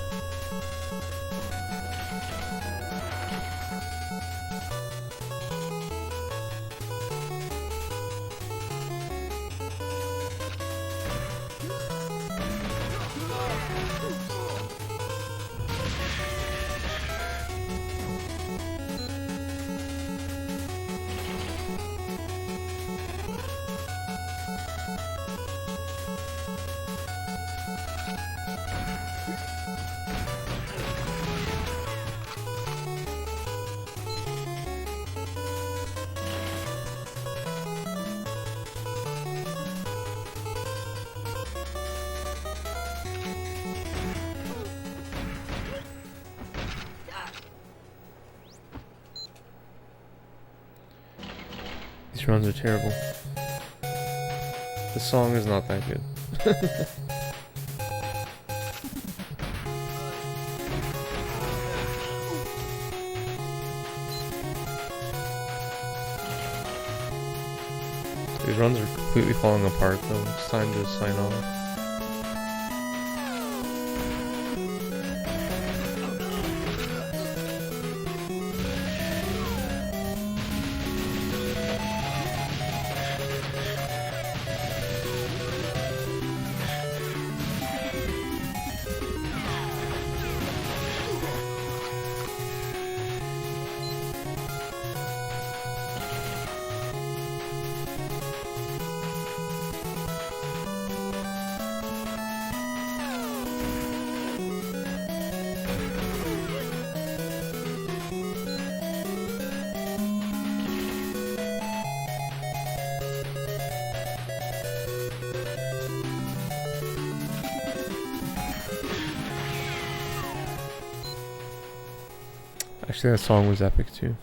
These runs are terrible. The song is not that good. These runs are completely falling apart though. It's time to sign off. Actually, that song was epic too.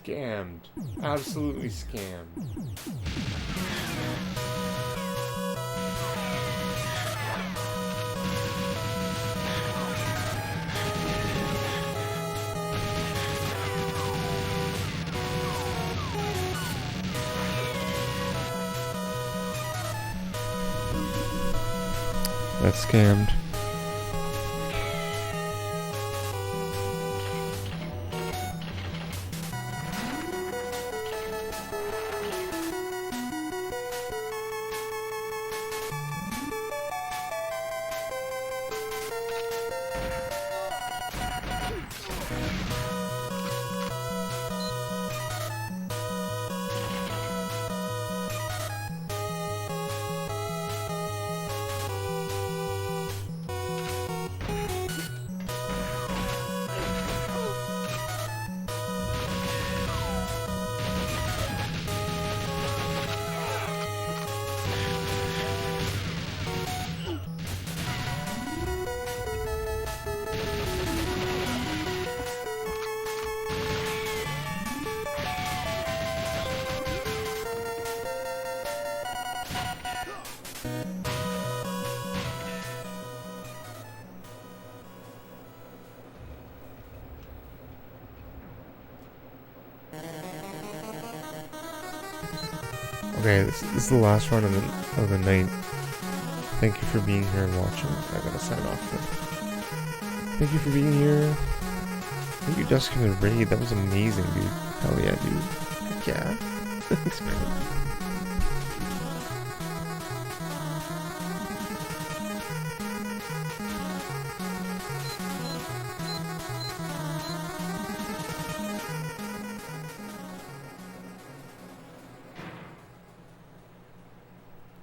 Scammed. Absolutely scammed. Got scammed. Okay, this is the last run of the night. Thank you for being here and watching. I gotta sign off now. Thank you for being here. Thank you, Dusk, for the raid. That was amazing, dude. Hell yeah, dude. Heck yeah. Thanks, man.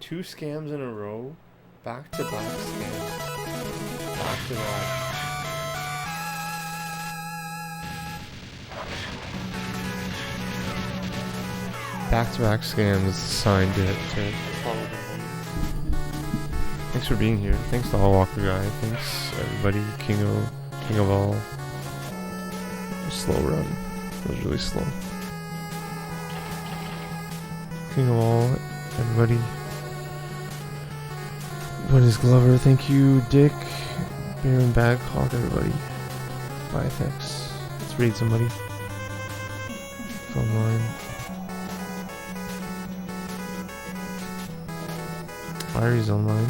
Two scams in a row, back-to-back scams, back-to-back. Back-to-back scams is a sign to follow them. Thanks for being here. Thanks to All Walker Guy. Thanks everybody. King of all. Slow run. That was really slow. King of all, everybody. Bunny's Glover, thank you, Dick, Baron Baghawk, everybody. Bye, thanks. Let's read somebody. It's online. Irie's online.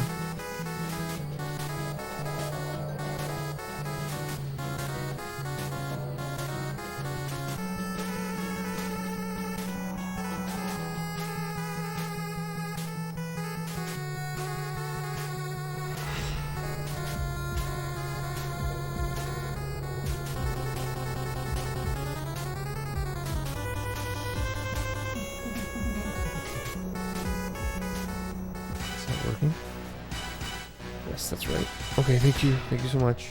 That's right. Okay, thank you. Thank you so much.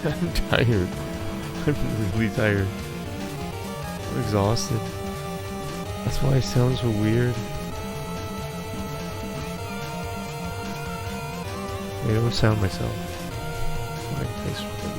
I'm tired. I'm really tired. I'm exhausted. That's why I sound so weird. I don't sound myself. Alright, thanks for coming.